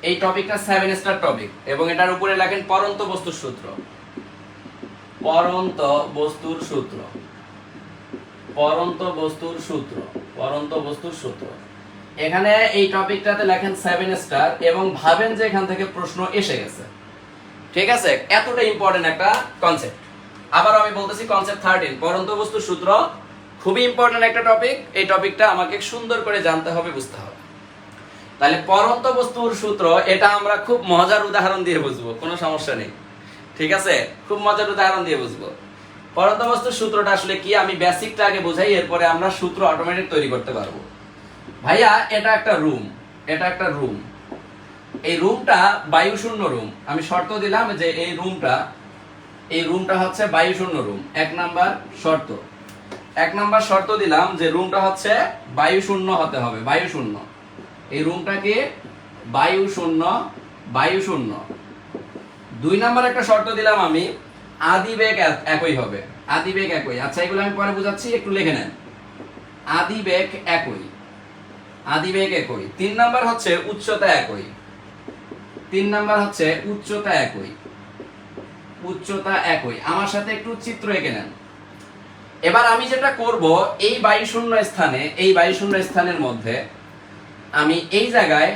[SPEAKER 1] এই টপিকটা 7 স্টার টপিক, এবং এটার উপরে লেখেন পরন্ত বস্তুর সূত্র। এখানে এই টপিকটাতে লেখেন 7 স্টার এবং ভাবেন যে এখান থেকে প্রশ্ন এসে গেছে। ঠিক আছে, এতটা ইম্পর্টেন্ট একটা কনসেপ্ট। আবার আমি বলতেছি কনসেপ্ট 13, পরন্ত বস্তুর সূত্র। খুবই ইম্পর্টেন্ট একটা টপিক। এই টপিকটা আমাকে সুন্দর করে জানতে হবে, বুঝতে হবে। তাহলে পরন্ত বস্তুর সূত্র, এটা আমরা খুব মজার উদাহরণ দিয়ে বুঝবো, কোনো সমস্যা নেই। ঠিক আছে, খুব মজার উদাহরণ দিয়ে বুঝবো। পরন্ত বস্তুর সূত্রটা আসলে কি, আমি বেসিকটা আগে বোঝাই, এরপরে আমরা সূত্র অটোমেটিক তৈরি করতে পারবো। ভাইয়া, এটা একটা রুম, এটা একটা রুম। এই রুমটা বায়ুশূন্য রুম। আমি শর্ত দিলাম যে এই রুমটা হচ্ছে বায়ুশূন্য রুম। এক নাম্বার শর্ত দিলাম যে রুমটা হচ্ছে বায়ুশূন্য হতে হবে, বায়ুশূন্য। এই রুমটাকে বায়ুশূন্য। 2 নাম্বার একটা শর্ত দিলাম আমি, আদি বেগ একই হবে, আদি বেগ একই। আচ্ছা, এগুলো আমি পরে বুঝাচ্ছি, একটু লিখে নেন। আদি বেগ একই। 3 নাম্বার হচ্ছে উচ্চতা একই। উচ্চতা একই। আমার সাথে একটু চিত্র এঁকে নেন। এবার আমি যেটা করব, এই বায়ুশূন্য স্থানের মধ্যে আমি এই জায়গায়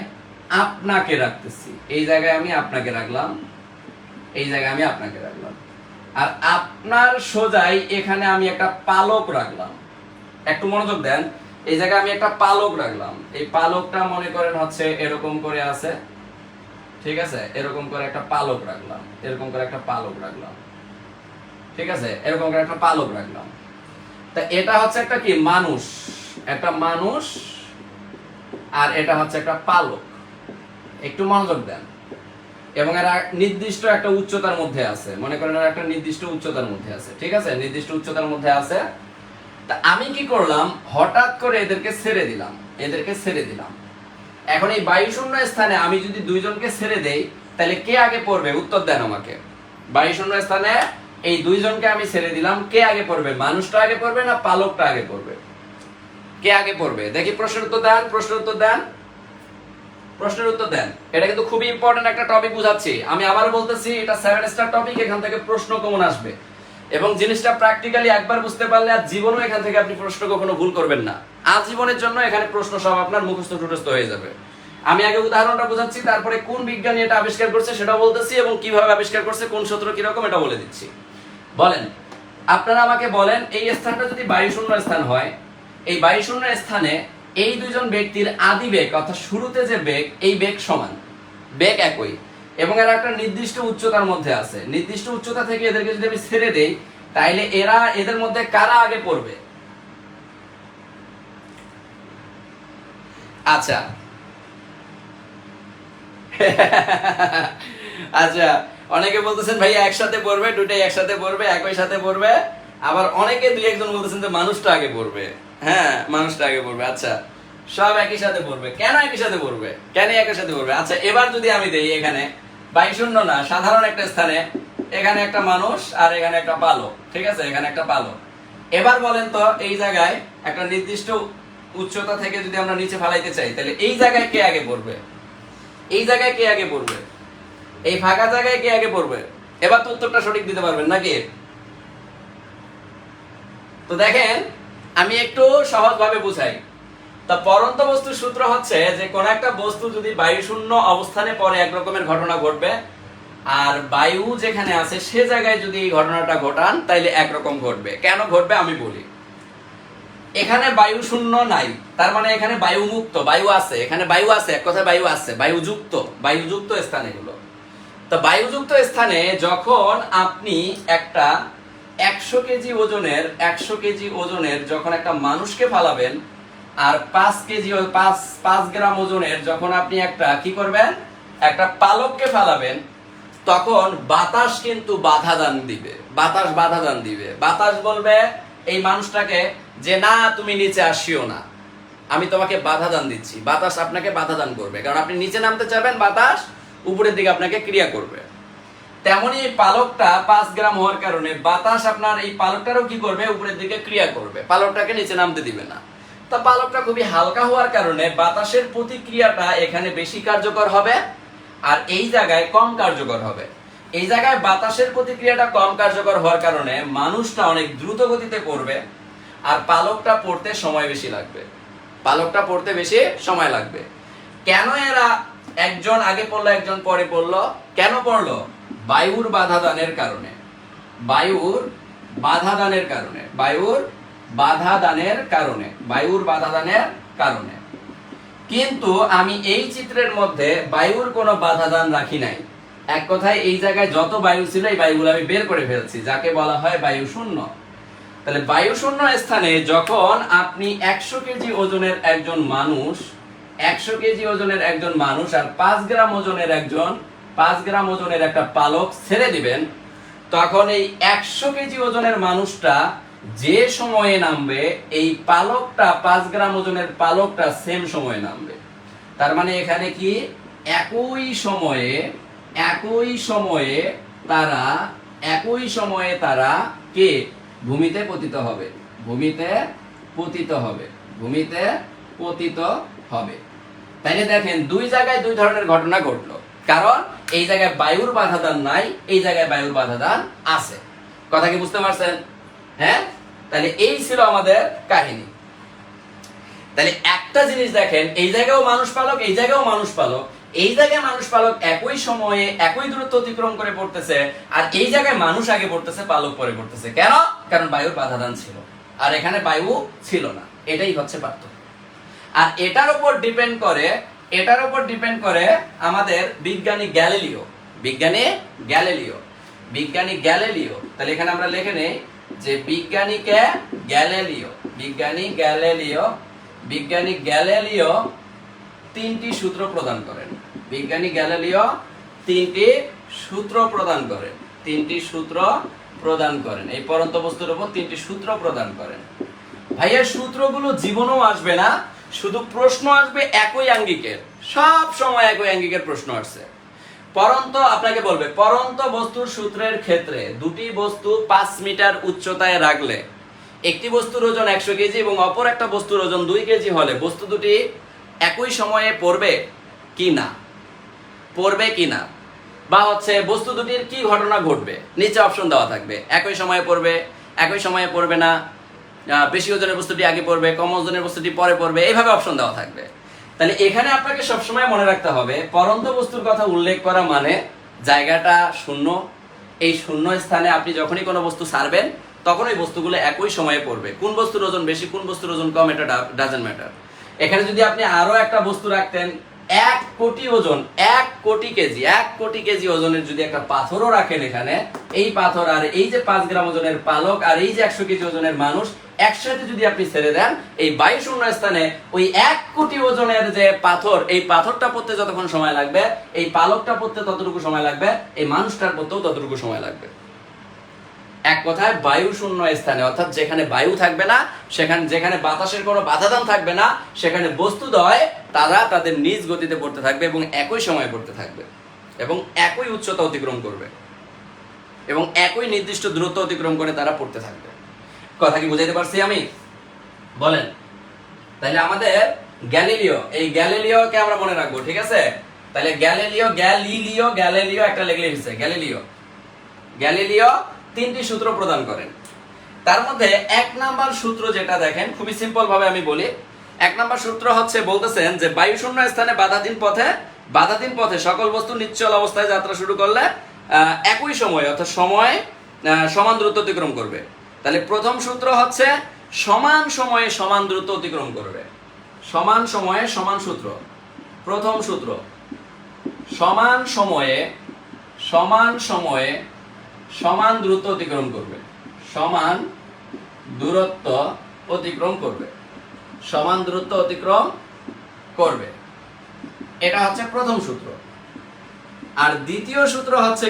[SPEAKER 1] আপনাকে রাখতেছি, এই জায়গায় আমি আপনাকে রাখলাম, আর আপনার সোজাই এখানে আমি একটা পালক রাখলাম। একটু মনোযোগ দেন, এই জায়গায় আমি একটা পালক রাখলাম। এই পালকটা মনে করেন হচ্ছে এরকম করে আছে, ঠিক আছে, এরকম করে একটা পালক রাখলাম, ঠিক আছে, এরকম করে একটা পালক রাখলাম। তা এটা হচ্ছে একটা কি, মানুষ, আর এটা হচ্ছে একটা পালক। একটু মনোযোগ দেন। এবং এরা নির্দিষ্ট একটা উচ্চতার মধ্যে আছে, মনে করেন এরা একটা নির্দিষ্ট উচ্চতার মধ্যে আছে, ঠিক আছে, নির্দিষ্ট উচ্চতার মধ্যে আছে। তা আমি কি করলাম, হঠাৎ করে এদেরকে ছেড়ে দিলাম। এখন এই বায়ুশূন্য স্থানে আমি যদি দুইজনকে ছেড়ে দেই, তাহলে কে আগে পড়বে? উত্তর দেন আমাকে। বায়ুশূন্য স্থানে এই দুইজনকে আমি ছেড়ে দিলাম, কে আগে পড়বে? মানুষটা আগে পড়বে না পালকটা আগে পড়বে? কে আগে পড়বে? দেখি, প্রশ্নের উত্তর দেন। এটা কিন্তু খুবই ইম্পর্টেন্ট একটা টপিক বুঝাচ্ছি। আমি আবার বলতেছি, এটা 7 স্টার টপিক, এখান থেকে প্রশ্ন কমন আসবে। এবং জিনিসটা প্র্যাকটিক্যালি একবার বুঝতে পারলে আর জীবনও এখান থেকে আপনি প্রশ্ন কখনো ভুল করবেন না। আজীবনের জন্য এখানে প্রশ্ন সব আপনার মুখস্থ টুটস্থ হয়ে যাবে। আমি আগে উদাহরণটা বোঝাচ্ছি, তারপরে কোন বিজ্ঞানী এটা আবিষ্কার করছে সেটা বলতেছি, এবং কিভাবে আবিষ্কার করছে, কোন সূত্র কিরকম, এটা বলে দিচ্ছি। বলেন, আপনারা আমাকে বলেন, এই স্থানটা যদি বায়ুশূন্য স্থান হয়, এই বায়ুশূন্য স্থানে এই দুইজন ব্যক্তির আদি বেগ, অর্থাৎ শুরুতে যে বেগ, এই বেগ সমান, বেগ একই, এবং এরা একটা নির্দিষ্ট উচ্চতার মধ্যে আছে। নির্দিষ্ট উচ্চতা থেকে এদেরকে যদি আমি ছেড়ে দেই, তাইলে এদের মধ্যে কারা আগে পড়বে? আচ্ছা আচ্ছা, অনেকে বলতেছেন ভাইয়া একসাথে পড়বে, দুটাই একসাথে পড়বে, একই সাথে পড়বে। আবার অনেকে 2-1 জন বলতেছেন যে মানুষটা আগে পড়বে। হ্যাঁ, মানুষটা আগে পড়বে। আচ্ছা, সব একই সাথে পড়বে। কেন একই সাথে পড়বে? আচ্ছা, এবার যদি আমি দেই, এখানে বায়ুশূন্য না, সাধারণ একটা স্থানে, এখানে একটা মানুষ আর এখানে একটা পালক, ঠিক আছে, এখানে একটা পালক। এবার বলেন তো, এই জায়গায় একটা নির্দিষ্ট উচ্চতা থেকে যদি আমরা নিচে ফালাইতে চাই, তাহলে এই জায়গায় কে আগে পড়বে? এই ফাঁকা জায়গায় কে আগে পড়বে? এবার তো উত্তরটা সঠিক দিতে পারবেন নাকি? তো দেখেন, আমি একটু সহজভাবে বুঝাই। তা পরন্ত বস্তুর সূত্র হচ্ছে যে কোন একটা বস্তু যদি বায়ুশূন্য অবস্থানে পড়ে, এক রকমের ঘটনা ঘটবে, আর বায়ু যেখানে আছে সে জায়গায় যদি এই ঘটনাটা ঘটান, তাইলে একরকম ঘটবে। কেন ঘটবে আমি বলি। এখানে বায়ু শূন্য নাই, তার মানে এখানে বায়ু মুক্ত, বায়ু আছে, এখানে বায়ু আছে, এক কথায় বায়ু আছে, বায়ুযুক্ত স্থান এগুলো। তো বায়ুযুক্ত স্থানে যখন আপনি একটা 100 কেজি ওজনের যখন একটা মানুষকে ফালাবেন, আর 5 গ্রাম ওজনের যখন আপনি একটা কি করবেন, একটা পালককে ফালাবেন, তখন বাতাস কিন্তু বাধা দান দিবে। বাতাস বলবে এই মানুষটাকে যে না, তুমি নিচে আসিও না, আমি তোমাকে বাধা দান দিচ্ছি। বাতাস আপনাকে বাধা দান করবে, কারণ আপনি নিচে নামতে চাবেন, বাতাস উপরের দিকে আপনাকে ক্রিয়া করবে। তেমনি এই পালকটা 5 গ্রাম হওয়ার কারণে বাতাস আপনার এই পালকটারও কি করবে, উপরের দিকে ক্রিয়া করবে, পালকটাকে নিচে নামতে দিবে না। তো পালকটা খুবই হালকা হওয়ার কারণে বাতাসের প্রতিক্রিয়াটা এখানে বেশি কার্যকর হবে, আর এই জায়গায় কম কার্যকর হবে। এই জায়গায় বাতাসের প্রতিক্রিয়াটা কম কার্যকর হওয়ার কারণে মানুষটা অনেক দ্রুত গতিতে পড়বে, আর পালকটা পড়তে বেশি সময় লাগবে। কেন এরা একজন আগে পড়লো, একজন পরে পড়লো? কেন পড়লো? বায়ুর বাধা দানের কারণে, বায়ুর বাধা দানের কারণে, বায়ুর বাধা দানের কারণে, বায়ুর বাধা দানের কারণে। কিন্তু আমি এই চিত্রের মধ্যে বায়ুর কোনো বাধা দান রাখি নাই। এক কথায় এই জায়গায় যত বায়ু ছিল এই বায়ুগুলো আমি বের করে ফেলছি, যাকে বলা হয় বায়ু শূন্য। তাহলে বায়ু শূন্য স্থানে যখন আপনি 100 কেজি ওজনের একজন মানুষ, 100 কেজি ওজনের একজন মানুষ আর 5 গ্রাম ওজনের একজন, 5 গ্রাম ওজনের একটা পালক ছেড়ে দিবেন, তখন এই 100 কেজি ওজনের মানুষটা যে সময়ে নামবে, এই পালকটা 5 গ্রাম ওজনের পালকটা সেম সময়ে নামবে। তার মানে এখানে কি একই সময়ে তারা কে ভূমিতে পতিত হবে, ভূমিতে পতিত হবে, ভূমিতে পতিত হবে। তাইলে দেখেন দুই জায়গায় দুই ধরনের ঘটনা ঘটলো, কারণ এই জায়গায় বায়ুর বাধা দান নাই, এই জায়গায় বায়ুর বাধা দান আছে। কথা কি বুঝতে পারছেন? হ্যাঁ, তাহলে এই ছিল আমাদের কাহিনী। তাহলে একটা জিনিস দেখেন, এই জায়গায়ও মানুষ পালক, এই জায়গায়ও মানুষ পালক, এই জায়গায় মানুষ পালক একই সময়ে একই দূরত্ব অতিক্রম করে পড়তেছে, আর এই জায়গায় মানুষ আগে পড়তেছে, পালক পরে পড়তেছে। কেন? কারণ বায়ুর বাধা দান ছিল, আর এখানে বায়ু ছিল না। এটাই হচ্ছে পার্থক্য। আর এটার উপর ডিপেন্ড করে আমাদের বিজ্ঞানী গ্যালিলিও, বিজ্ঞানী গ্যালিলিও। তাহলে এখানে আমরা লিখে নেই যে বিজ্ঞানী গ্যালিলিও তিনটি সূত্র প্রদান করেন। বিজ্ঞানী গ্যালিলিও তিনটি সূত্র প্রদান করেন। এই পরন্ত বস্তুর উপর তিনটি সূত্র প্রদান করেন। ভাইয়া সূত্রগুলো জীবনেও আসবে না, শুধু প্রশ্ন আসবে একই আঙ্গিকের, সব সময় একই আঙ্গিকের প্রশ্ন আসছে। পরন্ত আপনাকে বলবে, পরন্ত বস্তুর সূত্রের ক্ষেত্রে দুটি বস্তু 5 মিটার উচ্চতায় রাখলে একটি বস্তুর ওজন 100 কেজি এবং অপর একটা বস্তুর ওজন 2 কেজি হলে বস্তু দুটি একই সময়ে পড়বে কি না, বা হচ্ছে বস্তু দুটির কি ঘটনা ঘটবে, নিচে অপশন দেওয়া থাকবে। একই সময়ে পড়বে, একই সময়ে পড়বে না, বেশি ওজনের বস্তুটি আগে পড়বে, কম ওজনের বস্তুটি পরে পড়বে, এইভাবে অপশন দেওয়া থাকবে। তাহলে এখানে আপনাকে সবসময় মনে রাখতে হবে, পরন্ত বস্তুর কথা উল্লেখ করা মানে জায়গাটা শূন্য। এই শূন্য স্থানে আপনি যখনই কোনো বস্তু ছাড়বেন তখন ওই বস্তুগুলো একই সময়ে পড়বে। কোন বস্তুর ওজন বেশি, কোন বস্তুর ওজন কম, এটা ডাজন্ট ম্যাটার। এখানে যদি আপনি আরো একটা বস্তু রাখতেন, 1 কোটি ওজন, 1 কোটি কেজি ওজনের যদি একটা পাথরও রাখেন এখানে, এই পাথর আর এই যে 5 গ্রাম ওজনের পালক আর এই যে 100 কেজি ওজনের মানুষ একসাথে যদি আপনি ছেড়ে দেন, এই বায়ু শূন্য স্থানে ওই 1 কোটি ওজনের যে পাথর, এই পাথরটা পড়তে যতক্ষণ সময় লাগবে, এই পালকটা পড়তে ততটুকু সময় লাগবে, এই মানুষটার পড়তেও ততটুকু সময় লাগবে। এক কথায় বায়ু শূন্য স্থানে, অর্থাৎ যেখানে বায়ু থাকবে না, যেখানে বাতাসের কোনো বাধাদান থাকবে না, সেখানে বস্তুদ্বয় তারা তাদের নিজ গতিতে পড়তে থাকবে এবং একই সময়ে পড়তে থাকবে এবং একই উচ্চতা অতিক্রম করবে এবং একই নির্দিষ্ট দূরত্ব অতিক্রম করে তারা পড়তে থাকবে। কথা কি বুঝাইতে পারছি আমি? বলেন। তাহলে আমাদের গ্যালিলিও, এই গ্যালিলিওকে আমরা মনে রাখবো, ঠিক আছে? তাহলে গ্যালিলিও একটা লেখলে হচ্ছে গ্যালিলিও তিনটি সূত্র প্রদান করেন। তার মধ্যে 1 নাম্বার সূত্র যেটা দেখেন, খুবই সিম্পল ভাবে আমি বলি। 1 নাম্বার সূত্র হচ্ছে, বলতেছেন যে বায়ু শূন্য স্থানে বাধাধীন পথে সকল বস্তু নিশ্চল অবস্থায় যাত্রা শুরু করলে একই সময়, অর্থাৎ সময় সমান দূরত্ব অতিক্রম করবে। তাহলে প্রথম সূত্র হচ্ছে সমান সময়ে সমান দূরত্ব অতিক্রম করবে। সমান সময়ে সমান সূত্র, প্রথম সূত্র, সমান সময়ে সমান দূরত্ব অতিক্রম করবে, সমান দূরত্ব অতিক্রম করবে, সমান দূরত্ব অতিক্রম করবে। এটা হচ্ছে প্রথম সূত্র। আর দ্বিতীয় সূত্র হচ্ছে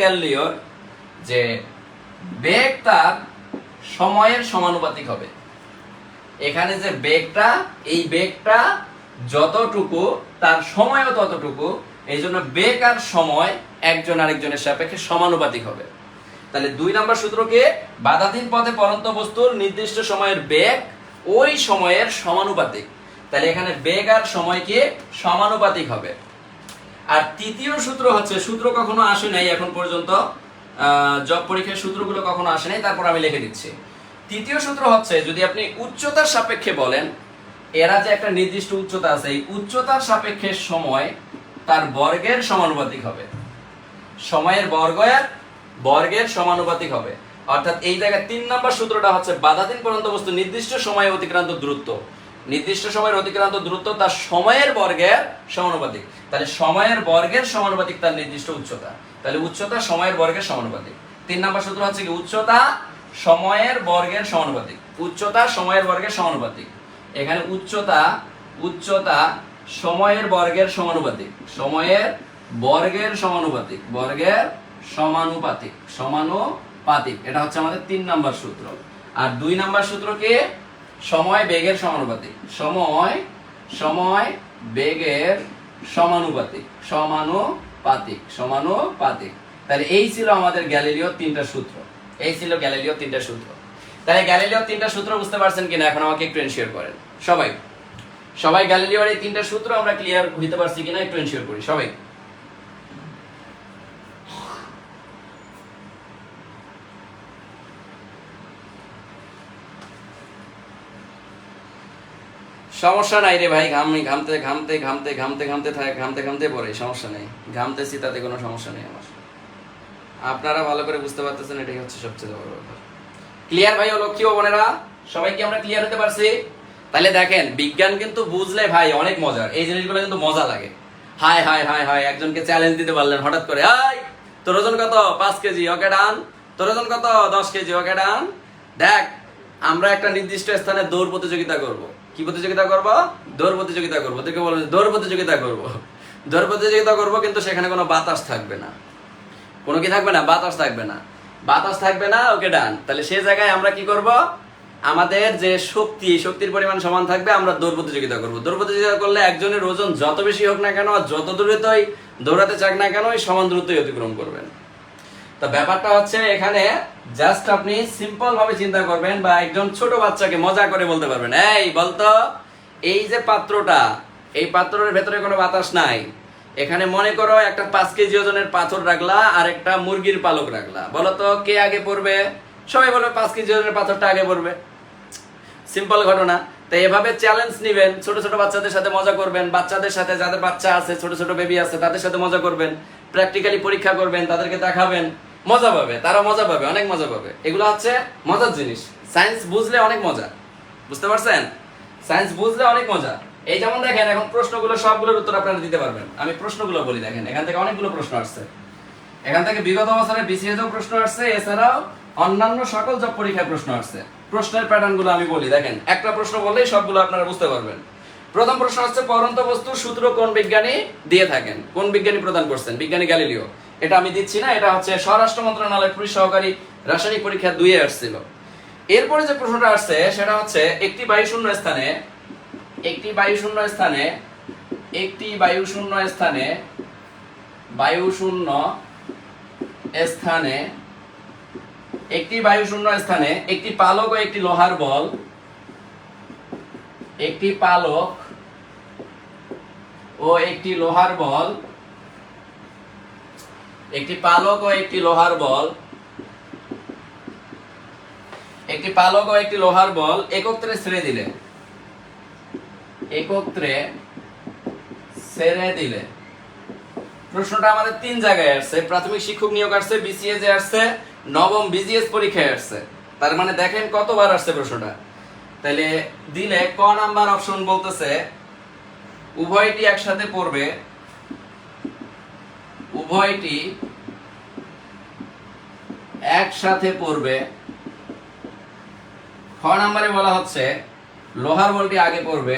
[SPEAKER 1] গ্যালিলিওর, যে বেগ তার সময়ের সমানুপাতিক হবে। এখানে যে বেগটা, এই বেগটা যতটুকু তার সময়ও ততটুকু, এই জন্য বেগ আর সময় একজন আরেকজনের সাপেক্ষে সমানুপাতিক হবে। তাহলে 2 নাম্বার সূত্রকে, বাধাধীন পথে পরন্ত বস্তুর নির্দিষ্ট সময়ের বেগ ওই সময়ের সমানুপাতিক। তাহলে এখানে বেগ আর সময় কি সমানুপাতিক হবে। আর তৃতীয় সূত্র হচ্ছে, সূত্র কখনো আসে নাই এখন পর্যন্ত, জব পরীক্ষার সূত্রগুলো কখনো আসে নাই, তারপর আমি লিখে দিচ্ছি। তৃতীয় সূত্র হচ্ছে, যদি আপনি উচ্চতার সাপেক্ষে বলেন, এরা যে একটা নির্দিষ্ট উচ্চতা আছে, এই উচ্চতার সাপেক্ষে সময় তার বর্গের সমানুপাতিক হবে। সময়ের বর্গের সমানুপাতিক হবে। অর্থাৎ এই জায়গায় 3 নম্বর সূত্রটা হচ্ছে বাধাধীন পড়ন্ত বস্তু নির্দিষ্ট সময়ে অতিক্রান্ত দূরত্ব, নির্দিষ্ট সময়ের অতিক্রান্ত দূরত্ব তার সময়ের বর্গের সমানুপাতিক। তাহলে সময়ের বর্গের সমানুপাতিক তার নির্দিষ্ট উচ্চতা। তাহলে উচ্চতা সময়ের বর্গের সমানুপাতিক। 3 নম্বর সূত্র হচ্ছে কি উচ্চতা সময়ের বর্গের সমানুপাতিক। উচ্চতা সময়ের বর্গের সমানুপাতিক। এখানে উচ্চতা সময়ের বর্গের সমানুপাতিক। সময়ের বর্গের সমানুপাতিক। বর্গের সমানুপাতিক। এটা হচ্ছে আমাদের 3 নম্বর সূত্র। আর 2 নম্বর সূত্র কি? সময় বেগের সমানুপাতিক। সময় বেগের সমানুপাতিক। তাহলে এই ছিল আমাদের গ্যালিলিওর 3টা সূত্র। তাহলে গ্যালিলিওর 3টা সূত্র বুঝতে পারছেন কিনা এখন আমাকে একটু এনশিওর করেন। সবাই গ্যালিলিওর এই 3টা সূত্র আমরা ক্লিয়ার হইতে পারছি কিনা একটু এনশিওর করি সবাই। সমস্যা নাই রে ভাই, ঘামতে পরে সমস্যা নেই। ঘামতেছি তাতে কোনো সমস্যা নেই আমার। আপনারা ভালো করে বুঝতে পারতেছেন, এটাই হচ্ছে সবচেয়ে বড় ব্যাপার। ক্লিয়ার ভাই ও লক্ষ্মী ও বোনেরা, সবাই কি আমরা ক্লিয়ার হতে পারছি? তাহলে দেখেন বিজ্ঞান কিন্তু বুঝলে ভাই অনেক মজার, এই জিনিসগুলো কিন্তু মজা লাগে। হাই একজনকে চ্যালেঞ্জ দিতে পারলেন হঠাৎ করে, এই তোর ওজন কত? 5 কেজি, ওকে ডান। তোর ওজন কত? 10 কেজি, ওকে ডান। দেখ আমরা একটা নির্দিষ্ট স্থানে দৌড় প্রতিযোগিতা করব। কি প্রতিযোগিতা করব? দৌড় প্রতিযোগিতা করব। তোকে বলবো দৌড় প্রতিযোগিতা করব, কিন্তু সেখানে কোনো বাতাস থাকবে না। কোনো কি থাকবে না? বাতাস থাকবে না, ওকে ডান। তাহলে সেই জায়গায় আমরা কি করব? আমাদের যে শক্তির পরিমাণ সমান থাকবে, আমরা দৌড় প্রতিযোগিতা করব। দৌড় প্রতিযোগিতা করলে একজনের ওজন যত বেশি হোক না কেন, যত দূরত্বই দৌড়াতে চাক না কেন, সমান দূরত্বই অতিক্রম করবেন। তো ব্যাপারটা হচ্ছে এখানে জাস্ট আপনি সিম্পল ভাবে চিন্তা করবেন, বা একজন ছোট বাচ্চাকে মজা করে বলতে পারবেন, এই বলতো এই যে পাত্রটা, এই পাত্রের ভেতরে কোনো বাতাস নাই, এখানে মনে করো একটা 5 কেজি ওজনের পাথর রাখলা আর একটা মুরগির পালক রাখলা, বলো তো কে আগে পড়বে? সবাই বলবে 5 কেজি ওজনের পাথরটা আগে পড়বে। সিম্পল ঘটনা। তো এভাবে চ্যালেঞ্জ নিবেন, ছোট ছোট বাচ্চাদের সাথে মজা করবেন, বাচ্চাদের সাথে যাদের বাচ্চা আছে, ছোট ছোট বেবি আছে, তাদের সাথে মজা করবেন, প্র্যাকটিক্যালি পরীক্ষা করবেন, তাদেরকে দেখাবেন, মজা পাবে, তারা মজা পাবে, অনেক মজা পাবে। এগুলো হচ্ছে মজার জিনিস। সায়েন্স বুঝলে অনেক মজা, বুঝতে পারছেন? সায়েন্স বুঝলে অনেক মজা। এই যেমন দেখেন এখন প্রশ্নগুলো সবগুলোর উত্তর আপনারা দিতে পারবেন। আমি প্রশ্নগুলো বলি, দেখেন এখান থেকে অনেকগুলো প্রশ্ন আসছে। এখান থেকে বিগত বছরের বিসিএসও প্রশ্ন আসছে, এছাড়াও অন্যান্য সকল জব পরীক্ষার প্রশ্ন আসছে। প্রশ্নের প্যাটার্নগুলো আমি বলি, দেখেন একটা প্রশ্ন বললেই সবগুলো আপনারা বুঝতে পারবেন। প্রথম প্রশ্ন হচ্ছে পড়ন্ত বস্তুর সূত্র কোন বিজ্ঞানী দিয়ে থাকেন? কোন বিজ্ঞানী প্রদান করছেন? বিজ্ঞানী গ্যালিলিও। এটা আমি দিচ্ছি না, এটা হচ্ছে স্বরাষ্ট্র মন্ত্রণালয়ের পুলিশ সহকারী রাসায়নিক পরীক্ষা 2-এ আসছিল। এরপরে যে প্রশ্নটা আসছে সেটা হচ্ছে একটি বায়ুশূন্য স্থানে একটি পালক ও একটি লোহার বল, একটি পালক ও একটি লোহার বল একত্রে ছেড়ে দিলে। প্রশ্নটা আমাদের 3 জায়গায় আসছে। প্রাথমিক শিক্ষক নিয়োগ আসছে, বিসিএস এ আসছে, নবম বিজিএস পরীক্ষায় আসছে। তার মানে দেখেন কতবার আসছে প্রশ্নটা। তাহলে দিলে ক নাম্বার অপশন বলতেছে উভয়টি একসাথে পড়বে। খ নাম্বারে বলা হচ্ছে লোহার বলটি আগে পড়বে,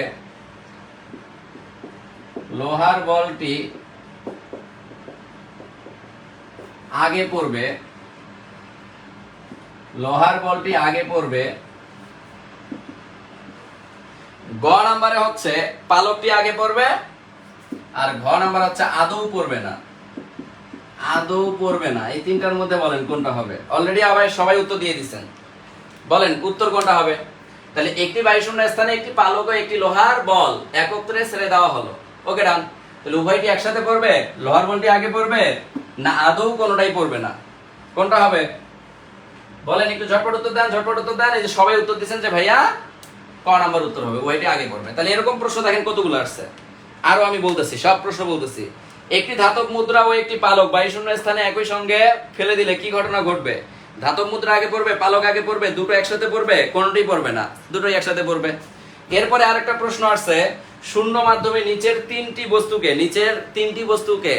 [SPEAKER 1] গ নাম্বারে হচ্ছে পালকটি আগে পড়বে, আর ঘ নাম্বার হচ্ছে আদৌ পড়বে না। এই 3টার মধ্যে বলেন কোনটা হবে? অলরেডি আবার সবাই উত্তর দিয়ে দিচ্ছেন, বলেন উত্তর কোনটা হবে? তাহলে একটি বায়ুশূন্য স্থানে একটি পালক ও একটি লোহার বল একত্রে ছেড়ে দেওয়া হলো, ওকে ডান। তাহলে উভয়টি একসাথে পড়বে, লোহার বলটি আগে পড়বে, না আদৌ কোনটাই পড়বে না? কোনটা হবে বলেন? একটু ঝটপট উত্তর দেন। এই যে সবাই উত্তর দিচ্ছেন যে ভাইয়া ক নাম্বার উত্তর হবে, উভয়টি আগে পড়বে। তাহলে এরকম প্রশ্ন দেখেন কতগুলো আসছে। আরো আমি বলতেছি, সব প্রশ্ন বলতেছি। একটি ধাতব মুদ্রা ও একটি পালক বায়ুশূন্য স্থানে একই সঙ্গে ফেলে দিলে কি ঘটনা ঘটবে? ধাতব মুদ্রা আগে পড়বে, পালক আগে পড়বে, দুটো একসাথে পড়বে? কোনটাই পড়বে না, দুটোই একসাথে পড়বে। এরপরে আরেকটা প্রশ্ন আসছে, শূন্য মাধ্যমে নিচের তিনটি বস্তুকে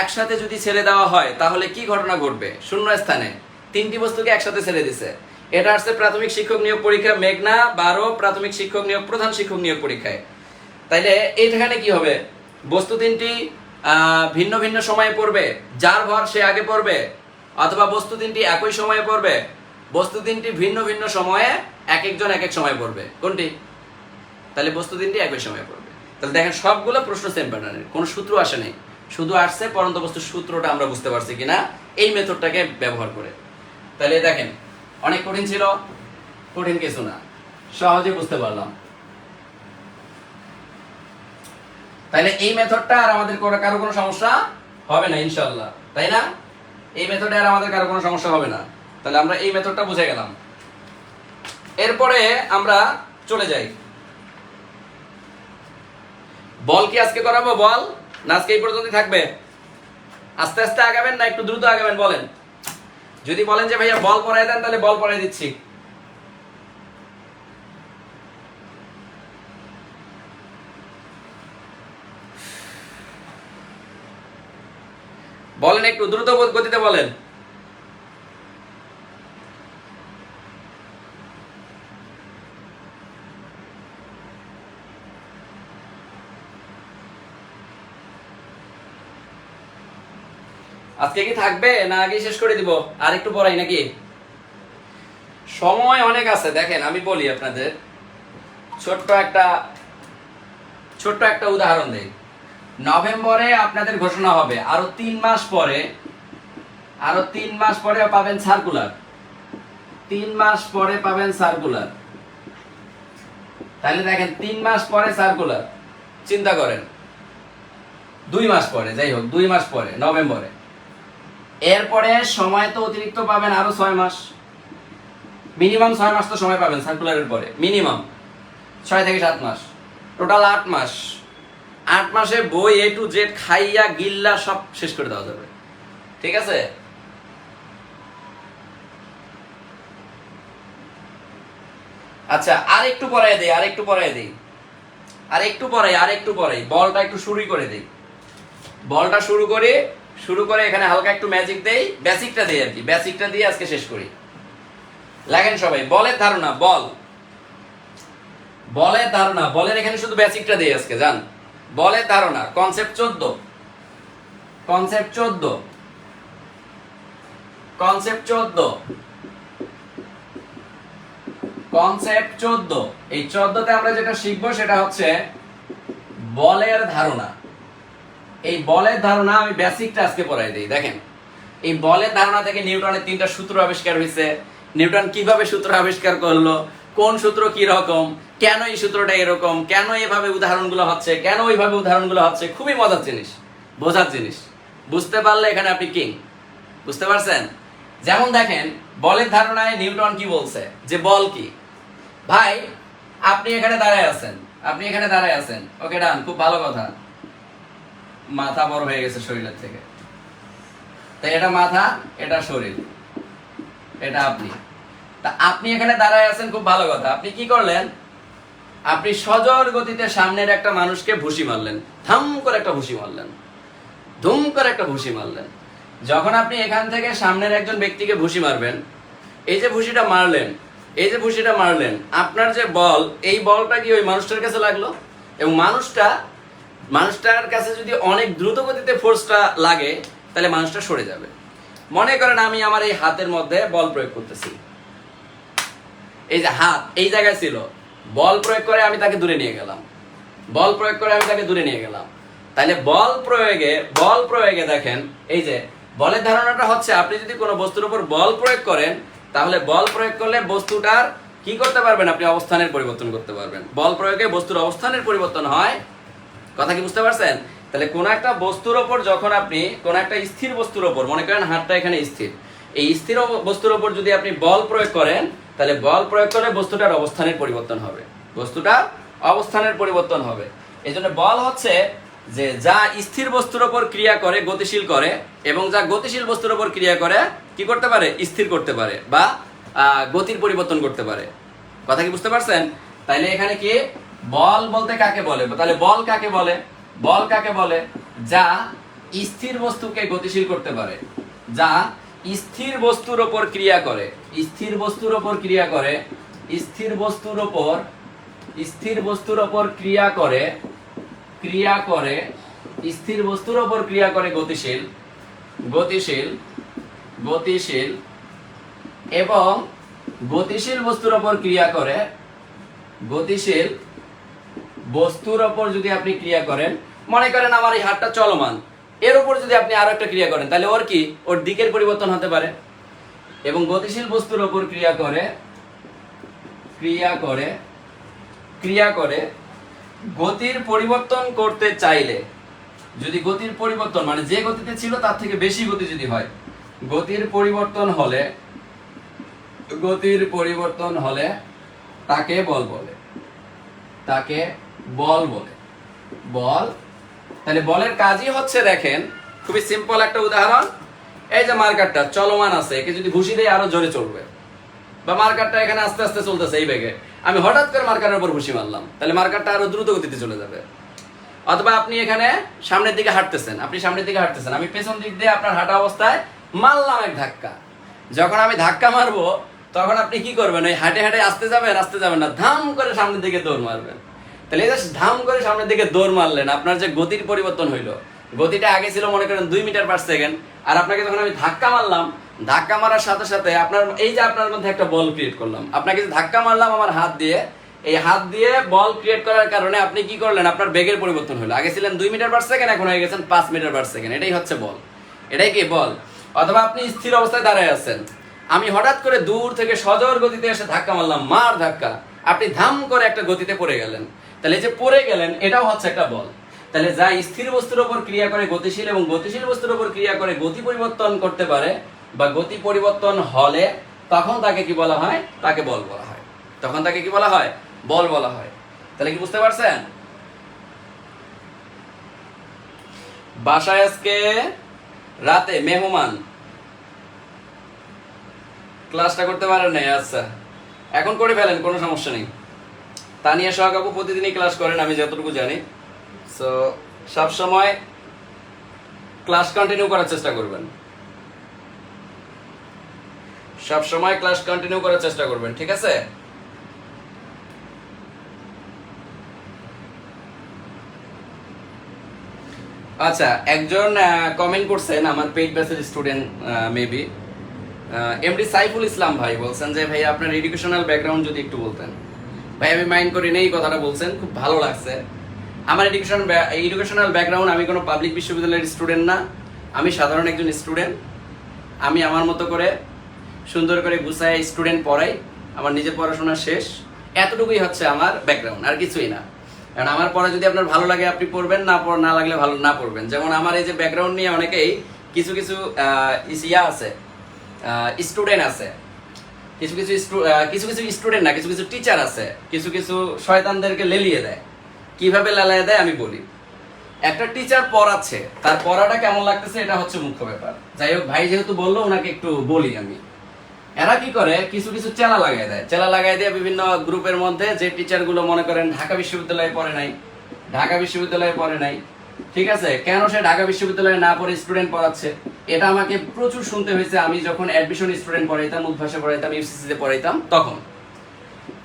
[SPEAKER 1] একসাথে যদি ছেড়ে দেওয়া হয় তাহলে কি ঘটনা ঘটবে? শূন্য স্থানে তিনটি বস্তুকে একসাথে ছেড়ে দিছে। এটা আসছে প্রাথমিক শিক্ষক নিয়োগ পরীক্ষা মেঘনা 12 প্রাথমিক শিক্ষক নিয়োগ প্রধান শিক্ষক নিয়োগ পরীক্ষায়। তাইলে এইখানে কি হবে? বস্তু তিনটি ভিন্ন ভিন্ন সময়ে পড়বে, যার ভর সে আগে পড়বে, অথবা বস্তু তিনটি একই সময়ে পড়বে, বস্তু তিনটি ভিন্ন ভিন্ন সময়ে এক একজন এক এক সময় পড়বে। কোনটি? তাহলে বস্তু তিনটি একই সময়ে পড়বে। তাহলে দেখেন সবগুলো প্রশ্ন সেম প্যাটার্নের, কোনো সূত্র আসে নাই, শুধু আসছে পরন্ত বস্তুর সূত্রটা আমরা বুঝতে পারছি কিনা এই মেথডটাকে ব্যবহার করে। তাহলে দেখেন অনেক কঠিন ছিল, কঠিন কিছু না, সহজে বুঝতে পারলাম। তাহলে এই মেথডটা আর আমাদের কারো কোনো সমস্যা হবে না ইনশাআল্লাহ, তাই না? এই মেথডে আর আমাদের কারো কোনো সমস্যা হবে না। তাহলে আমরা এই মেথডটা বুঝে গেলাম। এরপরে আমরা চলে যাই, বল কি আজকে করাবো? বল না আজকে এই পর্যন্তই থাকবে? আস্তে আস্তে আগাবেন না একটু দ্রুত আগাবেন বলেন? যদি বলেন যে ভাইয়া বল পড়াই দেন তাহলে বল পড়াই দিচ্ছি। বলেন একটু দ্রুত গতিতে বলেন। আজকে কি থাকবে না আগে শেষ করে দিব? আর একটু পড়াই নাকি? সময় অনেক আছে। দেখেন আমি বলি আপনাদের, ছোট্ট একটা উদাহরণ দেই। নভেম্বরে আপনাদের ঘোষণা হবে, আরো 3 মাস পরে পাবেন সার্কুলার। 3 মাস পরে পাবেন সার্কুলার। তাহলে দেখেন 3 মাস পরে সার্কুলার, চিন্তা করেন 2 মাস পরে, যাই হোক 2 মাস পরে নভেম্বরে। এরপরে সময় তো অতিরিক্ত পাবেন আরো 6 মাস, মিনিমাম 6 মাস তো সময় পাবেন সার্কুলারের পরে, মিনিমাম 6 থেকে 7 মাস, টোটাল 8 মাস। 8 মাসে বই A to Z খাইয়া গিল্লা সব শেষ করে দেওয়া যাবে। ঠিক আছে? আচ্ছা আর একটু পড়াই দেই, বলটা একটু শুরু করে দেই। বলটা শুরু করে এখানে হালকা একটু ম্যাজিক দেই, বেসিকটা দেই আর কি, বেসিকটা দিয়ে আজকে শেষ করি। লাগেন সবাই, বলের ধারণা, বলের এখানে শুধু বেসিকটা দেই আজকে, জান। বলের ধারণা কনসেপ্ট 14 এই 14তে আমরা যেটা শিখবো সেটা হচ্ছে বলের ধারণা। এই বলের ধারণা আমি বেসিকটা আজকে পড়াই দিই। দেখেন এই বলের ধারণা থেকে নিউটনের 3টা সূত্র আবিষ্কার হয়েছে, নিউটন কিভাবে সূত্র আবিষ্কার করলো, কোন সূত্র কি রকম, কেন এই সূত্রটা এরকম, কেন এভাবে উদাহরণগুলো হচ্ছে, কেন ওইভাবে উদাহরণগুলো হচ্ছে, খুবই মজার জিনিস, বোঝার জিনিস। বুঝতে পারলে এখানে আপনি কিং। বুঝতে পারছেন? যেমন দেখেন বলের ধারণায় নিউটন কি বলছে, যে বল কি। ভাই আপনি এখানে দাঁড়ায় আছেন, ওকে ডান, খুব ভালো কথা। মাথা বড় হয়ে গেছে শরীরের থেকে, তাই এটা মাথা, এটা শরীর, এটা আপনি। তা আপনি এখানে দাঁড়ায় আছেন, খুব ভালো কথা। আপনি কি করলেন? আপনি সজোর গতিতে সামনের একটা মানুষকে ভুসি মারলেন, থাম করে একটা ভুসি মারলেন, ধুম করে একটা ভুসি মারলেন। যখন আপনি এখান থেকে সামনের একজন ব্যক্তিকে ভুসি মারবেন, এই যে ভুসিটা মারলেন, আপনার যে বল, এই বলটা কি ওই মানুষটার কাছে লাগলো, এবং মানুষটার কাছে যদি অনেক দ্রুত গতিতে ফোর্সটা লাগে তাহলে মানুষটা সরে যাবে। মনে করেন আমি আমার এই হাতের মধ্যে বল প্রয়োগ করতেছি, এই যে হাত এই জায়গায় ছিল, বল প্রয়োগ করে আমি তাকে দূরে নিয়ে গেলাম, তাহলে বল প্রয়োগে দেখেন এই যে বলের ধারণাটা হচ্ছে, আপনি যদি কোনো বস্তুর উপর বল প্রয়োগ করেন তাহলে বল প্রয়োগ করলে বস্তুটার কি করতে পারবেন? আপনি অবস্থানের পরিবর্তন করতে পারবেন। বল প্রয়োগে বস্তুর অবস্থানের পরিবর্তন হয়। কথা কি বুঝতে পারছেন? তাহলে কোন একটা বস্তুর উপর যখন আপনি কোন একটা স্থির বস্তুর উপর, মনে করেন হাতটা এখানে স্থির, এই স্থির বস্তুর উপর যদি আপনি বল প্রয়োগ করেন তাহলে বল প্রয়োগ করলে বস্তুটার অবস্থানের পরিবর্তন হবে, এই জন্য বল হচ্ছে যে যা স্থির বস্তুর উপর ক্রিয়া করে গতিশীল করে, এবং যা গতিশীল বস্তুর উপর ক্রিয়া করে কি করতে পারে, স্থির করতে পারে বা গতির পরিবর্তন করতে পারে। কথা কি বুঝতে পারছেন? তাইলে এখানে কি বল বলতে কাকে বলে? তাহলে বল কাকে বলে? বল কাকে বলে? যা স্থির বস্তুকে গতিশীল করতে পারে, যা স্থির বস্তুর উপর ক্রিয়া করে, স্থির বস্তুর উপর ক্রিয়া করে, স্থির বস্তুর উপর, স্থির বস্তুর উপর ক্রিয়া করে, ক্রিয়া করে, স্থির বস্তুর উপর ক্রিয়া করে গতিশীল, গতিশীল, গতিশীল, এবং গতিশীল বস্তুর উপর ক্রিয়া করে, গতিশীল বস্তুর উপর যদি আপনি ক্রিয়া করেন, মনে করেন আমার এই হাতটা চলমান, এর উপর যদি আপনি আরো একটা ক্রিয়া করেন, তাহলে ওর কি, ওর দিকের পরিবর্তন হতে পারে। এবং গতিশীল বস্তুর উপর ক্রিয়া করে, ক্রিয়া করে, ক্রিয়া করে গতির পরিবর্তন করতে চাইলে, যদি গতির পরিবর্তন মানে যে গতিতে ছিল তার থেকে বেশি গতি যদি হয়, গতির পরিবর্তন হলে, গতির পরিবর্তন হলে তাকে বল বলে, তাকে বল বলে, বল। তাহলে বলের কাজই হচ্ছে, দেখেন খুবই সিম্পল একটা উদাহরণ, এই যে মার্কারটা চলমান আছে, একে যদি ঘুষি দেয় আরো জোরে চলবে, বা মার্কারটা এখানে আস্তে আস্তে চলতেছে এই বেগে, আমি হঠাৎ করে মার্কারের উপর ঘুষি মারলাম, তাহলে মার্কারটা আরো দ্রুত গতিতে চলে যাবে। অথবা আপনি এখানে সামনের দিকে হাঁটতেছেন, আপনি সামনের দিকে হাঁটতেছেন, আমি পেছন দিক দিয়ে আপনার হাঁটা অবস্থায় মারলাম এক ধাক্কা। যখন আমি ধাক্কা মারবো তখন আপনি কি করবেন, ওই হাঁটে হাঁটে আসতে যাবেন, আসতে যাবেন না, ধাম করে সামনের দিকে দৌড় মারবেন। তাহলে এই যে ধাম করে সামনের দিকে দৌড় মারলেন, আপনার যে গতির পরিবর্তন হইলো, গতিটা আগে ছিল মনে করেন 2 মিটার পার সেকেন্ড, আর আপনাকে যখন আমি ধাক্কা মারলাম, ধাক্কা মারার সাথে সাথে আপনার এই যে আপনার মধ্যে একটা বল ক্রিয়েট করলাম, আপনাকে যে ধাক্কা মারলাম আমার হাত দিয়ে, এই হাত দিয়ে বল ক্রিয়েট করার কারণে আপনি কি করলেন, আপনার বেগের পরিবর্তন হলো। আগে ছিলেন 2 মিটার পার সেকেন্ড, এখন হয়ে গেছেন 5 মিটার পার সেকেন্ড। এটাই হচ্ছে বল, এটাই কি বল। অথবা আপনি স্থির অবস্থায় দাঁড়ায় আছেন, আমি হঠাৎ করে দূর থেকে সজোর গতিতে এসে ধাক্কা মারলাম, মার ধাক্কা, আপনি ধাম করে একটা গতিতে পড়ে গেলেন, তাহলে এই যে পড়ে গেলেন এটাও হচ্ছে একটা বল। তাহলে যা স্থির বস্তুর উপর ক্রিয়া করে গতিশীল, এবং গতিশীল বস্তুর উপর ক্রিয়া করে গতি পরিবর্তন করতে পারে, বা গতি পরিবর্তন হলে তখন তাকে কি বলা হয়, তাকে বল বলা হয়, তখন তাকে কি বলা হয়, বল বলা হয়। তাহলে কি বুঝতে পারছেন? বাসায় আজকে রাতে মেহমান, ক্লাসটা করতে পারেন নাই, আচ্ছা এখন করে ফেলেন, কোনো সমস্যা নেই। তানিয়া সোহাগ আপু প্রতিদিনই ক্লাস করেন আমি যতটুকু জানি, সো সবসময় ক্লাস কন্টিনিউ করার চেষ্টা করবেন, সবসময় ক্লাস কন্টিনিউ করার চেষ্টা করবেন, ঠিক আছে? আচ্ছা, একজন কমেন্ট করছেন, আমার পেইড ব্যাচের student maybe, MD Saiful Islam ভাই বলছেন যে ভাই আপনার এডুকেশনাল ব্যাকগ্রাউন্ড যদি একটু বলতেন। ভাই আমি মাইন্ড করি নেই, কথাটা বলছেন খুব ভালো লাগছে। আমার এডুকেশনাল ব্যাকগ্রাউন্ড, আমি কোনো পাবলিক বিশ্ববিদ্যালয়ের স্টুডেন্ট না, আমি সাধারণ একজন স্টুডেন্ট। আমি আমার মতো করে সুন্দর করে গুছায় স্টুডেন্ট পড়াই, আমার নিজের পড়াশোনা শেষ, এতটুকুই হচ্ছে আমার ব্যাকগ্রাউন্ড, আর কিছুই না। কারণ আমার পড়া যদি আপনার ভালো লাগে আপনি পড়বেন, না লাগলে ভালো না পড়বেন। যেমন আমার এই যে ব্যাকগ্রাউন্ড নিয়ে অনেকেই কিছু কিছু ইয়া আছে, স্টুডেন্ট আছে, কিছু কিছু স্টুডেন্ট না, কিছু কিছু টিচার আছে, কিছু কিছু শয়তানদেরকে লেলিয়ে দেয়। কিভাবে লেলিয়ে দেয় আমি বলি। একটা টিচার পড়াচ্ছে, তার পড়াটা কেমন লাগতেছে এটা হচ্ছে মুখ্য ব্যাপার। যাই হোক, ভাই যেহেতু বললো ওনাকে একটু বলি আমি। এরা কি করে, কিছু কিছু চেলা লাগাই দেয়, চেলা লাগাই দিয়ে বিভিন্ন গ্রুপের মধ্যে, যে টিচার গুলো মনে করেন ঢাকা বিশ্ববিদ্যালয়ে পড়ে নাই, ঢাকা বিশ্ববিদ্যালয়ে পড়ে নাই, ঠিক আছে, কেন সে ঢাকা বিশ্ববিদ্যালয়ে না পড়ে স্টুডেন্ট পড়াচ্ছে, এটা আমাকে প্রচুর শুনতে হয়েছে। আমি যখন অ্যাডমিশন স্টুডেন্ট পড়াইতাম, উদ্ভাসে পড়াইতাম, ইউসিসিতে পড়াইতাম তখন।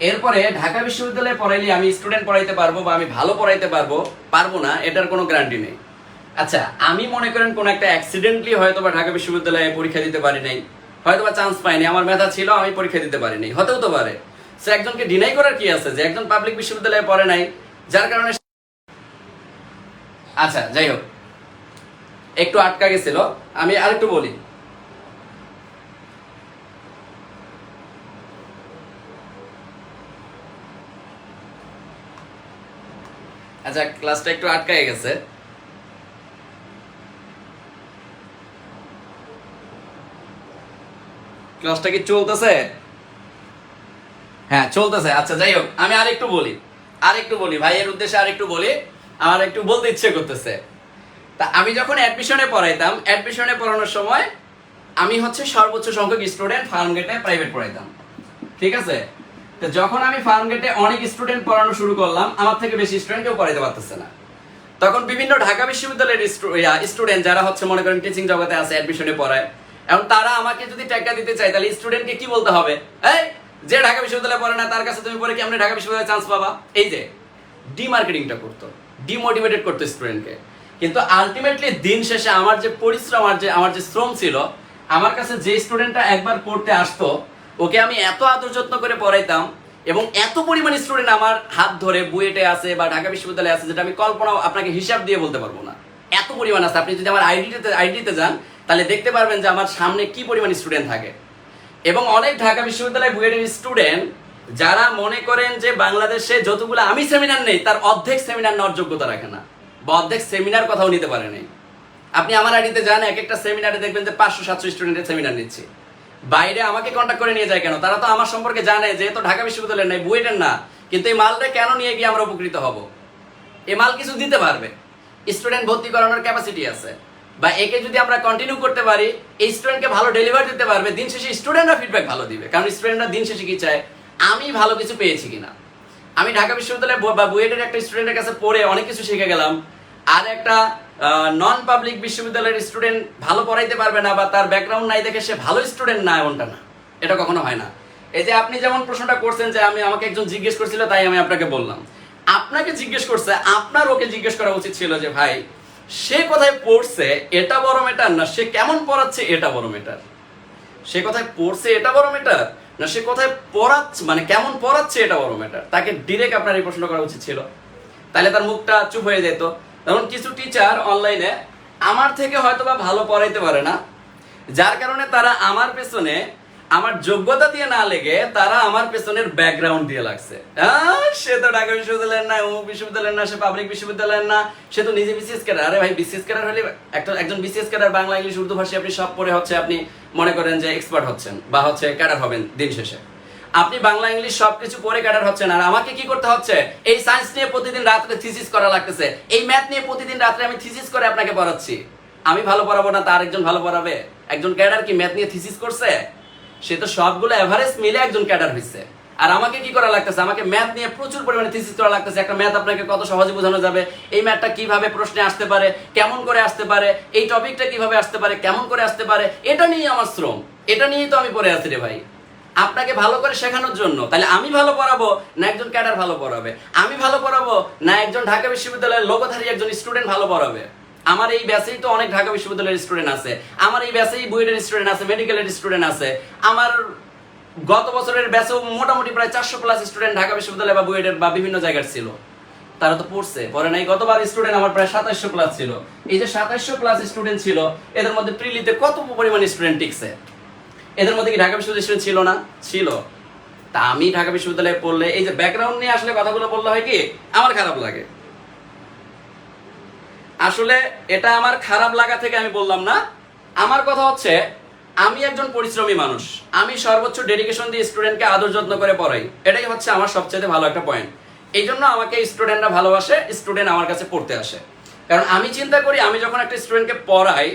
[SPEAKER 1] এরপরে ঢাকা বিশ্ববিদ্যালয়ে পড়াইলে আমি স্টুডেন্ট পড়াইতে পারবো বা আমি ভালো পড়াইতে পারবো না, এটার কোনো গ্যারান্টি নেই। আচ্ছা, আমি মনে করেন কোন একটা অ্যাক্সিডেন্টলি হয়তো বা ঢাকা বিশ্ববিদ্যালয়ে পরীক্ষা দিতে পারি নাই, হয়তো বা চান্স পাইনি, আমার মেধা ছিল, আমি পরীক্ষা দিতে পারিনি, হতেও তো পারে। সে একজনকে ডিনাই করার কি আছে যে একজন পাবলিক বিশ্ববিদ্যালয়ে পড়ে নাই, যার কারণে। আচ্ছা যাই হোক, একটু আটকা গেছিল, আমি আরেকটু বলি। আচ্ছা, ক্লাসটা একটু আটকায় গেছে। ক্লাসটা কি চলতেছে? হ্যাঁ চলতেছে। আচ্ছা যাই হোক, আমি আরেকটু বলি ভাইয়ের উদ্দেশ্যে আরেকটু বলি। আমার একটু বলতে ইচ্ছে করতেছে। তা আমি যখন অ্যাডমিশনে পড়াইতাম, অ্যাডমিশনে পড়ানোর সময় আমি হচ্ছে সর্বোচ্চ সংখ্যক স্টুডেন্ট ফার্ম গেটে প্রাইভেট পড়াইতাম, ঠিক আছে? তো যখন আমি ফার্ম গেটে অনেক স্টুডেন্ট পড়ানো শুরু করলাম, আমার থেকে বেশি স্টুডেন্ট কেউ পড়াইতে পারতেছে না। তখন বিভিন্ন ঢাকা বিশ্ববিদ্যালয়ের স্টুডেন্ট যারা হচ্ছে মনে করেন টিচিং জগতে আছে, অ্যাডমিশনে পড়ায়, এবং তারা আমাকে যদি টাকা দিতে চায় তাহলে স্টুডেন্টকে কি বলতে হবে? এই যে ঢাকা বিশ্ববিদ্যালয়ে পড়ে না তার কাছে তুমি পড়ে কি আপনি ঢাকা বিশ্ববিদ্যালয়ে চান্স পাবা? এই যে ডিমার্কেটিংটা করতো, ডিমোটিভেটেড করতো স্টুডেন্টকে। কিন্তু আলটিমেটলি দিন শেষে আমার যে পরিশ্রম, আমার যে শ্রম ছিল, আমার কাছে যে স্টুডেন্টটা একবার পড়তে আসতো ওকে আমি এত আদর যত্ন করে পড়াইতাম, এবং এত পরিমাণ স্টুডেন্ট আমার হাত ধরে বুয়েটে আছে বা ঢাকা বিশ্ববিদ্যালয়ে আছে যেটা আমি কল্পনা আপনাকে হিসাব দিয়ে বলতে পারবো না, এত পরিমাণ আছে। আপনি যদি আমার আইডিতে যান তাহলে দেখতে পারবেন যে আমার সামনে কি পরিমাণ স্টুডেন্ট থাকে। এবং অনেক ঢাকা বিশ্ববিদ্যালয় বুয়েটের স্টুডেন্ট যারা মনে করেন যে বাংলাদেশে যতগুলো আমি সেমিনার নেই তার অর্ধেক সেমিনার নেওয়ার যোগ্যতা রাখে না, বা অর্ধেক সেমিনার কথাও নিতে পারে নাই। আপনি আমার আইডিতে যান, এক একটা সেমিনারে দেখবেন যে 500-700 স্টুডেন্টের সেমিনার নিচ্ছে। বাইরে আমাকে কন্ট্যাক্ট করে নিয়ে যায় কেন? তারা তো আমার সম্পর্কে জানে যে তো ঢাকা বিশ্ববিদ্যালয়ের নাই, বুয়েটের না, কিন্তু এই মালটা কেন নিয়ে গিয়ে আমরা উপকৃত হব? এই মাল কিছু দিতে পারবে, স্টুডেন্ট ভর্তি করানোর ক্যাপাসিটি আছে, বা একে যদি আমরা কন্টিনিউ করতে পারি এই স্টুডেন্টকে ভালো ডেলিভার দিতে পারবে, দিন শেষে স্টুডেন্টরা ফিডব্যাক ভালো দিবে। কারণ স্টুডেন্টরা দিন শেষে কি চায়? আমি ভালো কিছু পেয়েছি কিনা। আমি ঢাকা বিশ্ববিদ্যালয়ে বা বুয়েটের একটা স্টুডেন্টের কাছে পড়ে অনেক কিছু শিখে গেলাম, আর একটা নন পাবলিক বিশ্ববিদ্যালয়ের স্টুডেন্ট ভালো পড়াইতে পারবে না বা তার ব্যাকগ্রাউন্ড নাই দেখে সে ভালো স্টুডেন্ট না, এমনটা না, এটা কখনো হয় না। এই যে আপনি যেমন প্রশ্নটা করছেন যে আমাকে একজন জিজ্ঞেস করছিল তাই আমি আপনাকে বললাম, আপনাকে জিজ্ঞেস করছে, আপনার ওকে জিজ্ঞেস করা উচিত ছিল যে ভাই সে কোথায় পড়ছে এটা বড় ম্যাটার না সে কেমন পড়াচ্ছে এটা বড় ম্যাটার। সে কোথায় পড়ছে এটা বড় ম্যাটার না সে কোথায় পড়াচ্ছে, মানে কেমন পড়াচ্ছে এটা বড় ম্যাটার। তাকে ডিরেক্ট আপনার এই প্রশ্ন করা উচিত ছিল, তাহলে তার মুখটা চুপ হয়ে যেত। যেমন কিছু টিচার অনলাইনে আমার থেকে হয়তো বা ভালো পড়াইতে পারে না, যার কারণে তারা আমার পেছনে আমার যোগ্যতা দিয়ে না লেগে তারা আমার পেছনের ব্যাকগ্রাউন্ড দিয়ে লাগছে। সে তো ঢাকা বিশ্ববিদ্যালয়ের না, অমুক বিশ্ববিদ্যালয়ের না, সে পাবলিক বিশ্ববিদ্যালয়ের না, সে তো নিজে বিসিএস ক্যাডার। আরে ভাই বিসিএস ক্যাডার হলে একজন BCS cadre Bangla English Urdu ভাষী আপনি সব পড়ে হচ্ছে আপনি মনে করেন যে এক্সপার্ট হচ্ছেন বা হচ্ছে ক্যাডার হবেন। দিন শেষে আপনি বাংলা ইংলিশ সবকিছু পড়ে ক্যাডার হচ্ছেন, আর আমাকে কি করতে হচ্ছে? এই সায়েন্স নিয়ে প্রতিদিন রাত্রে থিসিস করা লাগতেছে, এই ম্যাথ নিয়ে প্রতিদিন রাত্রে আমি থিসিস করে আপনাকে পড়াচ্ছি। আমি ভালো পড়াবো না তার একজন ভালো পড়াবে? একজন ক্যাডার কি ম্যাথ নিয়ে থিসিস করছে? সে তো সবগুলো এভারেজ মিলে একজন ক্যাডার হয়েছে। আর আমাকে কি করা লাগতেছে? আমাকে ম্যাথ নিয়ে প্রচুর পরিমাণে থিসিস করা লাগতেছে। একটা ম্যাথ আপনাকে কত সহজে বোঝানো যাবে, এই ম্যাথটা কিভাবে প্রশ্নে আসতে পারে, কেমন করে আসতে পারে, এই টপিকটা কিভাবে আসতে পারে, কেমন করে আসতে পারে, এটা নিয়ে আমার শ্রম, এটা নিয়েই তো আমি পড়ে আছি রে ভাই, আপনাকে ভালো করে শেখানোর জন্য। তাহলে আমি ভালো পড়াবো না একজন ক্যাডার ভালো পড়াবে? আমি ভালো পড়াবো না একজন ঢাকা বিশ্ববিদ্যালয়ের লোকধারী একজন স্টুডেন্ট ভালো পড়াবে? আমার এই ব্যাচেই তো অনেক ঢাকা বিশ্ববিদ্যালয়ের স্টুডেন্ট আছে, আমার এই ব্যাচেই বুয়েটের স্টুডেন্ট আছে, মেডিকেলের স্টুডেন্ট আছে। আমার গত বছরের ব্যাচেও মোটামুটি প্রায় 400+ স্টুডেন্ট ঢাকা বিশ্ববিদ্যালয় বা বুয়েটের বা বিভিন্ন জায়গার ছিল। তারা তো পড়ছে, পরে নাই। গতবার স্টুডেন্ট আমার প্রায় 2700+ ছিল। এই যে 2700+ স্টুডেন্ট ছিল, এদের মধ্যে প্রিলিতে কত পরিমাণ স্টুডেন্ট টিকছে? এদের মধ্যে কি ঢাকা বিশ্ববিদ্যালয়ের স্টুডেন্ট ছিল না? ছিল। তা আমি ঢাকা বিশ্ববিদ্যালয়ে পড়লে এই যে ব্যাকগ্রাউন্ড নিয়ে আসলে কথাগুলো বললে হয় কি আমার খারাপ লাগে। আসলে এটা আমার খারাপ লাগা থেকে আমি বললাম না, আমার কথা হচ্ছে আমি একজন পরিশ্রমী মানুষ, আমি সর্বোচ্চ ডেডিকেশন দিয়ে স্টুডেন্টকে আদর যত্ন করে পড়াই, এটাই হচ্ছে আমার সবচেয়ে ভালো একটা পয়েন্ট। এই জন্য আমাকে স্টুডেন্টরা ভালোবাসে, স্টুডেন্ট আমার কাছে পড়তে আসে। কারণ আমি চিন্তা করি আমি যখন একটা স্টুডেন্টকে পড়াই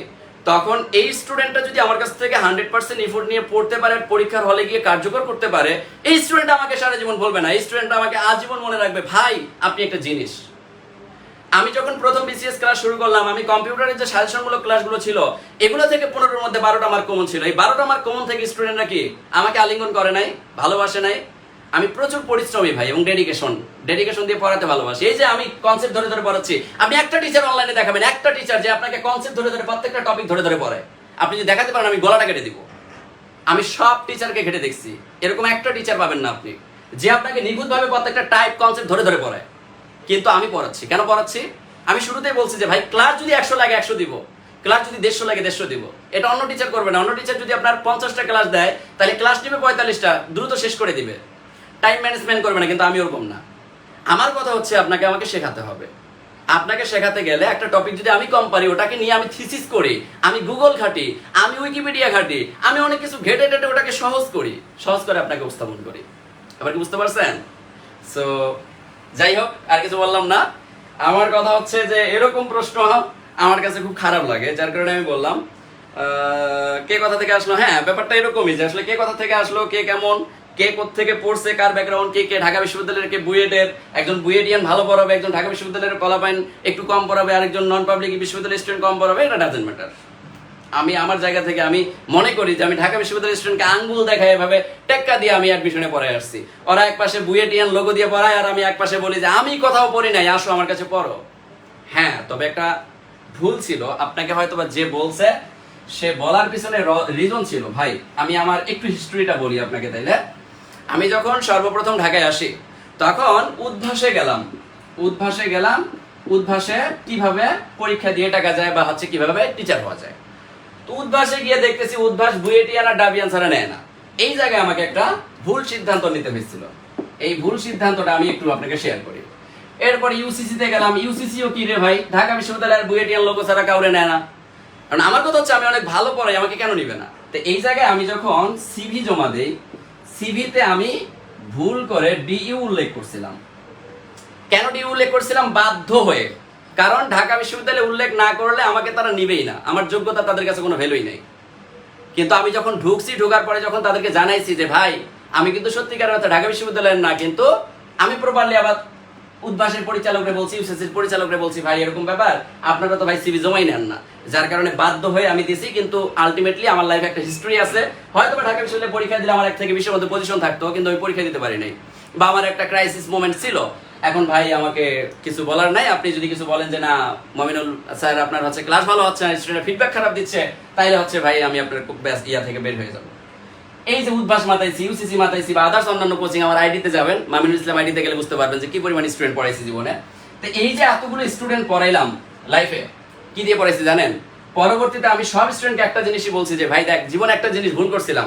[SPEAKER 1] তখন এই স্টুডেন্টটা যদি আমার কাছ থেকে 100% এফোর্ট নিয়ে পড়তে পারে, পরীক্ষার হলে গিয়ে কার্যকর করতে পারে, এই স্টুডেন্ট আমাকে সারা জীবন বলবে না, এই স্টুডেন্ট আমাকে আজীবন মনে রাখবে ভাই আপনি একটা জিনিস। আমি যখন প্রথম বিসিএস ক্লাস শুরু করলাম, আমি কম্পিউটারের যে সাজেশনমূলক ক্লাসগুলো ছিল এগুলো থেকে 15-র মধ্যে 12টা আমার কমন ছিল। এই 12টা আমার কমন থেকে স্টুডেন্টরা কি আমাকে আলিঙ্গন করে নাই, ভালোবাসে নাই? আমি প্রচুর পরিশ্রমী ভাই, এবং ডেডিকেশন দিয়ে পড়াতে ভালোবাসি। এই যে আমি কনসেপ্ট ধরে ধরে পড়াচ্ছি, আপনি একটা টিচার অনলাইনে দেখাবেন, একটা টিচার যে আপনাকে কনসেপ্ট ধরে ধরে প্রত্যেকটা টপিক ধরে ধরে পড়ায়, আপনি যদি দেখাতে পারেন আমি গলাটা কেটে দিব। আমি সব টিচারকে ঘেটে দেখছি, এরকম একটা টিচার পাবেন না আপনি যে আপনাকে নিখুঁতভাবে প্রত্যেকটা টাইপ কনসেপ্ট ধরে ধরে পড়ায়। কিন্তু আমি পড়াচ্ছি, কেন পড়াচ্ছি? আমি শুরুতেই বলছি যে ভাই ক্লাস যদি 100 লাগে 100 দিব, ক্লাস যদি 150 লাগে 150 দিব। এটা অন্য টিচার করবে না। অন্য টিচার যদি আপনার 50টা ক্লাস দেয় তাহলে ক্লাস নেবে 45টা, দ্রুত শেষ করে দিবে, টাইম ম্যানেজমেন্ট করবে না। কিন্তু আমি ওরকম না। আমার কথা হচ্ছে আপনাকে আমাকে শেখাতে হবে। আপনাকে শেখাতে গেলে একটা টপিক যদি আমি কম পারি ওটাকে নিয়ে আমি থিসিস করি, আমি গুগল ঘাটি, আমি উইকিপিডিয়া ঘাটি, আমি অনেক কিছু ঘেটে ঘেটে ওটাকে সহজ করি, সহজ করে আপনাকে উপস্থাপন করি। এবার কি বুঝতে পারছেন? সো যাই হোক, আর কিছু বললাম না। আমার কথা হচ্ছে যে এরকম প্রশ্ন আমার কাছে খুব খারাপ লাগে, যার কারণে আমি বললাম কে কোথা থেকে আসলো। হ্যাঁ, ব্যাপারটা এরকমই যে আসলে কে কোথা থেকে আসলো, কে কেমন, কে কোত্থেকে পড়ছে, কার ব্যাকগ্রাউন্ড, কে কে ঢাকা বিশ্ববিদ্যালয়ের, কে বুয়েটের, একজন বুয়েটিয়ান ভালো পড়াবে, একজন ঢাকা বিশ্ববিদ্যালয়ের কলাপাইন একটু কম পড়াবে, আরেকজন নন পাবলিক বিশ্ববিদ্যালয়ের স্টুডেন্ট কম পড়াবে, এটা ডাজেন্ট ম্যাটার। আমি আমার জায়গা থেকে আমি মনে করি যে আমি ঢাকা বিশ্ববিদ্যালয়ের স্টুডেন্টকে আঙ্গুল দেখায় এভাবে টেক্কা দিয়ে আমি অ্যাডমিশনে পড়ায় আসছি। ওরা এক পাশে বুয়েটিয়ান লোগো দিয়ে পড়ায়, আর আমি এক পাশে বলি যে আমি কোথাও পড়ি নাই, আসো আমার কাছে পড়ো। হ্যাঁ, তবে একটা ভুল ছিল, আপনাকে হয়তো বা যে বলছে সে বলার পিছনে রিজন ছিল। ভাই আমি আমার একটু হিস্ট্রিটা বলি আপনাকে তাইলে। আমি যখন সর্বপ্রথম ঢাকায় আসি তখন উদ্ভাসে কিভাবে পরীক্ষা দিয়ে টাকা যায় বা হচ্ছে কিভাবে টিচার হওয়া যায়। তো উদ্ভাসে গিয়ে দেখতেছি উদ্ভাস বুয়েটিয়ান আর ডাবিয়ান ছাড়া নেয় না। এই জায়গায় আমাকে একটা ভুল সিদ্ধান্ত নিতে হয়েছিল। এই ভুল সিদ্ধান্তটা আমি একটু আপনাকে শেয়ার করি। এরপর ইউসিসিতে গেলাম। ইউসিসিও কি রে ভাই, ঢাকা বিশ্ববিদ্যালয়ের বুয়েটিয়ান লোক ছাড়া কাউরে নেয় না। কারণ আমার কথা হচ্ছে আমি অনেক ভালো পড়াই, আমাকে কেন নিবে না। তো এই জায়গায় আমি যখন সিভি জমা দেই, সিভিতে আমি ভুল করে ডিইউ উল্লেখ করছিলাম। কেন ডিইউ উল্লেখ করছিলাম? বাধ্য হয়ে। কারণ ঢাকা বিশ্ববিদ্যালয়ে উল্লেখ না করলে আমাকে তারা নিবেই না, আমার যোগ্যতা তাদের কাছে কোনো ভ্যালুই নেই। কিন্তু আমি যখন ঢোকার পরে যখন তাদেরকে জানাইছি যে ভাই আমি কিন্তু সত্যিকার অর্থে ঢাকা বিশ্ববিদ্যালয়ের না, কিন্তু আমি প্রপারলি আবার উদ্ভাসের পরিচালকরে বলছি, ইউসিসির পরিচালকরে বলছি ভাই এরকম ব্যাপার, আপনারা তো ভাই সিভি জমাই নেন না, যার কারণে বাধ্য হয়ে আমি দিছি। কিন্তু আলটিমেটলি আমার লাইফে একটা হিস্ট্রি আছে, হয়তো ঢাকা বিশ্ববিদ্যালয়ে পরীক্ষা দিলে আমার 1 থেকে 20 এর মধ্যে পজিশন থাকতো, কিন্তু আমি পরীক্ষা দিতে পারি নাই, বা আমার একটা ক্রাইসিস মোমেন্ট ছিল। এখন ভাই আমাকে কিছু বলার নাই, আপনি যদি কিছু বলেন যে না মমিনুল স্যার আপনার হচ্ছে ক্লাস ভালো হচ্ছে না, স্টুডেন্টের ফিডব্যাক খারাপ দিচ্ছে, তাইলে হচ্ছে ভাই আমি আপনার ব্যাস ইয়া থেকে বের হয়ে যাব। এই যে উদ্ভাস মাতাইছি, ইউসিসি মাতাইছি বা আদার্স অন্যান্য কোচিং, আমার আইডিতে যাবেন, মামিনুল ইসলাম আইডিতে গেলে বুঝতে পারবেন যে কি পরিমাণ স্টুডেন্ট পড়াইছি জীবনে। তো এই যে এতগুলো স্টুডেন্ট পড়াইলাম লাইফে, কি দিয়ে পড়াইছি জানেন? পরবর্তীতে আমি সব স্টুডেন্টকে একটা জিনিসই বলছি যে ভাই দেখ, জীবনে একটা জিনিস ভুল করছিলাম,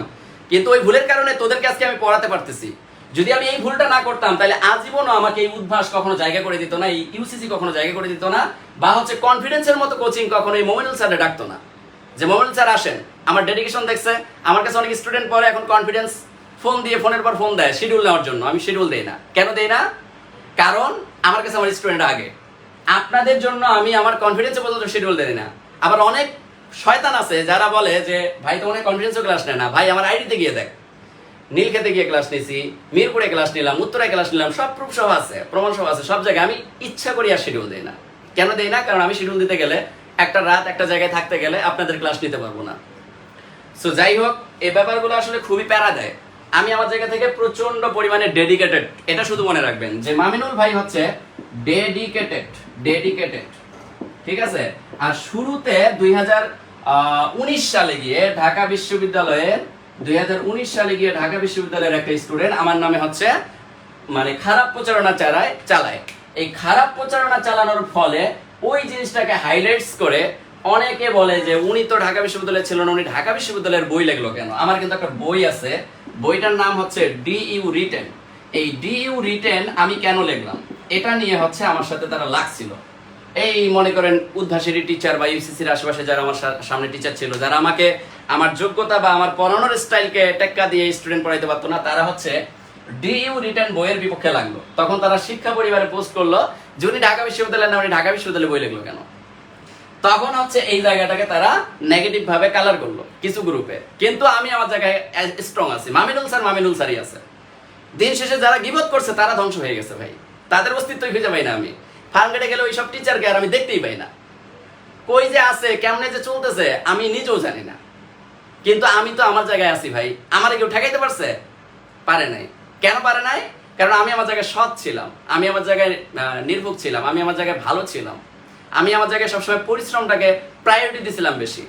[SPEAKER 1] কিন্তু ওই ভুলের কারণে তোদেরকে আজকে আমি পড়াতে পারতেছি। যদি আমি এই ভুলটা না করতাম তাহলে আজীবনও আমাকে এই উদ্ভাস কখনো জায়গা করে দিত না, এই ইউসিসি কখনো জায়গা করে দিত না, বা হচ্ছে কনফিডেন্সের মতো কোচিং কখনো এই মমিনুল স্যারে ডাকতো না। যে মমিনুল স্যার আসেন, আমার ডেডিকেশন দেখছে, আমার কাছে অনেক স্টুডেন্ট পড়ে, এখন কনফিডেন্স ফোন দিয়ে ফোনের পর ফোন দেয় শিডিউল নেওয়ার জন্য, আমি শিডিউল দেই না। কেন দেই না? কারণ আমার কাছে আমার স্টুডেন্ট আগে। আপনাদের জন্য আমি আমার কনফিডেন্সে পর্যন্ত শিডিউল দেই না। আবার অনেক শয়তান আছে যারা বলে যে ভাই তো অনেক কনফিডেন্সও ক্লাস নেয় না। ভাই আমার আইডিতে গিয়ে দেখ, নীলক্ষেতে গিয়ে ক্লাস নিয়েছি, মিরপুরে ক্লাস নিলাম, উত্তরায় ক্লাস নিলাম, সব প্রুফ সহ আছে, প্রমাণ সহ আছে, সব জায়গায়। আমি ইচ্ছা করি আর শিডিউল দেই না। কেন দেই না? কারণ আমি শিডিউল দিতে গেলে একটা রাত একটা জায়গায় থাকতে গেলে আপনাদের ক্লাস নিতে পারবো না। সো যাই হোক, এই ব্যাপারগুলো আসলে খুবই প্যারা দেয়। আমি আমার জায়গা থেকে প্রচন্ড পরিমাণে ডেডিকেটেড, এটা শুধু মনে রাখবেন যে মামিনুল ভাই হচ্ছে ডেডিকেটেড, ঠিক আছে। আর শুরুতে 2019 সালে গিয়ে ঢাকা বিশ্ববিদ্যালয়ের 2019 সালে গিয়ে ঢাকা বিশ্ববিদ্যালয়ের একটা স্টুডেন্ট আমার নামে হচ্ছে মানে খারাপ প্রচারণা চালায়। এই খারাপ প্রচারণা চালানোর ফলে ওই জিনিসটাকে হাইলাইটস করে অনেকে বলে যে উনি তো ঢাকা বিশ্ববিদ্যালয়ে ছিল না, উনি ঢাকা বিশ্ববিদ্যালয়ের বই লিখলো কেন। আমার কিন্তু একটা বই আছে, বইটার নাম হচ্ছে ডিইউ রিটেন। এই ডিইউ রিটেন আমি কেন লিখলাম এটা নিয়ে হচ্ছে আমার সাথে তারা লাগছিল। এই মনে করেন উদ্ভাসেরই টিচার বা ইউসিসির আশেপাশে যারা আমার সামনে টিচার ছিল, যারা আমাকে আমার যোগ্যতা বা আমার পড়ানোর স্টাইলকে টেক্কা দিয়ে স্টুডেন্ট পড়াইতে পারতো না, তারা হচ্ছে ডিইউ রিটেন বইয়ের বিপক্ষে লাগলো। তখন তারা শিক্ষা পরিবারে পোস্ট করলো যে উনি ঢাকা বিশ্ববিদ্যালয়ে না, উনি ঢাকা বিশ্ববিদ্যালয়ে বই লিখলো কেন। তখন হচ্ছে এই জায়গাটাকে তারা নেগেটিভ ভাবে কালার করলো কিছু গ্রুপে। কিন্তু আমি আমার জায়গায় স্ট্রং আছি, মামিনুল স্যারই আছে। দিন শেষে যারা গিবত করছে তারা ধ্বংস হয়ে গেছে ভাই, তাদের অস্তিত্বই খুঁজে পাই না। আমি ফার্মগেটে গেলে ওই সব টিচারকে আর আমি দেখতেই পাই না, কই যে আছে কেমনে যে চলতেছে আমি নিজেও জানি না। কিন্তু আমি তো আমার জায়গায় আছি ভাই, আমার কেউ ঠেকাইতে পারছে? পারে নাই। কেন পারে নাই? কারণ আমি আমার জায়গায় সৎ ছিলাম, আমি আমার জায়গায় নির্ভুক ছিলাম, আমি আমার জায়গায় ভালো ছিলাম, আমি আমার জায়গায় সবসময় পরিশ্রমটাকে প্রায়োরিটি দিয়েছিলাম বেশি।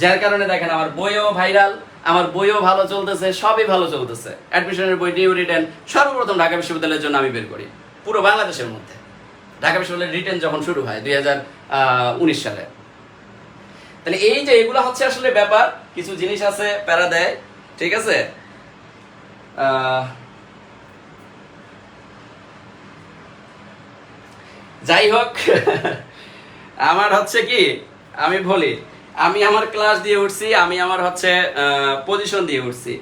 [SPEAKER 1] যার কারণে দেখেন আমার বইও ভাইরাল, আমার বইও ভালো চলতেছে, সবই ভালো চলতেছে। অ্যাডমিশনের বই ডিইউ রিটেন সর্বপ্রথম ঢাকা বিশ্ববিদ্যালয়ের জন্য আমি বের করি পুরো বাংলাদেশের মধ্যে। ঢাকা বিশ্ববিদ্যালয়ের রিটেন যখন শুরু হয় 2019 সালে। তাহলে এই যে এগুলো হচ্ছে আসলে ব্যাপার, কিছু জিনিস আছে প্যারা দেয়, ঠিক আছে। যাই হোক, আমার হচ্ছে কি আমি বলি, আমি আমার ক্লাস দিয়ে উঠছি, আমি আমার হচ্ছে পজিশন দিয়ে উঠছি,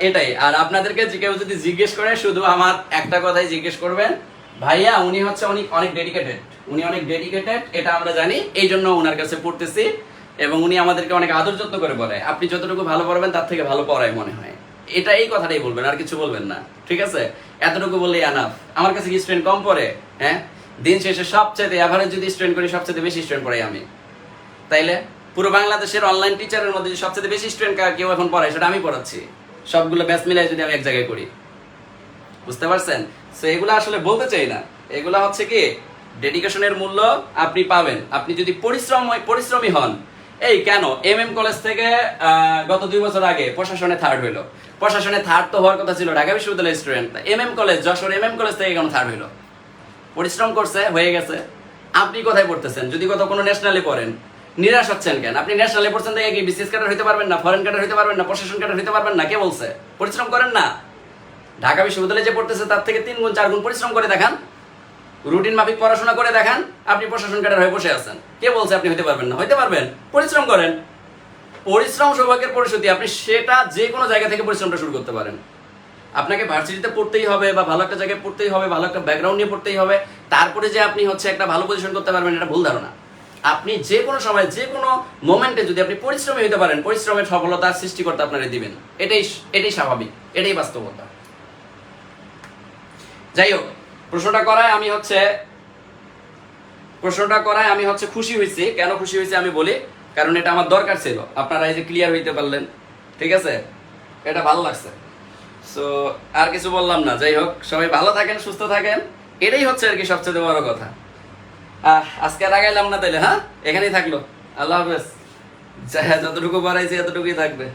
[SPEAKER 1] এটাই। আর আপনাদেরকে কেউ যদি জিজ্ঞেস করে শুধু আমার একটা কথাই জিজ্ঞেস করবেন, ভাইয়া উনি হচ্ছে অনেক ডেডিকেটেড। উনি অনেক ডেডিকেটেড, এটা আমরা জানি, এই জন্য ওনার কাছে পড়তেছি। এবং উনি আমাদেরকে অনেক আদর যত্ন করে পড়ায়। আপনি যতটুকু ভালো পড়াবেন তার থেকে ভালো পড়ায় মনে হয়। এটা এই কথাটাই বলবেন, আর কিছু বলবেন না, ঠিক আছে? এতটুকু বললেই আনাফ। আমার কাছে কি স্টুডেন্ট কম পড়ে? হ্যাঁ, দিন শেষে সবচেয়ে এভারেজ যদি স্টুডেন্ট করি, সবচেয়ে বেশি স্টুডেন্ট পড়াই আমি। তাইলে পুরো বাংলাদেশের অনলাইন টিচারের মধ্যে সবচেয়ে বেশি স্টুডেন্ট কেউ এখন পড়ায়, সেটা আমি পড়াচ্ছি। সবগুলো ব্যাচ মিলাই যদি আমি এক জায়গায় করি, বুঝতে পারছেন? সো এগুলো আসলে বলতে চাই না, এগুলা হচ্ছে কি ডেডিকেশনের মূল্য আপনি পাবেন আপনি যদি পরিশ্রমী হন। এই কেন এমএম কলেজ থেকে গত 2 বছর আগে প্রশাসনে থার্ড হইলো। প্রশাসনে থার্ড তো হওয়ার কথা ছিল ঢাকা বিশ্ববিদ্যালয়ের student. MM college, Jessore MM college থেকে কেন থার্ড হইলো? পরিশ্রম করছে, হয়ে গেছে। আপনি কোথায় পড়তেছেন? যদি কোনো ন্যাশনালে পড়েন, নিরাশ হচ্ছেন কেন? আপনি ন্যাশনালে পড়ছেন থেকে কি বিসিএস ক্যাডার হইতে পারবেন না, ফরেন ক্যাডার হইতে পারবেন না, প্রশাসন ক্যাডার হইতে পারবেন না? কে বলছে? পরিশ্রম করেন না। ঢাকা বিশ্ববিদ্যালয়ে যে পড়তেছে তার থেকে 3 গুণ 4 গুণ পরিশ্রম করে দেখান, রুটিন মাফিক পড়াশোনা করে দেখান, আপনি প্রশাসন ক্যাডার হয়ে বসে আছেন। কে বলছে আপনি হইতে পারবেন না? হইতে পারবেন। পরিশ্রম করেন। পরিশ্রম সৌভাগ্যের পরিস্থিতি। আপনি সেটা যে কোনো জায়গা থেকে পরিশ্রমটা শুরু করতে পারেন। আপনাকে ভার্সিটিতে পড়তেই হবে বা ভালো একটা জায়গায় পড়তেই হবে, ভালো একটা ব্যাকগ্রাউন্ড নিয়ে পড়তেই হবে, তারপরে যে আপনি হচ্ছে একটা ভালো পজিশন করতে পারবেন, এটা ভুল ধারণা। আপনি যে কোনো সময় যে কোনো মোমেন্টে যদি আপনি পরিশ্রমী হতে পারেন, পরিশ্রমের সফলতা সৃষ্টিকর্তা আপনারা দিবেন। এটাই স্বাভাবিক, এটাই বাস্তবতা। যাই হোক, প্রশ্নটা করায় আমি হচ্ছে খুশি হয়েছি। কেন খুশি হয়েছি আমি বলি, কারণ এটা আমার দরকার ছিল। আপনারা এই যে ক্লিয়ার হইতে পারলেন, ঠিক আছে, এটা ভালো লাগছে। সো আর কিছু বললাম না। যাই হোক, সবাই ভালো থাকেন, সুস্থ থাকেন, এটাই হচ্ছে আর কি সবচেয়ে বড় কথা। আজকে আর আগাইলাম না তাইলে, হ্যাঁ, এখানেই থাকলো। আল্লাহ হাফেজ। যতটুকু বাড়াইছি এতটুকুই থাকবে।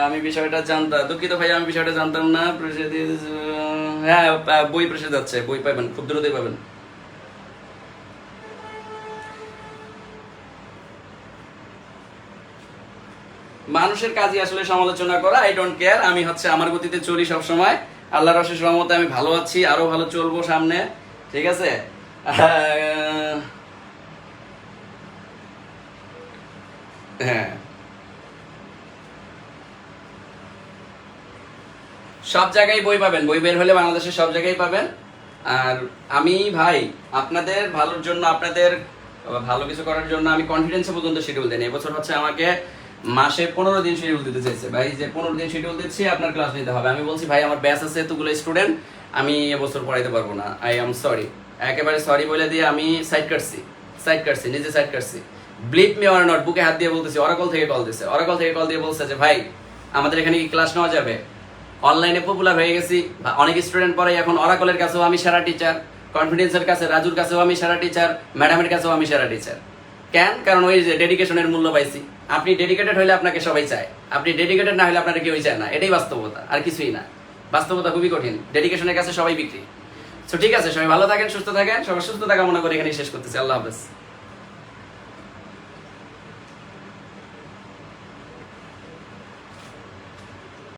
[SPEAKER 1] আমি বিষয়টা জানতাম, দুঃখিত ভাই, আমি বিষয়টা জানতাম না। হ্যাঁ, বই প্রেসে যাচ্ছে, বই পাবেন, খুব দ্রুতই পাবেন। মানুষের কাজই আসলে সমালোচনা করা। I don't care. আমি হচ্ছে আমার গতিতে চলি সব সময়। আল্লাহর অশেষ রহমতে আমি ভালো আছি, আরো ভালো চলবো সামনে, ঠিক আছে? হ্যাঁ, সব জায়গায় বই পাবেন, বই বের হলে বাংলাদেশের সব জায়গায় পাবেন। আর আমি ভাই আপনাদের ভালোর জন্য, আপনাদের ভালো কিছু করার জন্য আমি কনফিডেন্সে পর্যন্ত শিডিউল দেন। এবছর হচ্ছে আমাকে মাসে 15 দিন শিডিউল দিতে চাইছে ভাই, যে 15 দিন শিডিউল দিচ্ছি, আপনার ক্লাস নিতে হবে। আমি বলছি ভাই আমার ব্যাচ আছে এতগুলো স্টুডেন্ট, আমি এবছর পড়াইতে পারবো না, আই এম সরি। একেবারে সরি বলে দিয়ে আমি সাইড কাটছি, নিজে সাইড কাটছি। ব্লিপ মি অর নট, বুকে হাত দিয়ে বলতেছি। অরাকল থেকে কল দিয়ে বলছে যে ভাই আমাদের এখানে কি ক্লাস নেওয়া যাবে? অনলাইনে পপুলার হয়ে গেছি, অনেক স্টুডেন্ট পড়াই এখন। অরাকলের কাছেও আমি সেরা টিচার, কনফিডেন্সের কাছে, রাজুর কাছেও আমি সেরা টিচার, ম্যাডামের কাছেও আমি সেরা টিচার। কেন? কারণ ওই যে ডেডিকেশনের মূল্য পাইছি। আপনি ডেডিকেটেড হলে আপনাকে সবাই চায়, আপনি ডেডিকেটেড না হলে আপনাকে কেউই চায় না। এটাই বাস্তবতা, আর কিছুই না। বাস্তবতা খুবই কঠিন, ডেডিকেশনের কাছে সবাই বিক্রি। তো ঠিক আছে, সবাই ভালো থাকেন, সুস্থ থাকেন। সবাই সুস্থতা কামনা করে এখানেই শেষ করতেছি। আল্লাহ হাফেজ।